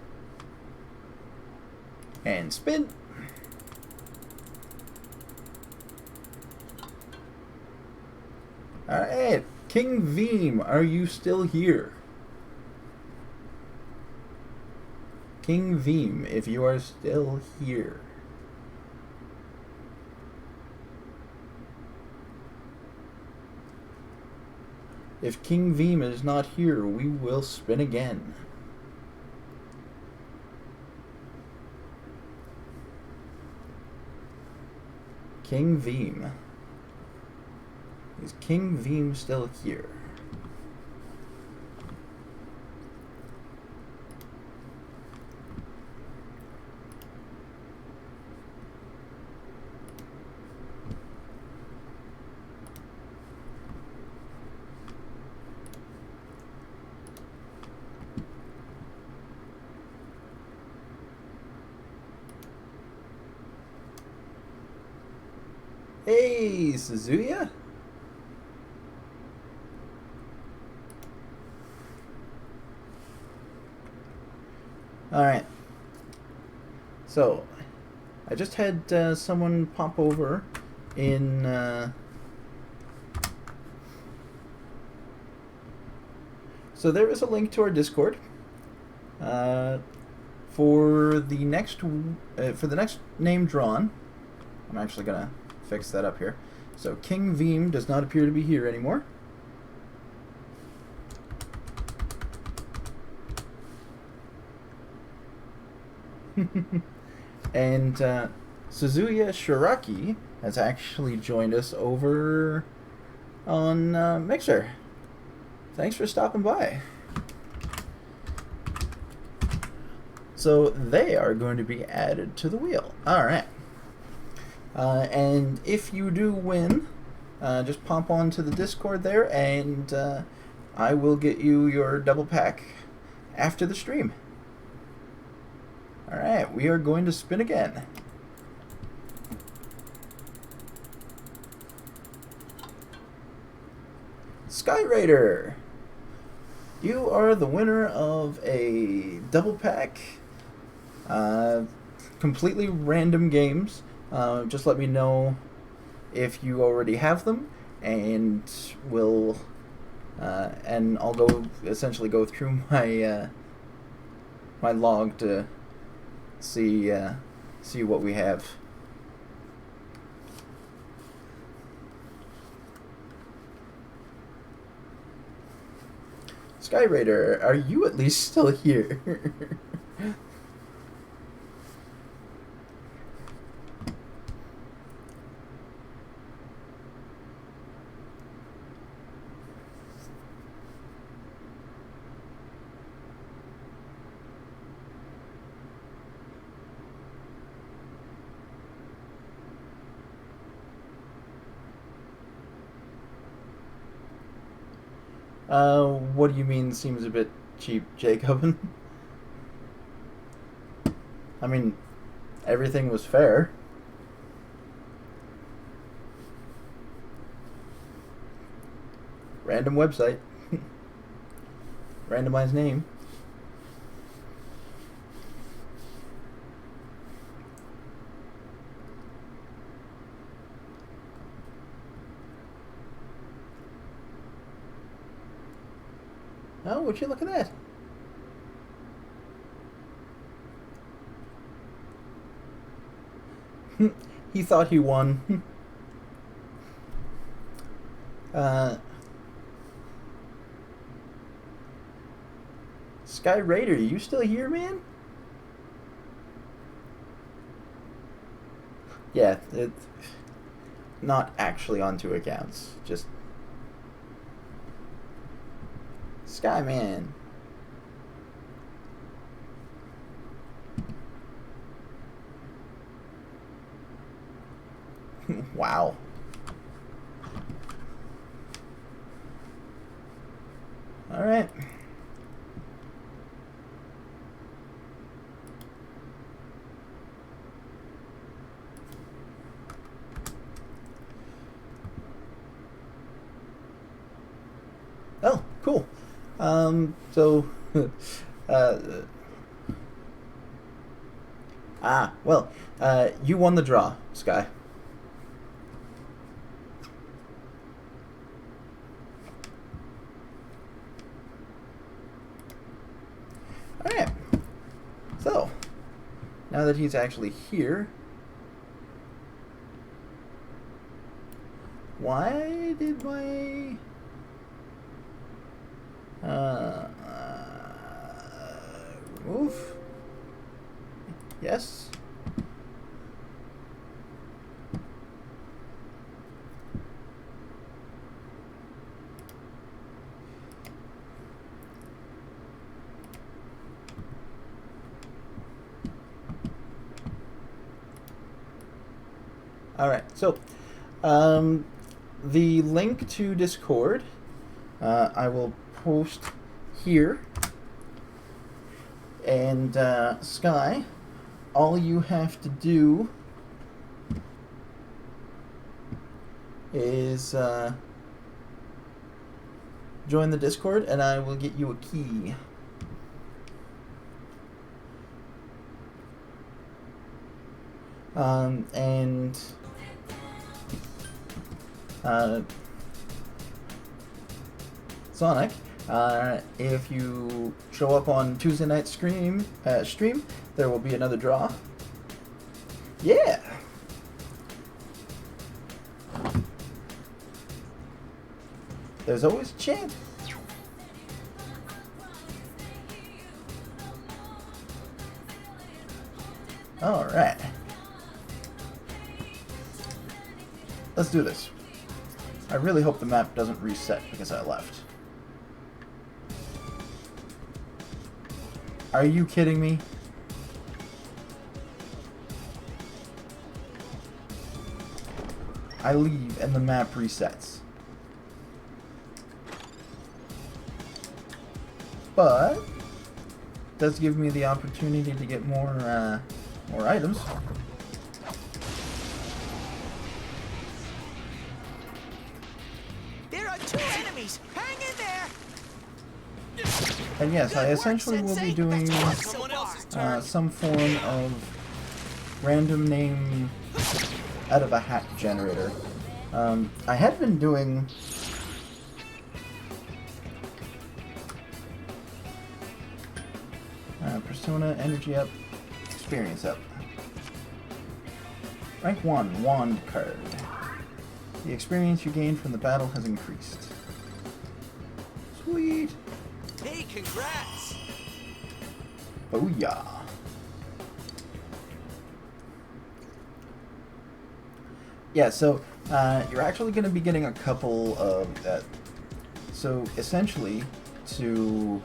And spin. Alright, King Veem, are you still here? King Veem, if you are still here. If King Veem is not here, we will spin again. King Veem. Is King Veem still here? Hey, Suzuya? Alright. So, I just had someone pop over in... So there is a link to our Discord. For the next name drawn, I'm actually gonna fix that up here. So King Veem does not appear to be here anymore. And Suzuya Shiraki has actually joined us over on Mixer. Thanks for stopping by. So they are going to be added to the wheel. Alright. And if you do win, just pop on to the Discord there, and I will get you your double pack after the stream. Alright, we are going to spin again. Sky Raider! You are the winner of a double pack. Completely random games. Just let me know if you already have them, and we'll and I'll essentially go through my my log to see what we have. Sky Raider, are you at least still here? What do you mean seems a bit cheap, Jacob? I mean, everything was fair. Random website. Randomized name. Oh, would you look at that? He thought he won. Sky Raider, you still here, man? Yeah, it's not actually on 2 accounts, just Skyman. Wow. All right. Oh, cool. So, well, you won the draw, Sky. Alright. So, now that he's actually here, why did my... Yes. All right. So, the link to Discord, I will post here. And Sky, all you have to do is join the Discord, and I will get you a key. And Sonic, if you show up on Tuesday night stream, there will be another draw. Yeah. There's always a chance. All right. Let's do this. I really hope the map doesn't reset because I left. Are you kidding me? I leave and the map resets. But does give me the opportunity to get more items. There are 2 enemies. Hang in there. And yes, I essentially will be doing some form of random name out of a hat generator. I had been doing persona, energy up, experience up. Rank 1, wand card. The experience you gain from the battle has increased. Sweet! Hey, congrats! Booyah! Yeah, so you're actually going to be getting a couple of that. So essentially, to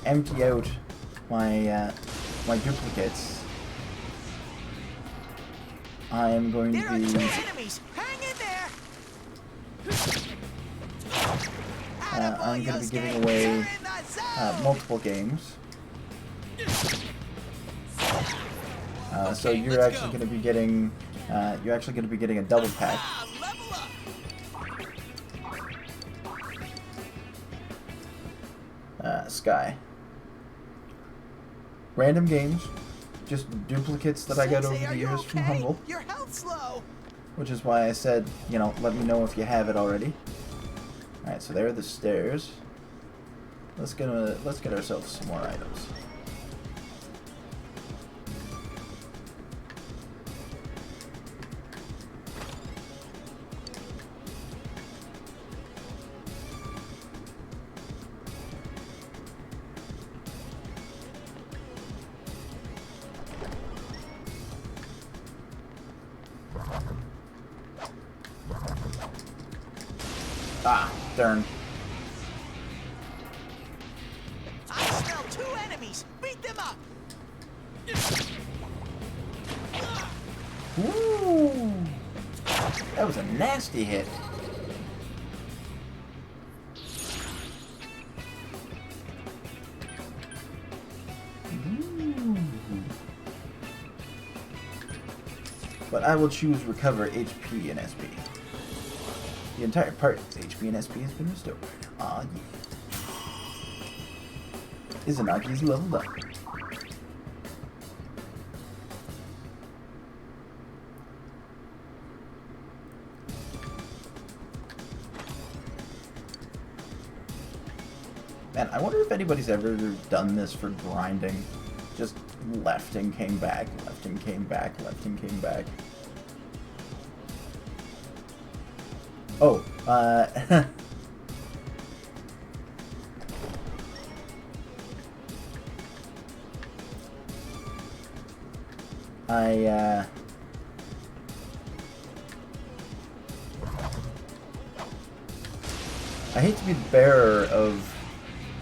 empty out my my duplicates, I am going to be. There are 2 enemies. Hang in there. I'm going to be giving away multiple games. So you're actually going to be getting a double pack. Sky. Random games, just duplicates that I got over the years from Humble. Your health's low. Which is why I said, you know, let me know if you have it already. All right, so there are the stairs. Let's get ourselves some more items. Ah, darn. I smell 2 enemies. Beat them up. Ooh, that was a nasty hit. Ooh. But I will choose recover HP and SP. The entire party's HP and SP has been restored. Ah, yeah. Izanagi's leveled up. Man, I wonder if anybody's ever done this for grinding. Just left and came back, left and came back, left and came back. Oh, I hate to be the bearer of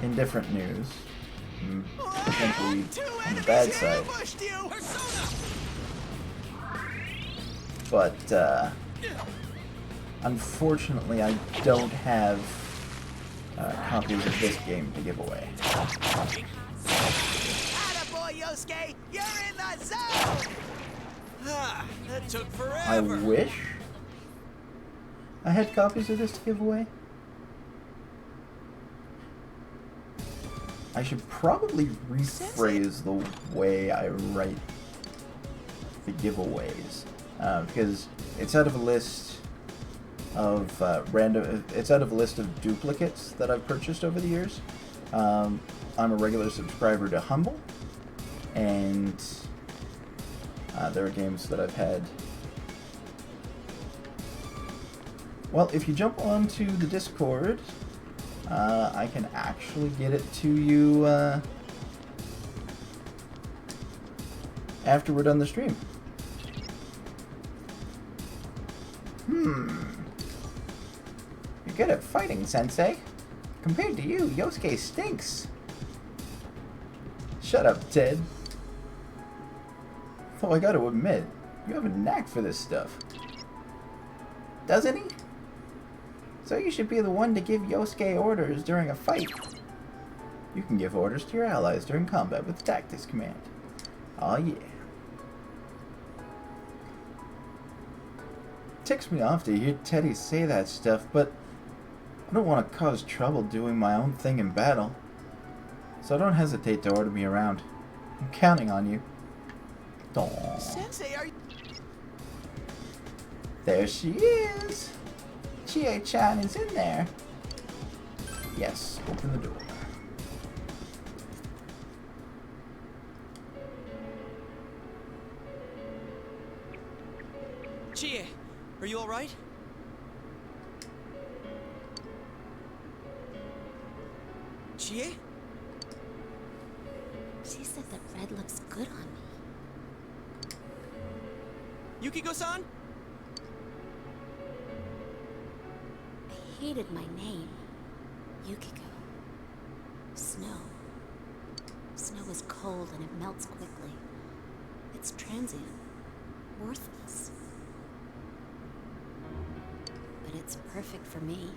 indifferent news, potentially on the bad side, but unfortunately I don't have copies of this game to give away. Attaboy, Yosuke! You're in the zone! That took forever. I wish I had copies of this to give away. I should probably rephrase the way I write the giveaways, because it's out of a list of it's out of a list of duplicates that I've purchased over the years. I'm a regular subscriber to Humble, and there are games that I've had. Well, if you jump onto the Discord, I can actually get it to you after we're done the stream. You're good at fighting, Sensei. Compared to you, Yosuke stinks. Shut up, Ted. Though I gotta admit, you have a knack for this stuff. Doesn't he? So you should be the one to give Yosuke orders during a fight. You can give orders to your allies during combat with the Tactics Command. Aw, yeah. Ticks me off to hear Teddy say that stuff, but I don't want to cause trouble doing my own thing in battle. So don't hesitate to order me around. I'm counting on you. Aww. Sensei, are you... There she is! Chie-chan is in there. Yes, open the door. Chie, are you alright? Chie? She said that red looks good on me. Yukiko-san? I hated my name. Yukiko. Snow. Snow is cold and it melts quickly. It's transient. Worthless. But it's perfect for me.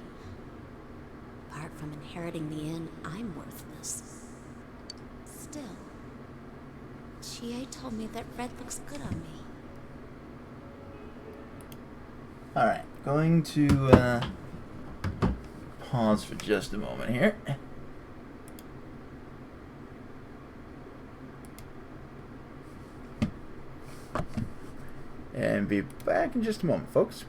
Apart from inheriting the inn, I'm worthless. Still, Chie told me that red looks good on me. Alright, going to pause for just a moment here. And be back in just a moment, folks.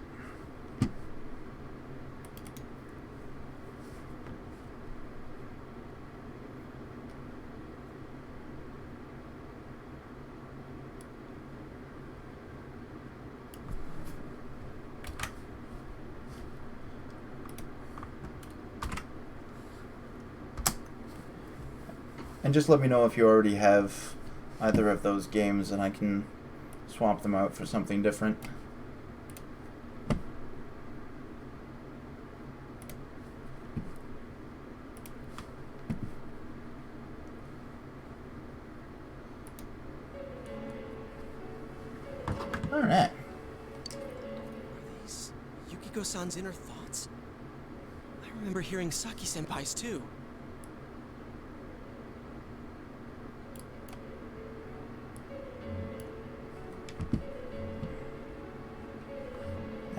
And just let me know if you already have either of those games and I can swap them out for something different. Alright. Are these Yukiko-san's inner thoughts? I remember hearing Saki-senpai's too.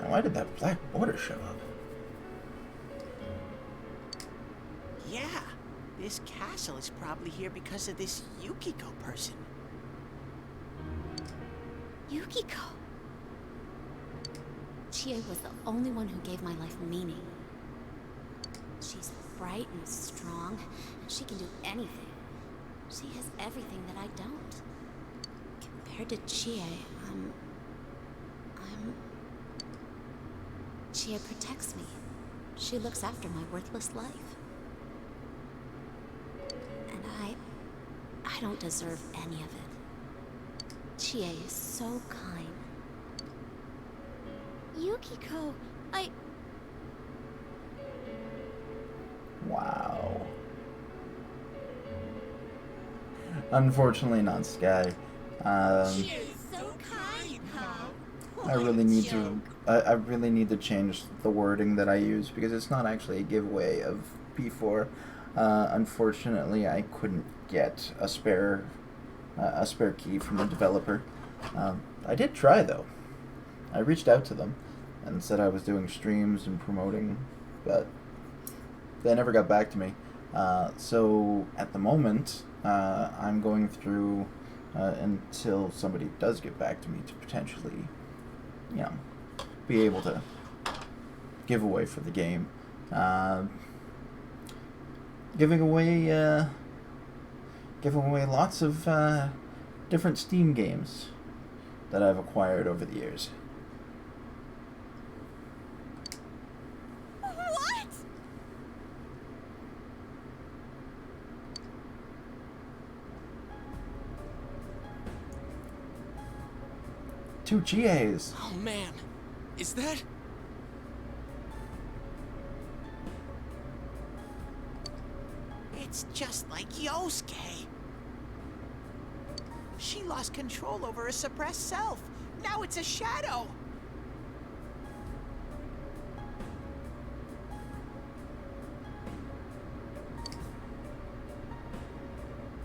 Why did that black border show up? Yeah, this castle is probably here because of this Yukiko person. Yukiko! Chie was the only one who gave my life meaning. She's bright and strong, and she can do anything. She has everything that I don't. Compared to Chie, Chie protects me. She looks after my worthless life. And I don't deserve any of it. Chie is so kind. Yukiko, Wow. Unfortunately not Sky. She is so kind, huh? I really need to I really need to change the wording that I use because it's not actually a giveaway of P4. Unfortunately, I couldn't get a spare key from the developer. I did try though. I reached out to them and said I was doing streams and promoting, but they never got back to me. So at the moment, I'm going through until somebody does get back to me to potentially, be able to give away for the game. Giving away lots of different Steam games that I've acquired over the years. What? Two GAs. Oh man, is that? It's just like Yosuke. She lost control over her suppressed self. Now it's a shadow.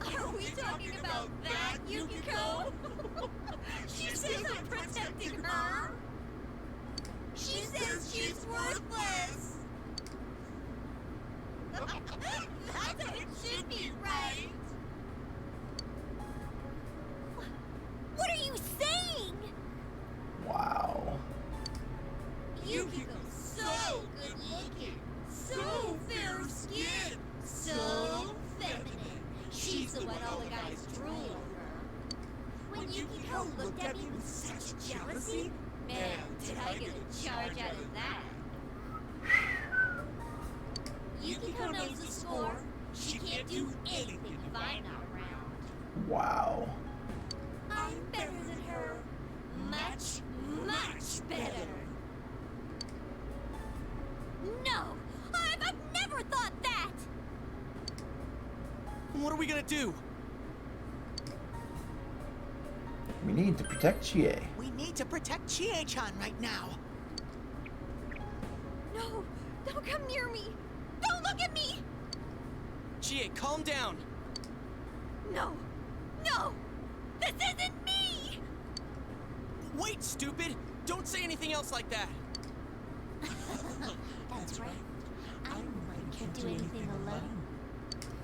Are we talking about that, Yukiko? She says I'm protecting her. She says she's worthless. That's how it should be, right? What are you saying? Wow. Yukiko's so good looking, so fair skinned, so feminine. She's the one all the guys drool over. When Yukiko looked at me with such jealousy, man, did I get a charge out of that. Yukiko knows the score. She can't do anything if I'm not around. Wow. I'm better than her. Much, much better. No! I've never thought that! What are we gonna do? We need to protect Chie. We need to protect Chie-chan right now. No! Don't come near me! Don't look at me! Chie, calm down. No! No! This isn't me! Wait, stupid! Don't say anything else like that. That's right. I'm the one who can't do anything alone.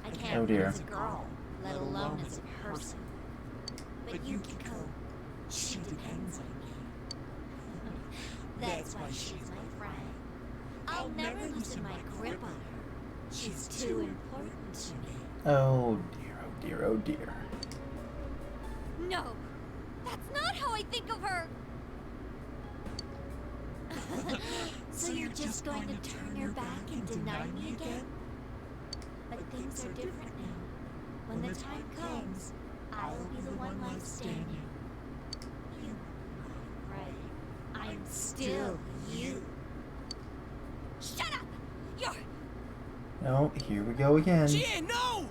I can't Oh, dear. as a girl, let alone as a person. But Yukiko, she depends on me. That's why she's my friend. I'll never loosen my grip on her. She's too important to me. Oh dear, oh dear, oh dear. No! That's not how I think of her! So you're just going to turn your back and deny me again? But things are different now. When the time comes, I'll be the one left standing. You are right. I'm still you. Shut up! You're... No, here we go again. Chie, no!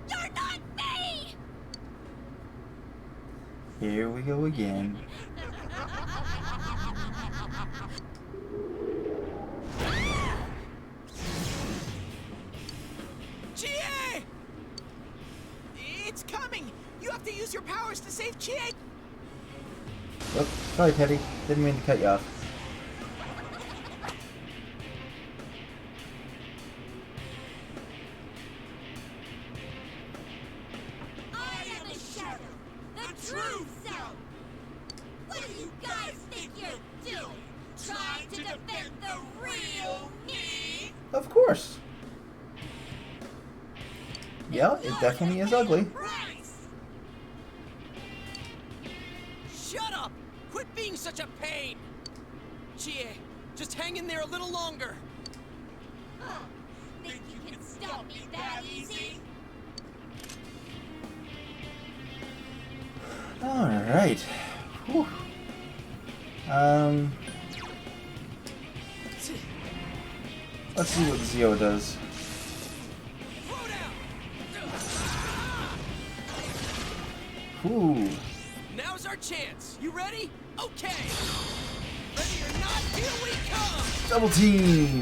You're not me! Here we go again. Chie! It's coming! You have to use your powers to save Chie! Oh, sorry, Teddy. Didn't mean to cut you off. I am a shadow, the true self! What do you guys think you're doing? Trying to defend the real me? Of course. Yeah, it definitely is ugly. Shut up! Quit being such a pain! Chie, just hang in there a little longer. Huh. Think you can stop me that easy? Alright. Whew. Let's see what Zio does. Ooh. Now's our chance. You ready? Okay. Ready or not, here we come. Double team.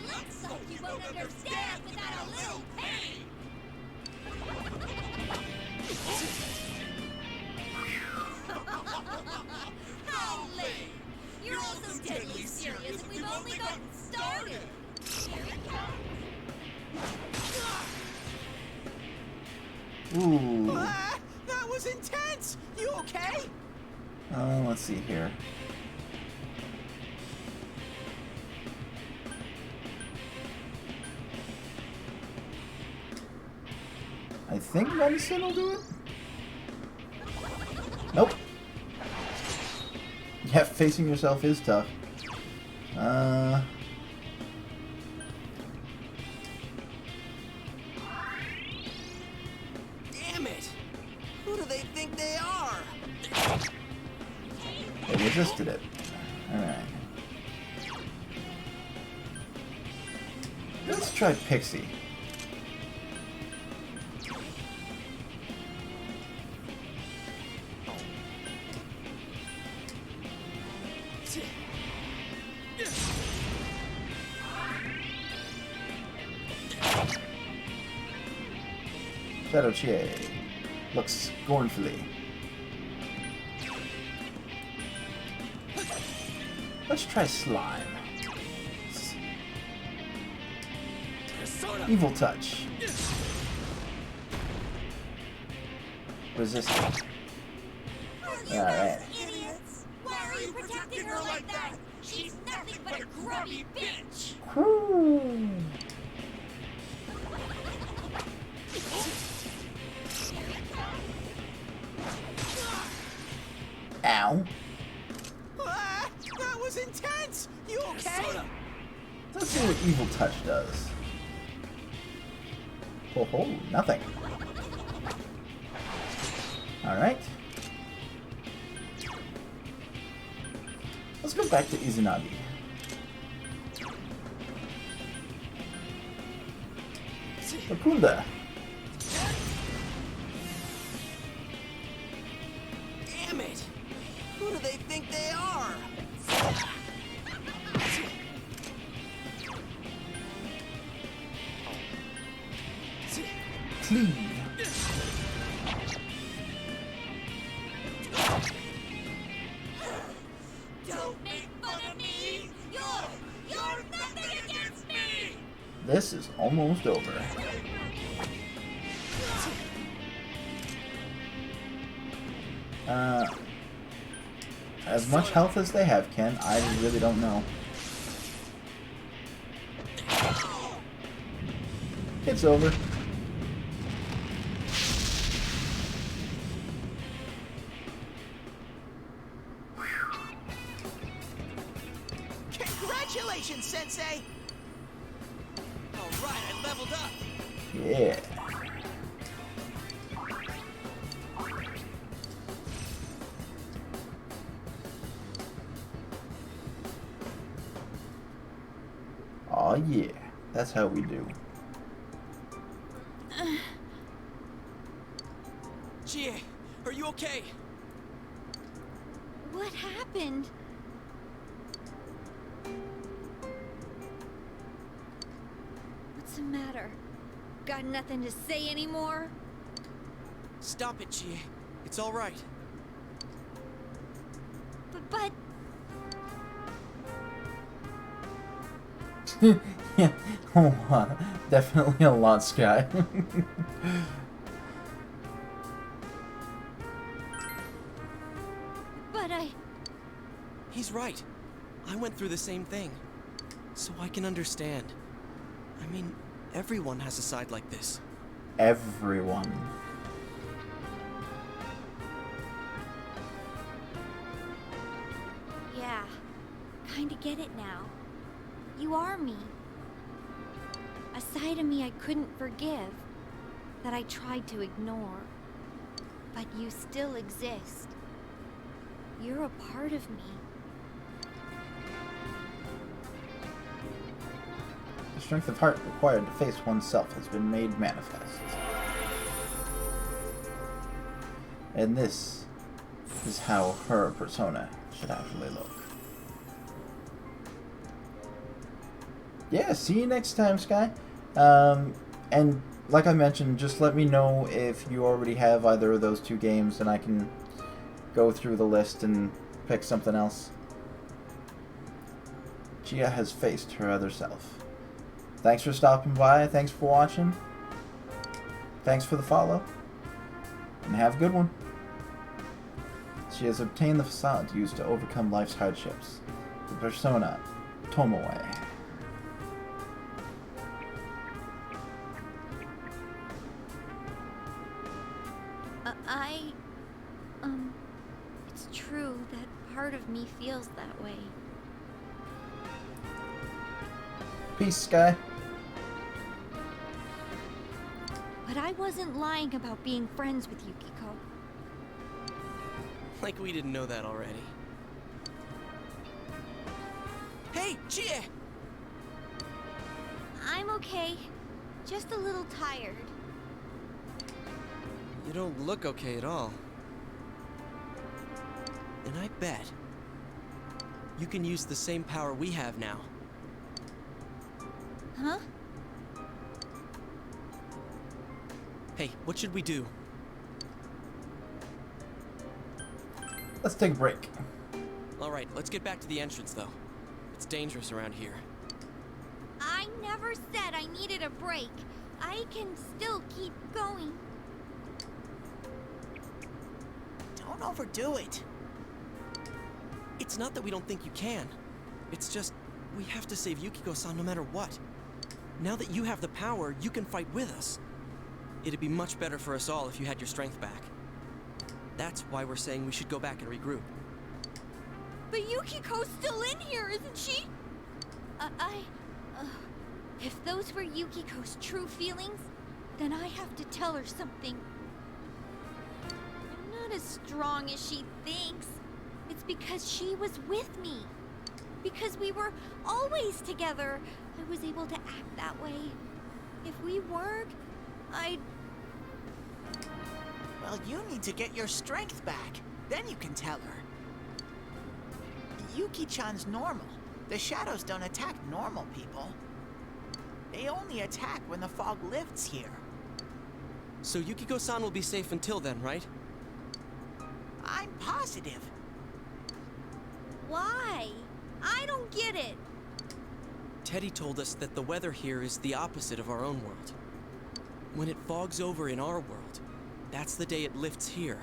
Looks like you won't understand without a little pain. How late? You're all so deadly serious, and we've only gotten started. Here it comes. Ooh. That was intense! You okay? Let's see here. I think medicine will do it? Nope. Yeah, facing yourself is tough. Damn it! Who do they think they are? They resisted it. Alright. Let's try Pixie. Shadow Che looks scornfully. Let's try Slime. Evil Touch. Resistant. Alright. Idiots! Why are you protecting her like that? She's nothing but a grubby bitch! Ow. That was intense! You okay? Let's see what Evil Touch does. Oh, nothing. Alright. Let's go back to Izanagi. Bakunda. Damn it! Who do they think they are? Clean. Don't make fun of me! You're nothing against me! This is almost over. As much health as they have, Ken, I really don't know. It's over. Congratulations, Sensei! Alright, I leveled up! Yeah. Aw, yeah. That's how we do. Chie, are you okay? What happened? What's the matter? Got nothing to say anymore? Stop it, Chie. It's alright. But... Yeah, a lot. Definitely a lot, Sky. But He's right. I went through the same thing. So I can understand. I mean, everyone has a side like this. Everyone. yeah, kinda get it now. You are me. A side of me I couldn't forgive. that I tried to ignore. But you still exist. You're a part of me. The strength of heart required to face oneself has been made manifest. And this is how her persona should actually look. Yeah, see you next time, Sky. And like I mentioned, just let me know if you already have either of those 2 games, and I can go through the list and pick something else. Gia has faced her other self. Thanks for stopping by, thanks for watching, thanks for the follow, and have a good one. She has obtained the facade used to overcome life's hardships. The persona, Tomoe. It's true that part of me feels that way. Peace, Sky. But I wasn't lying about being friends with Yukiko. Like we didn't know that already. Hey, Chie! I'm okay. Just a little tired. You don't look okay at all. And I bet you can use the same power we have now. Huh? Hey, what should we do? Let's take a break. Alright, let's get back to the entrance, though. It's dangerous around here. I never said I needed a break. I can still keep going. Don't overdo it. It's not that we don't think you can. It's just, we have to save Yukiko-san no matter what. Now that you have the power, you can fight with us. It'd be much better for us all if you had your strength back. That's why we're saying we should go back and regroup. But Yukiko's still in here, isn't she? If those were Yukiko's true feelings, then I have to tell her something. I'm not as strong as she thinks. It's because she was with me. Because we were always together, I was able to act that way. If we weren't, I'd... Well, you need to get your strength back. Then you can tell her. Yuki-chan's normal. The shadows don't attack normal people. They only attack when the fog lifts here. So Yukiko-san will be safe until then, right? I'm positive. Why? I don't get it. Teddy told us that the weather here is the opposite of our own world. When it fogs over in our world, that's the day it lifts here,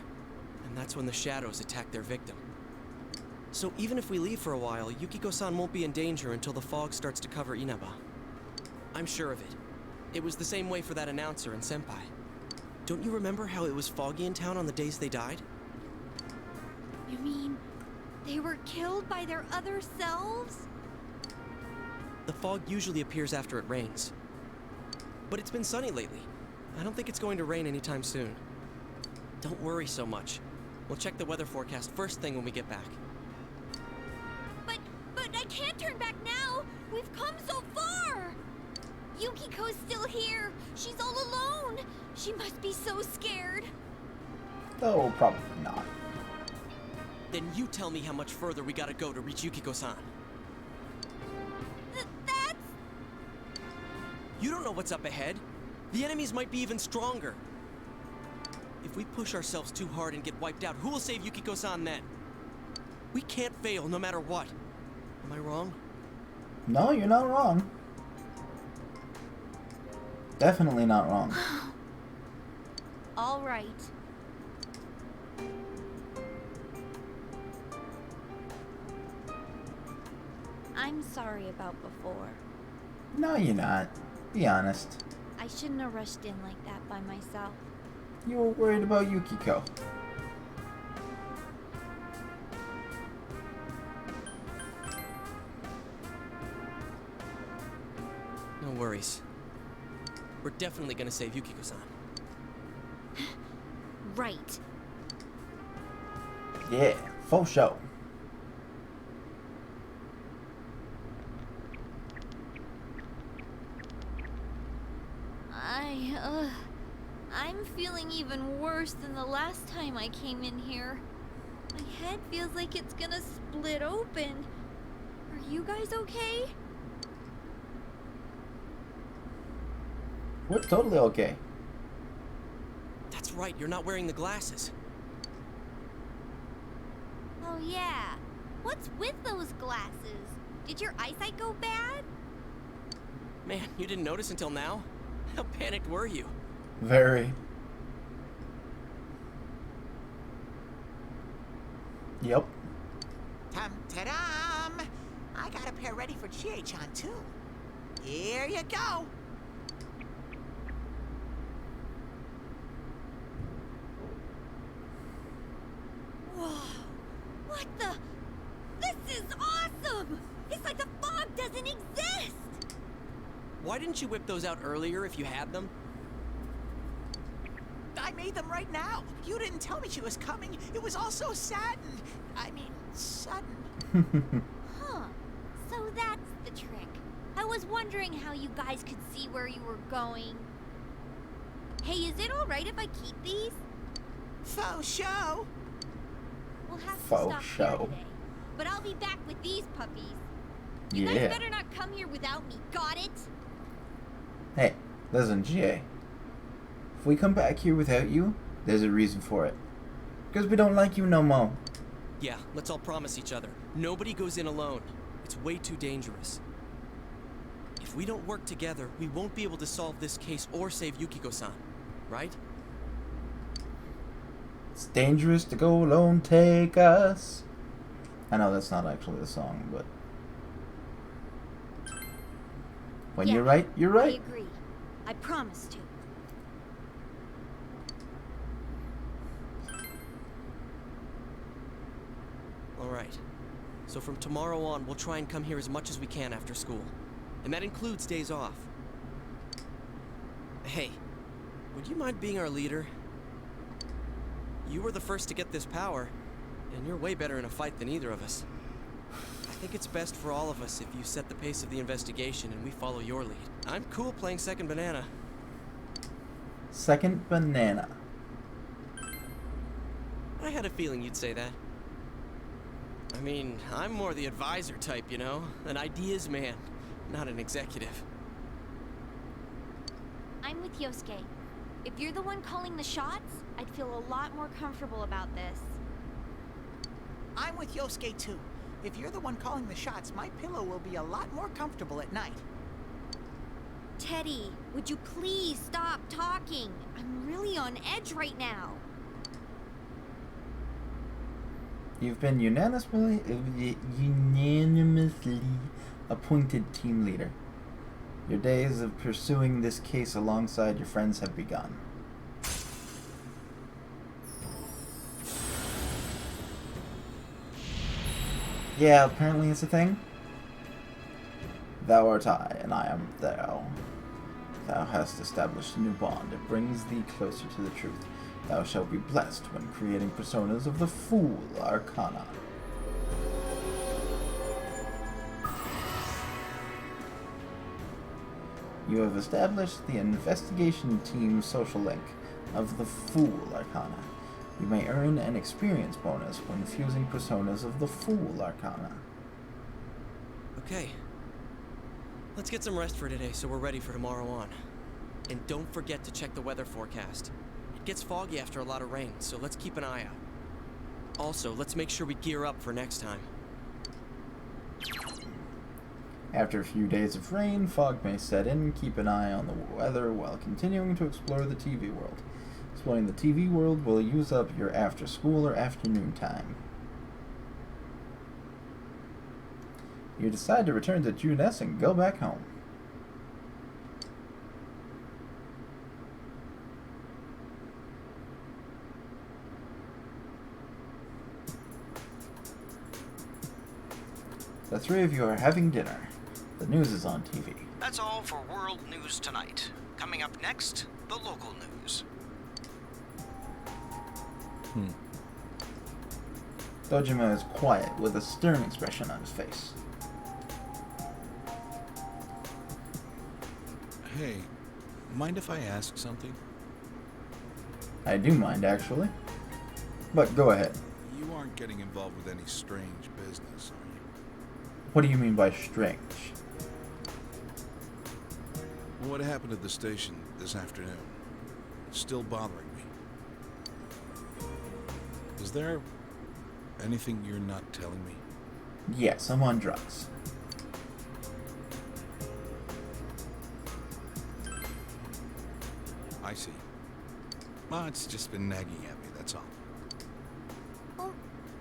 and that's when the shadows attack their victim. So even if we leave for a while, Yukiko-san won't be in danger until the fog starts to cover Inaba. I'm sure of it. It was the same way for that announcer and Senpai. Don't you remember how it was foggy in town on the days they died? You mean they were killed by their other selves? The fog usually appears after it rains. But it's been sunny lately. I don't think it's going to rain anytime soon. Don't worry so much. We'll check the weather forecast first thing when we get back. But I can't turn back now! We've come so far! Yukiko's still here! She's all alone! She must be so scared! Oh, probably not. Then you tell me how much further we gotta go to reach Yukiko-san. That's... You don't know what's up ahead. The enemies might be even stronger. If we push ourselves too hard and get wiped out, who will save Yukiko-san then? We can't fail no matter what. Am I wrong? No, you're not wrong. Definitely not wrong. All right. I'm sorry about before. No, you're not. Be honest. I shouldn't have rushed in like that by myself. You were worried about Yukiko. No worries. We're definitely gonna save Yukiko-san. right. Yeah, full show. I'm feeling even worse than the last time I came in here. My head feels like it's gonna split open. Are you guys okay? We're totally okay. That's right, you're not wearing the glasses. Oh yeah. What's with those glasses? Did your eyesight go bad? Man, you didn't notice until now? How panicked were you? Very. Yep. Tum-ta-dum! I got a pair ready for Chie-chan, too. Here you go. Whoa! What the? This is awesome! It's like the fog doesn't exist! Why didn't you whip those out earlier if you had them? I made them right now. You didn't tell me she was coming. It was all so saddened. I mean, sudden. Huh. So that's the trick. I was wondering how you guys could see where you were going. Hey, is it alright if I keep these? Faux show. We'll have to Faux stop show. here today. But I'll be back with these puppies. You Yeah. guys better not come here without me, got it? Hey, listen, GA. If we come back here without you, there's a reason for it. Because we don't like you no more. Yeah, let's all promise each other. Nobody goes in alone. It's way too dangerous. If we don't work together, we won't be able to solve this case or save Yukiko-san, right? It's dangerous to go alone, take us. I know that's not actually the song, but... When you're right, you're right. I agree. I promise to. Alright. So from tomorrow on, we'll try and come here as much as we can after school. And that includes days off. Hey, would you mind being our leader? You were the first to get this power, and you're way better in a fight than either of us. I think it's best for all of us if you set the pace of the investigation and we follow your lead. I'm cool playing second banana. Second banana. I had a feeling you'd say that. I mean, I'm more the advisor type, you know? An ideas man, not an executive. I'm with Yosuke. If you're the one calling the shots, I'd feel a lot more comfortable about this. I'm with Yosuke, too. If you're the one calling the shots, my pillow will be a lot more comfortable at night. Teddy, would you please stop talking? I'm really on edge right now. You've been unanimously appointed team leader. Your days of pursuing this case alongside your friends have begun. Yeah, apparently it's a thing. Thou art I, and I am thou. Thou hast established a new bond. It brings thee closer to the truth. Thou shalt be blessed when creating personas of the Fool Arcana. You have established the investigation team social link of the Fool Arcana. You may earn an experience bonus when fusing personas of the Fool Arcana. Okay. Let's get some rest for today so we're ready for tomorrow on. And don't forget to check the weather forecast. It gets foggy after a lot of rain, so let's keep an eye out. Also, let's make sure we gear up for next time. After a few days of rain, fog may set in. Keep an eye on the weather while continuing to explore the TV world. Exploring the TV world will use up your after-school or afternoon time. You decide to return to Junes and go back home. The three of you are having dinner. The news is on TV. That's all for World News Tonight. Coming up next, the local news. Dojima is quiet, with a stern expression on his face. Hey, mind if I ask something? I do mind, actually. But go ahead. You aren't getting involved with any strange business, are you? What do you mean by strange? What happened at the station this afternoon? It's still bothering me. Is there anything you're not telling me? Yes, I'm on drugs. I see. Well, it's just been nagging at me, that's all. Oh,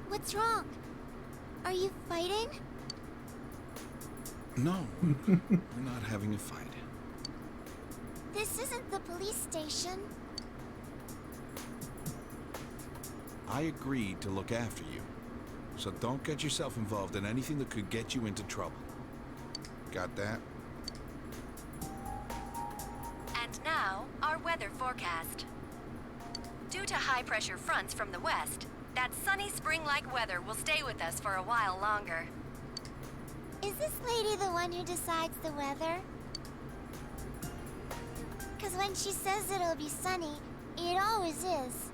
what's wrong? Are you fighting? No, we're not having a fight. This isn't the police station. I agreed to look after you, so don't get yourself involved in anything that could get you into trouble. Got that? And now, our weather forecast. Due to high-pressure fronts from the west, that sunny spring-like weather will stay with us for a while longer. Is this lady the one who decides the weather? Because when she says it'll be sunny, it always is.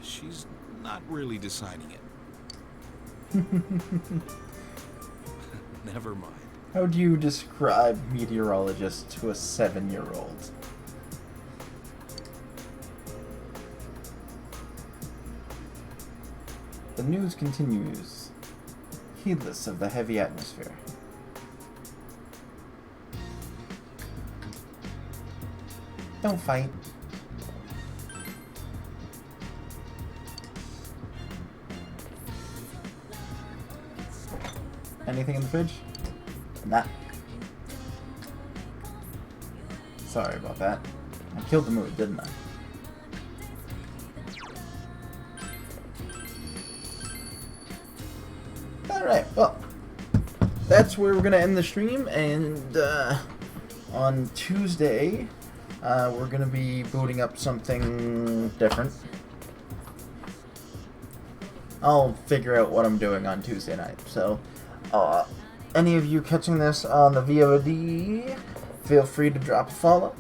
She's not really deciding it. Never mind. How do you describe meteorologist to a 7-year-old? The news continues, heedless of the heavy atmosphere. Don't fight. Anything in the fridge? Nah. Sorry about that. I killed the mood, didn't I? Alright, well, that's where we're going to end the stream, and on Tuesday, we're going to be booting up something different. I'll figure out what I'm doing on Tuesday night, so any of you catching this on the VOD, feel free to drop a follow.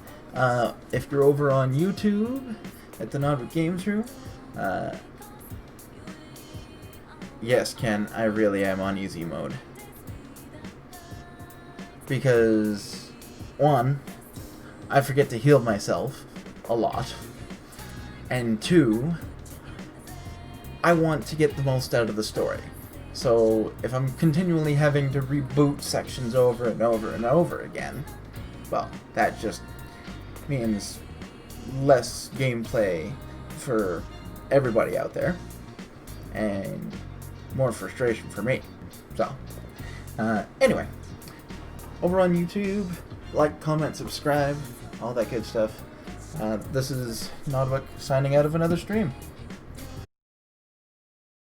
If you're over on YouTube at the Nodwik Games Room, yes, Ken, I really am on easy mode. Because, one, I forget to heal myself a lot. And two, I want to get the most out of the story. So, if I'm continually having to reboot sections over and over and over again, well, that just means less gameplay for everybody out there. And more frustration for me. So, anyway, over on YouTube, like, comment, subscribe, all that good stuff. This is Nodwik signing out of another stream.